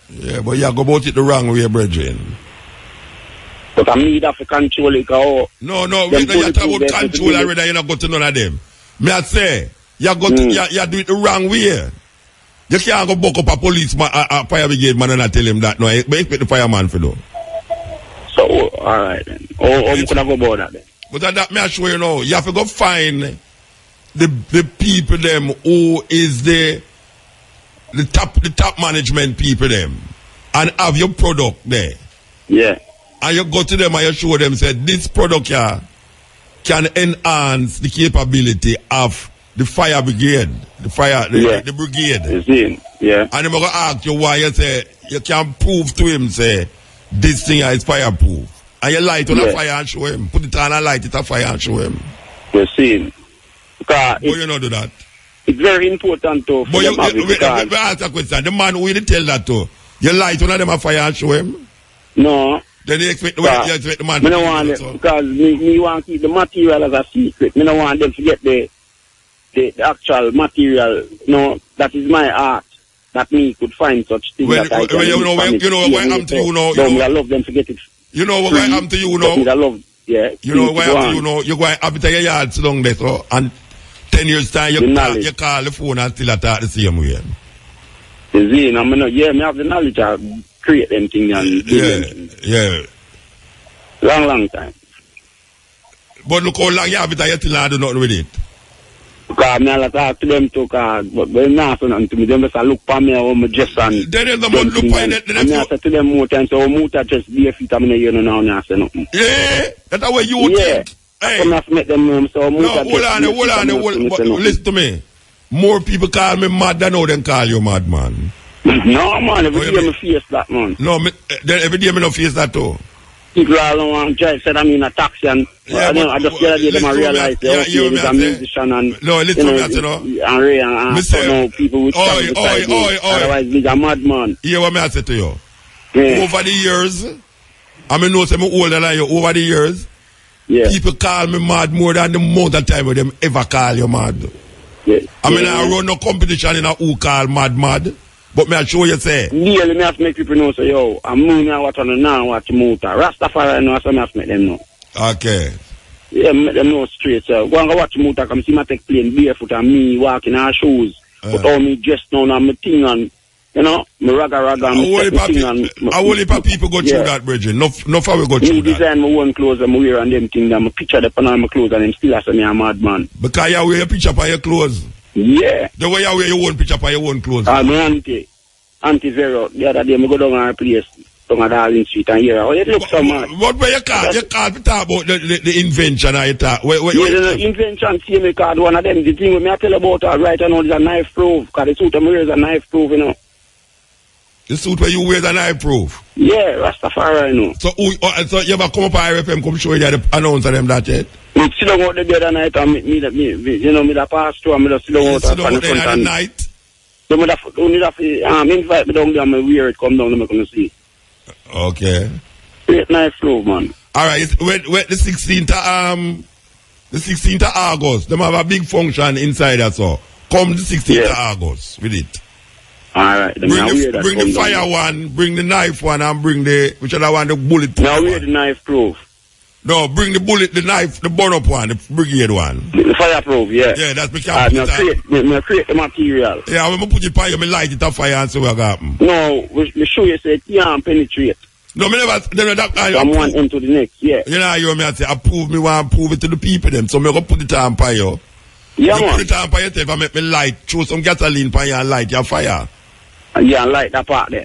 Yeah, but you go about it the wrong way, brethren. But I need to control it. No, you talk about control already, you not go to none of them. Me I say, you go to, you do it the wrong way. You can't go buck up a policeman, a fire brigade man and not tell him that. No, but expect the fireman for do. So, alright then. How could I go about that then? But that me assure you know, you have to go find the people them who is the top management people them and have your product there. Yeah. And you go to them and you show them say this product here can enhance the capability of the fire brigade. The brigade. Yeah. And I'm gonna ask you why you say you can prove to him say this thing is fireproof. And you light on a fire and show him. Put it on and light it on fire and show him. You see. Because you not do that. It's very important to but you ask a question. The man who you tell that to, you light one of them a fire and show him? No. Then you expect the man to don't want it, because me want to keep the material as a secret. Me don't want them to get the actual material. No, that is my art. That me could find such things. Well, that I you know what I'm to you now. I love them to get it. You know what I'm to you now. I love, you know what I'm to you now. You go and have it in your yard so long there, so and 10 years time you call the phone and still attack the same way. You see, me have the knowledge to create them things and do them things. Yeah. Long time. But look how long you have it and you still not do nothing with it. Because I talk to them too, but when I say nothing to me, they just look for me or my just and then there's the one look for it. And I say to them more times, so Muta just be a fit, I mean, you know, now I say nothing. Yeah, that's the way you think. Hey. I'm not make them know, so Muta hold on, listen to me. More people call me mad than how they call you mad, man. No, man, every day I face that, man. No, every day I don't face that too. People all want to say I'm in a taxi and I just get them and realize they're a musician and no, listen to me, you know. And people with otherwise he's a madman. Hear what I say to you? Yeah. Over the years, I mean, know I'm older than you. Over the years, people call me mad more than the amount of time them ever call you mad. Yeah. I mean, I run no competition in a who call mad. But me I show you say. Yeah, me have to make people know say, yo, I'm moving out what on now what to move. Rastafari know, so me have to make them know. Okay. Yeah, make them know straight. So go and go watch Muta, come see my take plane barefoot and me walking our shoes. But all me dressed now and my thing and you know, me raga and I will if people go through that, Bridget. No for we go through that. Me design my own clothes and wear and them things and my picture them on my clothes and them still say me a madman. Because you wear your picture on your clothes. Yeah. The way you wear your own picture on your own clothes. My auntie Vero, the other day I go down our place, down at Darling Street and here. Oh, it looks so mad. What were your card? Your card to talk about the invention I talk. The invention, see me card, one of them, the thing with me I tell about right now is a knife proof, because the suit I wear is a knife proof, you know. The suit where you wear is a knife proof? Yeah, Rastafari, you know. So you ever come up at RFM, come show you the announce of them that yet? Me sit down out the other night and me that pass through and me just sit down out the night? So me have to invite me down there and me wear it, come down and me come see. Okay. Great nice flow, man. Alright, the 16th of August, them have a big function inside us so. Come the 16th of August with it. Alright, bring the fire one, bring the knife one, and bring the which other one, the bullet proof. Now wear the knife proof. No, bring the bullet, the knife, the burn up one, the brigade one. The fireproof, yeah. Yeah, that's because me create the material. Yeah, when I put it fire, me light it on fire and see what happen. No, we show you say it can't penetrate. No, me never. From one end to the next, yeah. You know, you me I say, want to prove it to the people them. So me go put it on fire. Yeah, man. Put it on fire yourself and make me light, throw some gasoline on you and light your fire. And yeah, light that part there.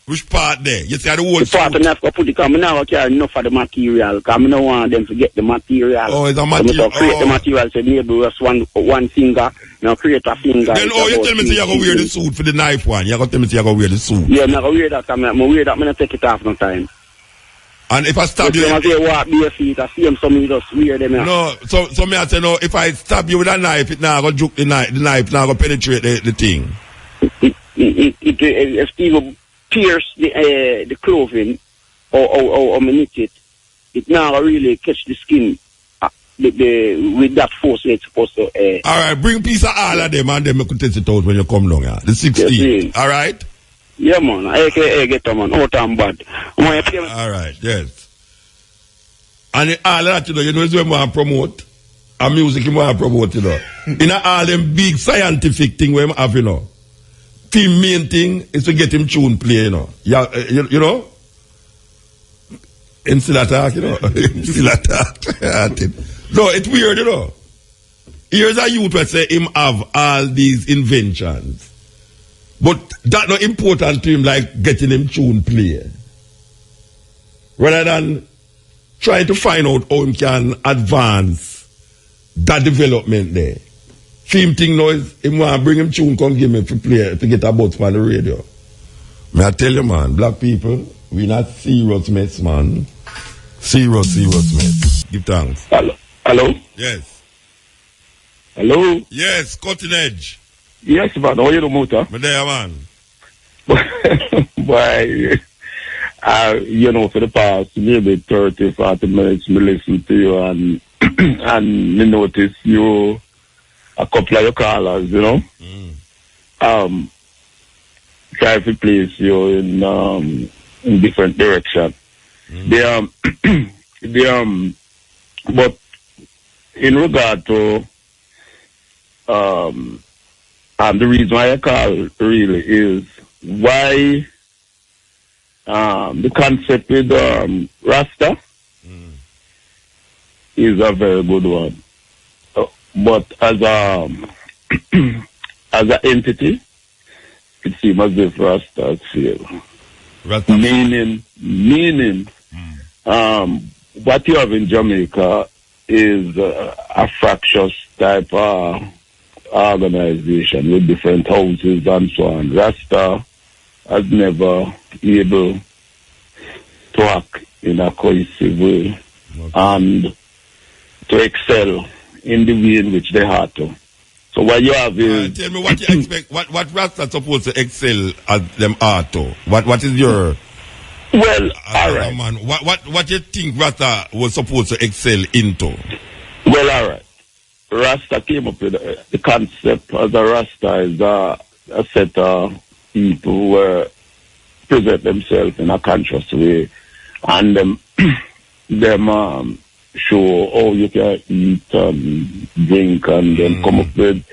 Which part there? You see the whole the part I have to put it because I now carry enough of the material because I don't want them to get the material. Oh, it's a material. So create the material so maybe just one finger, create a finger. Then you tell me you're going to wear the suit for the knife one. You're going to tell me you're going to wear the suit. Yeah, I'm going to wear that. I'm going to take it off no time. And if I stab you... I say walk bare feet, I see them some just wear them. No, so me I say no, if I stab you with a knife, it now going to juke the knife now going to penetrate the thing. If people pierce the clothing or knit it now really catch the skin with that force it's supposed to. Alright, bring piece of all of them and then we could test it out when you come down here. The 16th. Alright? Yeah, man. I get them, man. Out and bad. Alright, yes. And all of that, you know, is when we want to promote. And music, we want to promote, you know. In all them big scientific thing we have, you know. The main thing is to get him tune play, you know. Yeah, you know? In still attack, you know. Still attack. No, it's weird, you know. Here's a youth who say him have all these inventions. But that's not important to him like getting him tune play. Rather than trying to find out how he can advance that development there. Same thing now is, him want to bring him tune, come give me to play, to get a butts on the radio. May I tell you, man, black people, we not serious mess, man. Serious mess. Give thanks. Hello? Yes. Hello? Yes, cutting edge. Yes, man. How are you doing, Muta? I'm there, man. Boy, you know, for the past maybe 30, 40 minutes, we listen to you and we notice you a couple of your callers, you know. Try to place you in different direction. But in regard to the reason why I call really is why the concept with Rasta is a very good one. but as a as an entity, it seems as if Rasta fail. Meaning, what you have in Jamaica is a fractious type of organization with different houses and so on. Rasta has never able to act in a cohesive way and to excel in the way in which they had to. So what you have is... tell me what you expect, what Rasta supposed to excel as them are to? What is your... Well, all right. Man, what you think Rasta was supposed to excel into? Well, all right. Rasta came up with the concept as a Rasta is a set of people who present themselves in a conscious way, and them show how you can eat and drink, and then come up with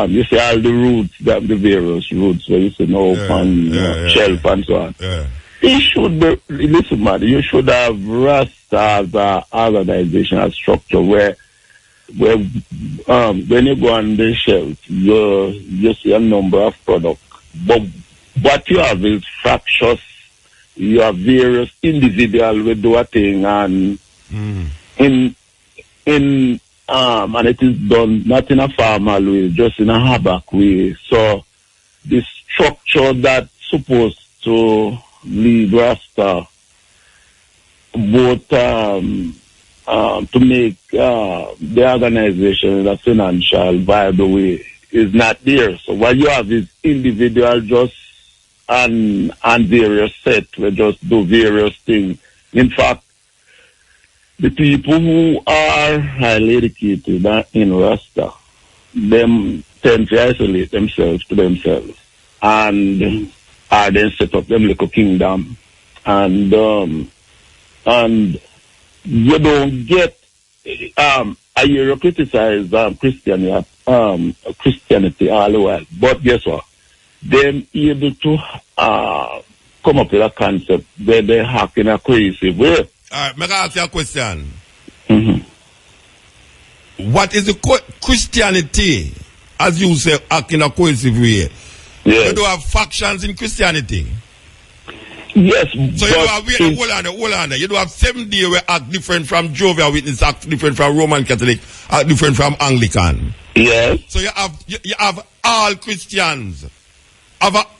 you see all the roots, the various roots where you see shelf and so on. It should be, listen man, you should have Rasta as an organization, a structure where when you go on the shelf, you see a number of products. But what you have is fractious. You have various individuals who do a thing, and and it is done not in a formal way, just in a havoc way. So the structure that's supposed to lead Rasta both to make the organization in a financial viable way is not there. So what you have is individual just and various sets will just do various things. In fact, the people who are highly educated in Rasta, them tend to isolate themselves to themselves and are then set up them little kingdom, and you don't get I hear you criticize Christianity all the while, but guess what? Them able to come up with a concept where they hack in a crazy way. All right, may I ask you a question? What is the Christianity, as you say, act in a cohesive way? Yes. You do have factions in Christianity. Yes. So you have hold on. You do have 7 days where act different from Jehovah's Witness, act different from Roman Catholic, act different from Anglican. Yes. So you have all Christians.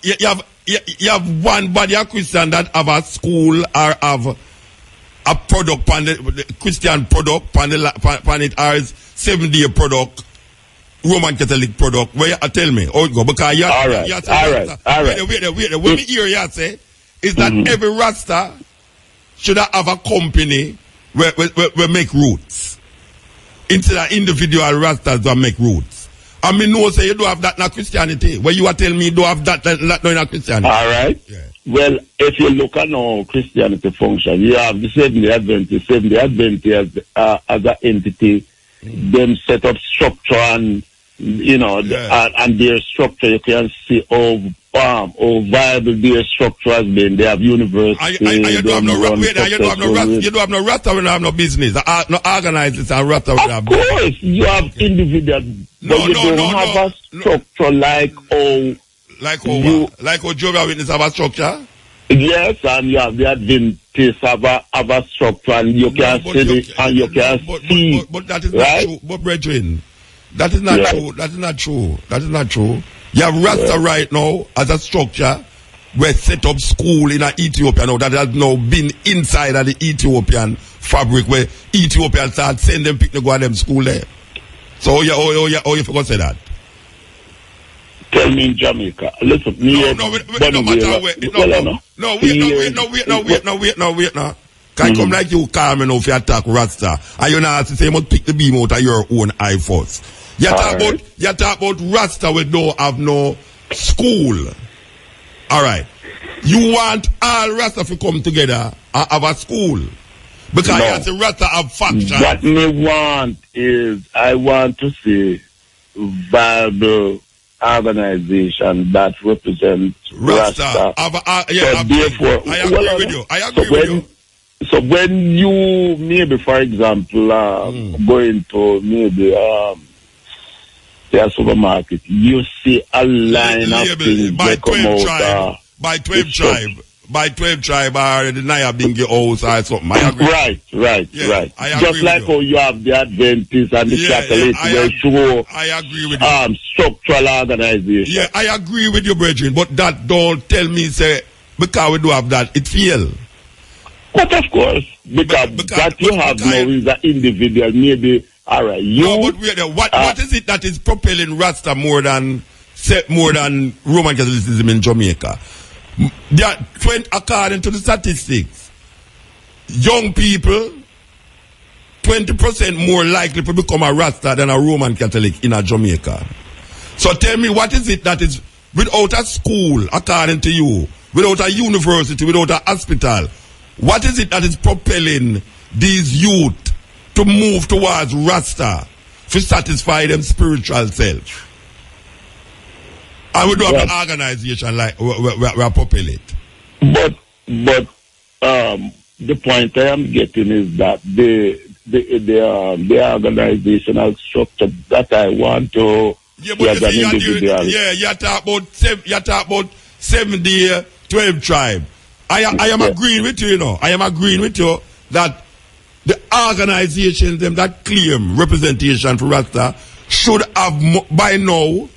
You have one body of Christian that have a school or have a product on the Christian product on it as 7-day product, Roman Catholic product. Where you tell me how it go? Because you all right. Wait. What me hear you say is that every Rasta should have a company where make roots instead of individual Rastas that make roots. I mean, no, say you don't have that in Christianity. Where you are telling me you don't have that in Christianity. All right. Yeah. Well, if you look at how Christianity function, you have the Seventh-day Adventists as an entity, them set up structure and and their structure, you can see how viable their structure has been. They have universities. You don't have no Rasta when you have no business. No organizers and Rasta when you have business. Of course, you have individuals, but you don't have a structure like how Jehovah's Witness have a structure. Yes, and you have the Adventists have a structure, and you can see it, and you can see. But that is not true. But brethren, that is not true. That is not true. You have Rasta right now as a structure where set up school in Ethiopia now that has now been inside of the Ethiopian fabric where Ethiopians start sending them people to go to them school there. So you forgot to say that. Tell me in Jamaica. Listen, wait. Can't come like you calm enough to attack Rasta. And you know to say you must pick the beam out of your own eye first. You talk about Rasta we don't have no school. Alright. You want all Rasta to come together and have a school. Because you have to Rasta have factions. What me want is I want to see viable organization that represents Rasta. I agree with you. So when you maybe, for example, going to maybe their supermarket, you see a line of things by that come 12 out. tribe, by 12 tribe. By 12 tribe or the Naya Bingi house or something. I agree. Right. I agree Just like how you have the Adventists and the Catholics I agree with you. Structural organization. Yeah, I agree with you, brethren, but that don't tell me, say, because we do have that, it fail. But of course, because that you have now is an individual, maybe, all right, you... No, but what is it that is propelling Rasta more than Roman Catholicism in Jamaica? According to the statistics, young people 20% more likely to become a Rasta than a Roman Catholic in a Jamaica. So tell me, what is it that is, without a school, according to you, without a university, without a hospital, what is it that is propelling these youth to move towards Rasta to satisfy them spiritual self? And we do have an organization like we propel it. But the point I am getting is that the organizational structure that I want to see as an individual. You talk about 7-day 12 tribe. I am agreeing with you, you know. I am agreeing with you that the organizations them that claim representation for Rasta should have by now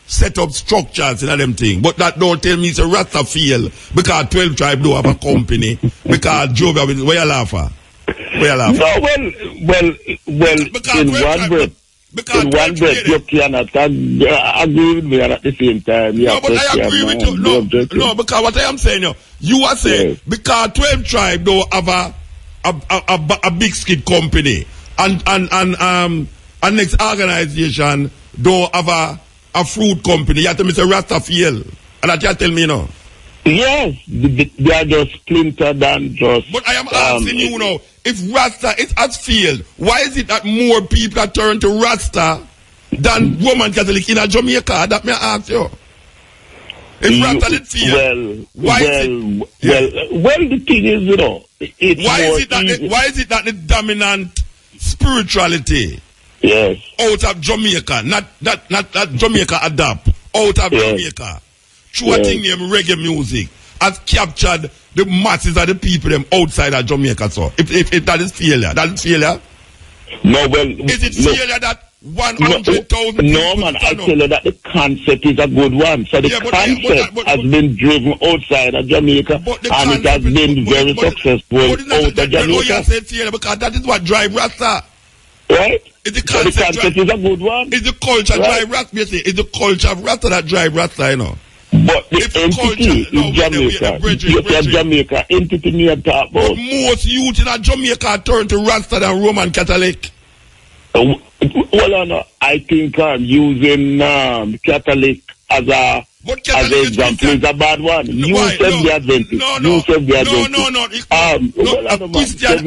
set up structures in them thing. But that don't tell me it's a Rasta feel because 12 tribe don't have a company because Job where you laugh at? Where you laugh at? No, well in one breath you cannot agree with me and at the same time no, but I agree with you. No, because what I am saying you are saying because 12 tribe don't have a big skid company and next organization don't have a fruit company. You have to miss a Rasta feel. And that you tell me, you know. Yes, they are just splintered and just... But I am asking you now, if Rasta is as field, why is it that more people are turning to Rasta than Roman Catholic in Jamaica? That may I ask you. If Rasta did field, why is it... Well, the thing is, you know... Why is it that the dominant spirituality... Yes. Out of Jamaica, not Jamaica adapt. Out of Jamaica, through a thing named reggae music, has captured the masses of the people them outside of Jamaica. So, if that is failure, No, well, is it failure that 100,000? No, man, I tell you that the concept is a good one. So the concept has been driven outside of Jamaica, and it has been very successful out of Jamaica. Because that is what drive Rasta. Right? The concept is a good one. It's the culture drive Rasta, basically. It's the culture of Rasta that drive Rasta, you know. But the entity in Jamaica, you say Jamaica, entity me talk about. But most youth in Jamaica turn to Rasta than Roman Catholic. Well, I think I'm using Catholic as an example is a bad one. You said the Adventist. You said the Adventist. Christian organization.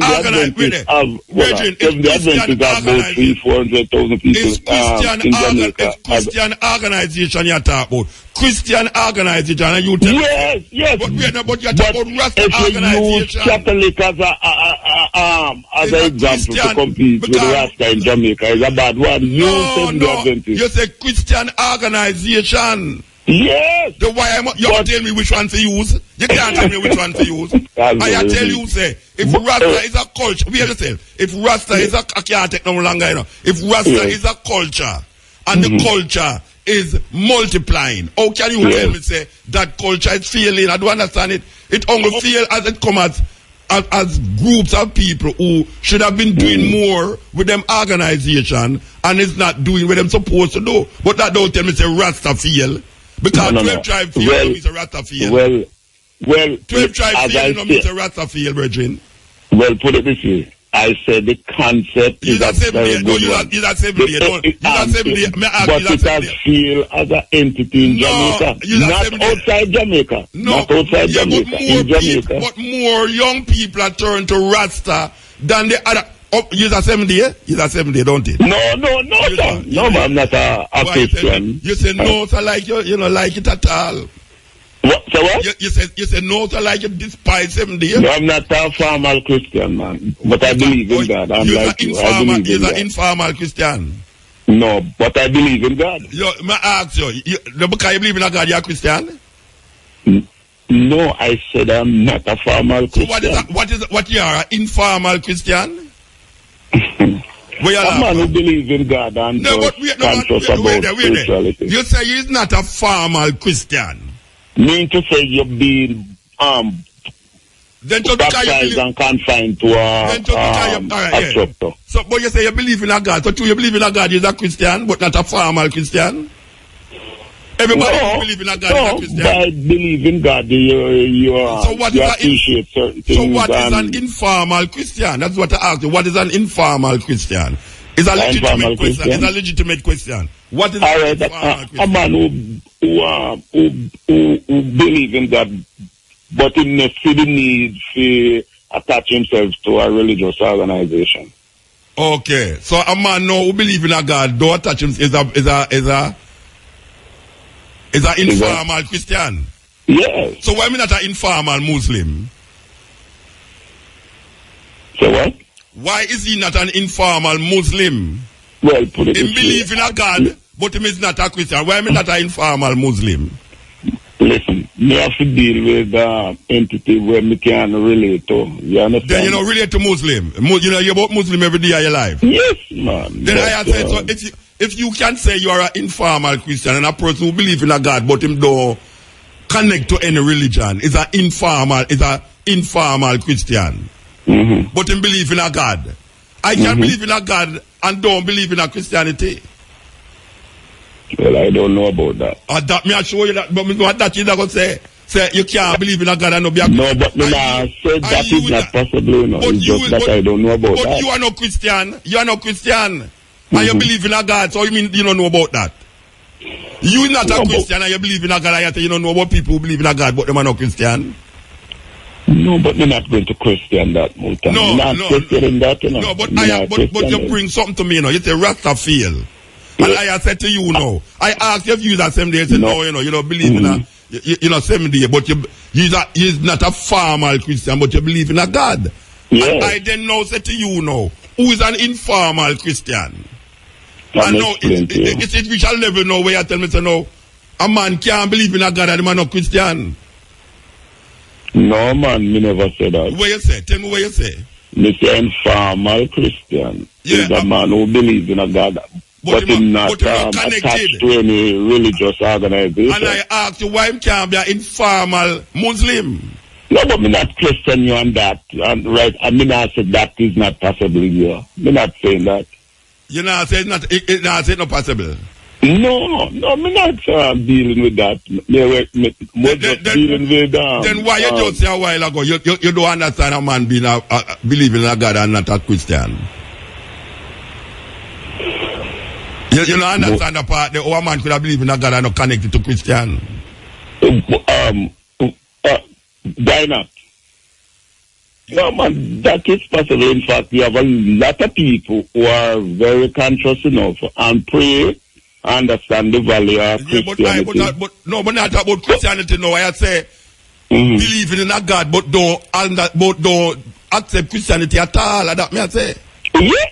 The Adventist have about 300,000 people in Jamaica. Christian organization you talk about. Christian organization and you tell Yes. But you talk about Rasta organization. Catholic as an example to compete with Rasta in Jamaica is a bad one. You said the Adventist. You say Christian organization. Yes. You can't tell me which one to use. You can't tell me which one to use. I tell you, say, if Rasta is a culture, if Rasta is I can't take no longer, you know. If Rasta is a culture, and the culture is multiplying, how can you tell me, say, that culture is failing? I don't understand it. It only fails as it comes as groups of people who should have been doing more with them organization and is not doing what them supposed to do. But that don't tell me, say, Rasta fail. Because 12 tribe feel is a Rasta feel. Well, 12 tribe feel is a Rasta feel, Virgin. Well, put it this way. I said the concept is a very good one. But it has feel as an entity in Jamaica. Not outside Jamaica. Not outside Jamaica. In Jamaica. But more young people are turned to Rasta than the other. Oh, you're a 7 day? You're a 7 day, don't it? No, sir. No, I'm not a Christian. You say no, so like you don't like it at all. What? So what? You say no, so like you despise 7 days. No, I'm not a formal Christian, man. But I believe in God. I'm like you. I believe in God. You're an informal Christian. No, but I believe in God. Yo, may I ask you, because you believe in a God, you're a Christian? No, I said I'm not a formal Christian. So what you are, an informal Christian? A man who believes in God and conscious about spirituality. You say you're not a formal Christian. Mean to say you're being baptized and confined to a structure. So, but you say you believe in a God. So, you believe in a God, you're a Christian, but not a formal Christian? Everybody who believes in a God is a Christian. By believing God, you appreciate certain things. So what is an informal Christian? That's what I asked you. What is an informal Christian? It's a legitimate question. It's a legitimate question. What is an informal Christian? A man who believes in God, but he doesn't feel the need to attach himself to a religious organization. Okay. So a man who believes in a God, don't attach himself, is an informal Christian? Yes. So why am I not an informal Muslim? So what? Why is he not an informal Muslim? Well, put it He believes in a God, but he is not a Christian. Why am I not an informal Muslim? Listen, me have to deal with entity where me can relate to. You understand? Then you don't relate to Muslim. You know, you're about Muslim every day of your life. Yes, man. Then I said, so if you can say you are an informal Christian and a person who believes in a God, but him don't connect to any religion, is an informal Christian. Mm-hmm. But him believe in a God. I can believe in a God and don't believe in a Christianity. Well, I don't know about that. That me I show you that, but what that you going to say? Say you can't believe in a God and not be a Christian. No, but I said that is not possible. You know. It's just that I don't know about that. But you are no Christian. You are no Christian. And you believe in a God, so you mean you don't know about that? You are not a Christian and you believe in a God, and you say you don't know about people who believe in a God, but they are not Christian. No, but we're not going to question that, Muta. No, that, you know. No, but you bring something to me, you know. You say Rasta feel. And I said to you, no. I asked you if you that same day, you said, no, you don't believe in a, same day, but you're not a formal Christian, but you believe in a God. Yes. And I then now say to you, no, who is an informal Christian? And now, it's reach a level now where you tell me, say, no, a man can't believe in a God and a man not Christian. No, man, me never said that. What you say? Tell me what you say. Me say informal Christian. Yeah, is a man who believes in a God, but him not attached to any religious organization. And I asked you why him can't be an informal Muslim. No, but me not question you on that. And right, I mean, I said that is not possible here. Me not saying that. You know, say it's not possible. No, me not dealing with that. Then why you just say a while ago, you don't understand a man being believing in a God and not a Christian? You don't understand the part that a man could have believed in a God and not connected to Christian? Why not? No, man, that is possible. In fact, we have a lot of people who are very conscious enough and pray, understand the value of Christianity. But not about Christianity. No, I say believing in a God, but don't accept Christianity at all. That me I say. Yeah,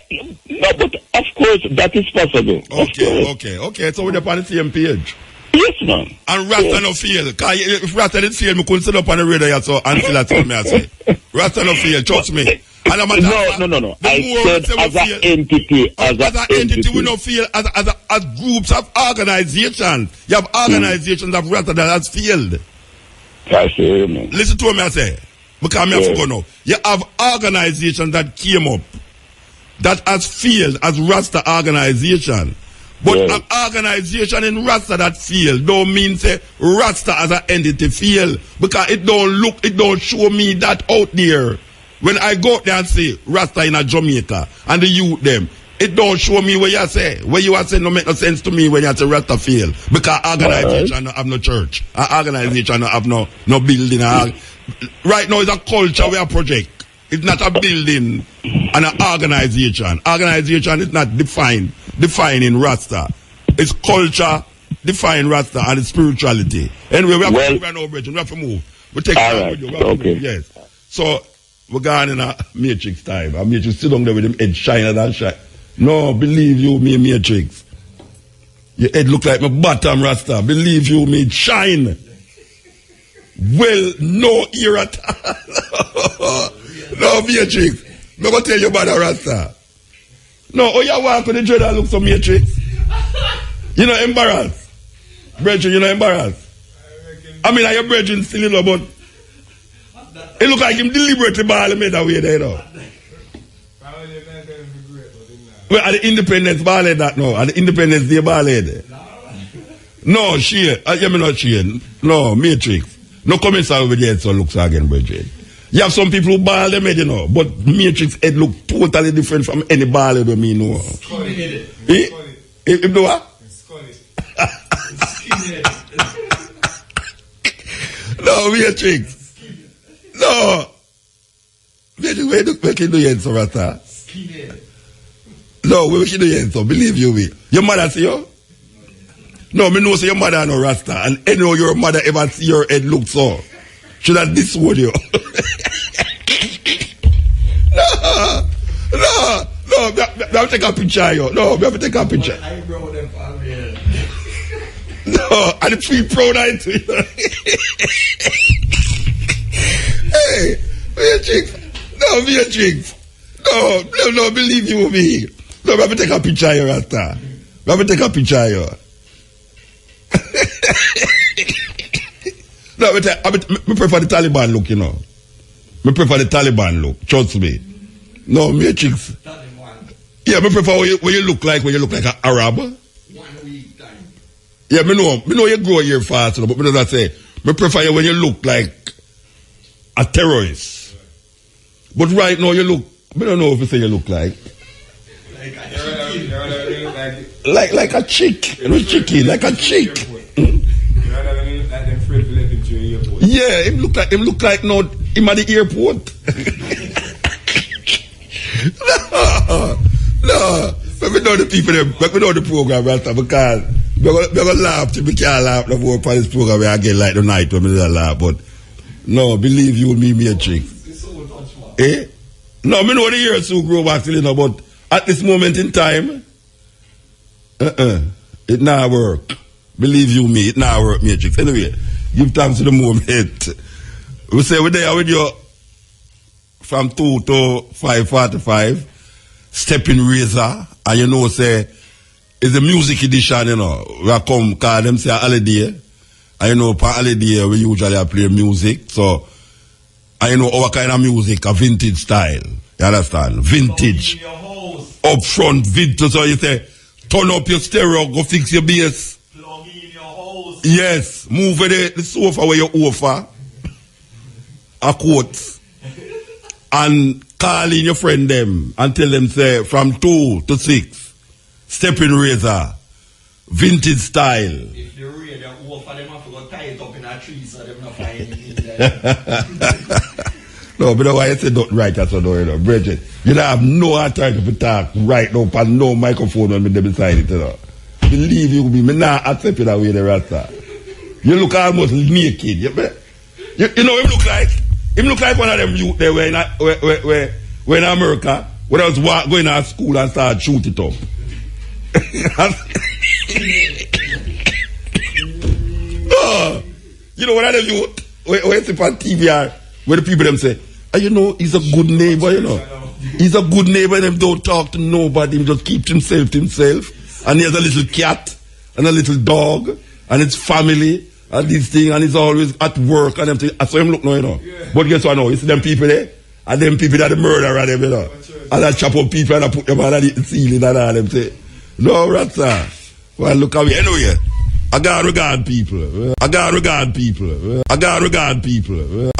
no, but of course that is possible. Okay. So we're on the same page. Yes, man. And Rasta no fail. If Rasta didn't fail, me couldn't sit up on the radio so until that's what me I say. Rasta no fail, trust me. And I'm no. I said as an entity. As an entity, we don't feel as groups of organizations. You have organizations of Rasta that has failed. I say, man. Listen to what I say. Because I have to go now. You have organizations that came up that has failed as Rasta organization. But an organization in Rasta that fail don't mean say Rasta as an entity fail. Because it don't show me that out there. When I go out there and say Rasta in a Jamaica and the youth them, it don't show me what you say. What you are saying don't make no sense to me when you say Rasta fail. Because organization don't have no church. An organization don't have no building. Right now it's a culture we are project. It's not a building and an organization. Organization is not defining Rasta. It's culture, define Rasta, and it's spirituality. Anyway, we have to move right now, Bridget. We have to move. We take time with you. Okay. Yes. So, we're going in a Matrix time. A Matrix sit down there with him head shiner than shine. No, believe you, me Matrix. Your head look like my bottom, Rasta. Believe you me, it shine. Well, no ear at all. No, Matrix. I'm going to tell you about the Rasta. No, oh, you walk with the dread that looks so Matrix. You know, embarrassed. Brethren, you know, embarrassed. I mean, your brethren still, you know, but it look like him deliberately ball made that way there, you know. Well, at the Independence ball that no. At the Independence Day ball there. No, she. You mean not she. No, Matrix. No comments over there, so looks again, brethren. You have some people who ball them head, you know, but Matrix head look totally different from any ball head me know. If do what? No, Matrix. No. Matrix, where can do you so Rasta? No, where can do you so? Believe you me. Your mother see you? No, me know say your mother no Rasta, and any of your mother ever see your head look so. Should I disown you? No, me have to take a picture of you. No, me have to take a picture. No, I feel proud of it. Hey, Matrix. No, Matrix. No, believe you me. No, me have to take a picture of you, Rasta. Me have to take a picture of you. No, I prefer the Taliban look, you know. I prefer the Taliban look, trust me. No, Matrix. Yeah, I prefer when you look like an Arab. 1 week time. Yeah, me know you grow here fast, but me not say. I prefer you when you look like a terrorist. But right now you look, I don't know if you say you look like a chick. You know, chicken, like a chick. Yeah, him look like no him at the airport. No. Let me know the people there, let me know the program right now, because we're gonna laugh till we can't laugh no more for this program where I get like the night when we don't laugh, but no, believe you me Matrix. Eh? No, me know the years so grow back still, you know, but at this moment in time, it not work. Believe you me, it not work, Matrix. Anyway, give thanks to the moment. We say we're there with you from 2 to 5:45. Stepping Razor, and you know, say it's a music edition, you know. We come call them say holiday. And you know, for holiday we usually play music. So and you know our kind of music, a vintage style. You understand? Vintage. Up front, vintage. So you say, turn up your stereo, go fix your bass. Plug in your house. Yes. Move with the sofa where you offer. A quote. And call in your friend them and tell them say from 2 to 6. Stepping Razor. Vintage style. If the radio offer them have to go tie it up in a tree so them not find anything there. No, but why I say don't write that so you know, Bridget. You don't have no authority to talk right now and no microphone on me beside it, you know. Believe you me not accept it that way the Rasta. You look almost naked. You know him look like? Him look like one of them youth there where in America, when I was going to school and started shoot it up. Oh, you know what I do? When you see on TV, where the people them say, oh, you know, he's a good neighbor, you know. He's a good neighbor and him don't talk to nobody. He just keeps himself to himself. And he has a little cat and a little dog and his family and this thing, and he's always at work and everything. I saw him look now, you know. Yeah. But guess what now? You see them people there? And them people that the murderer them, you know. And I chop up people and I put them on the ceiling and all them say, no, Rasta. Well, look at me. Anyway, I gotta regard people.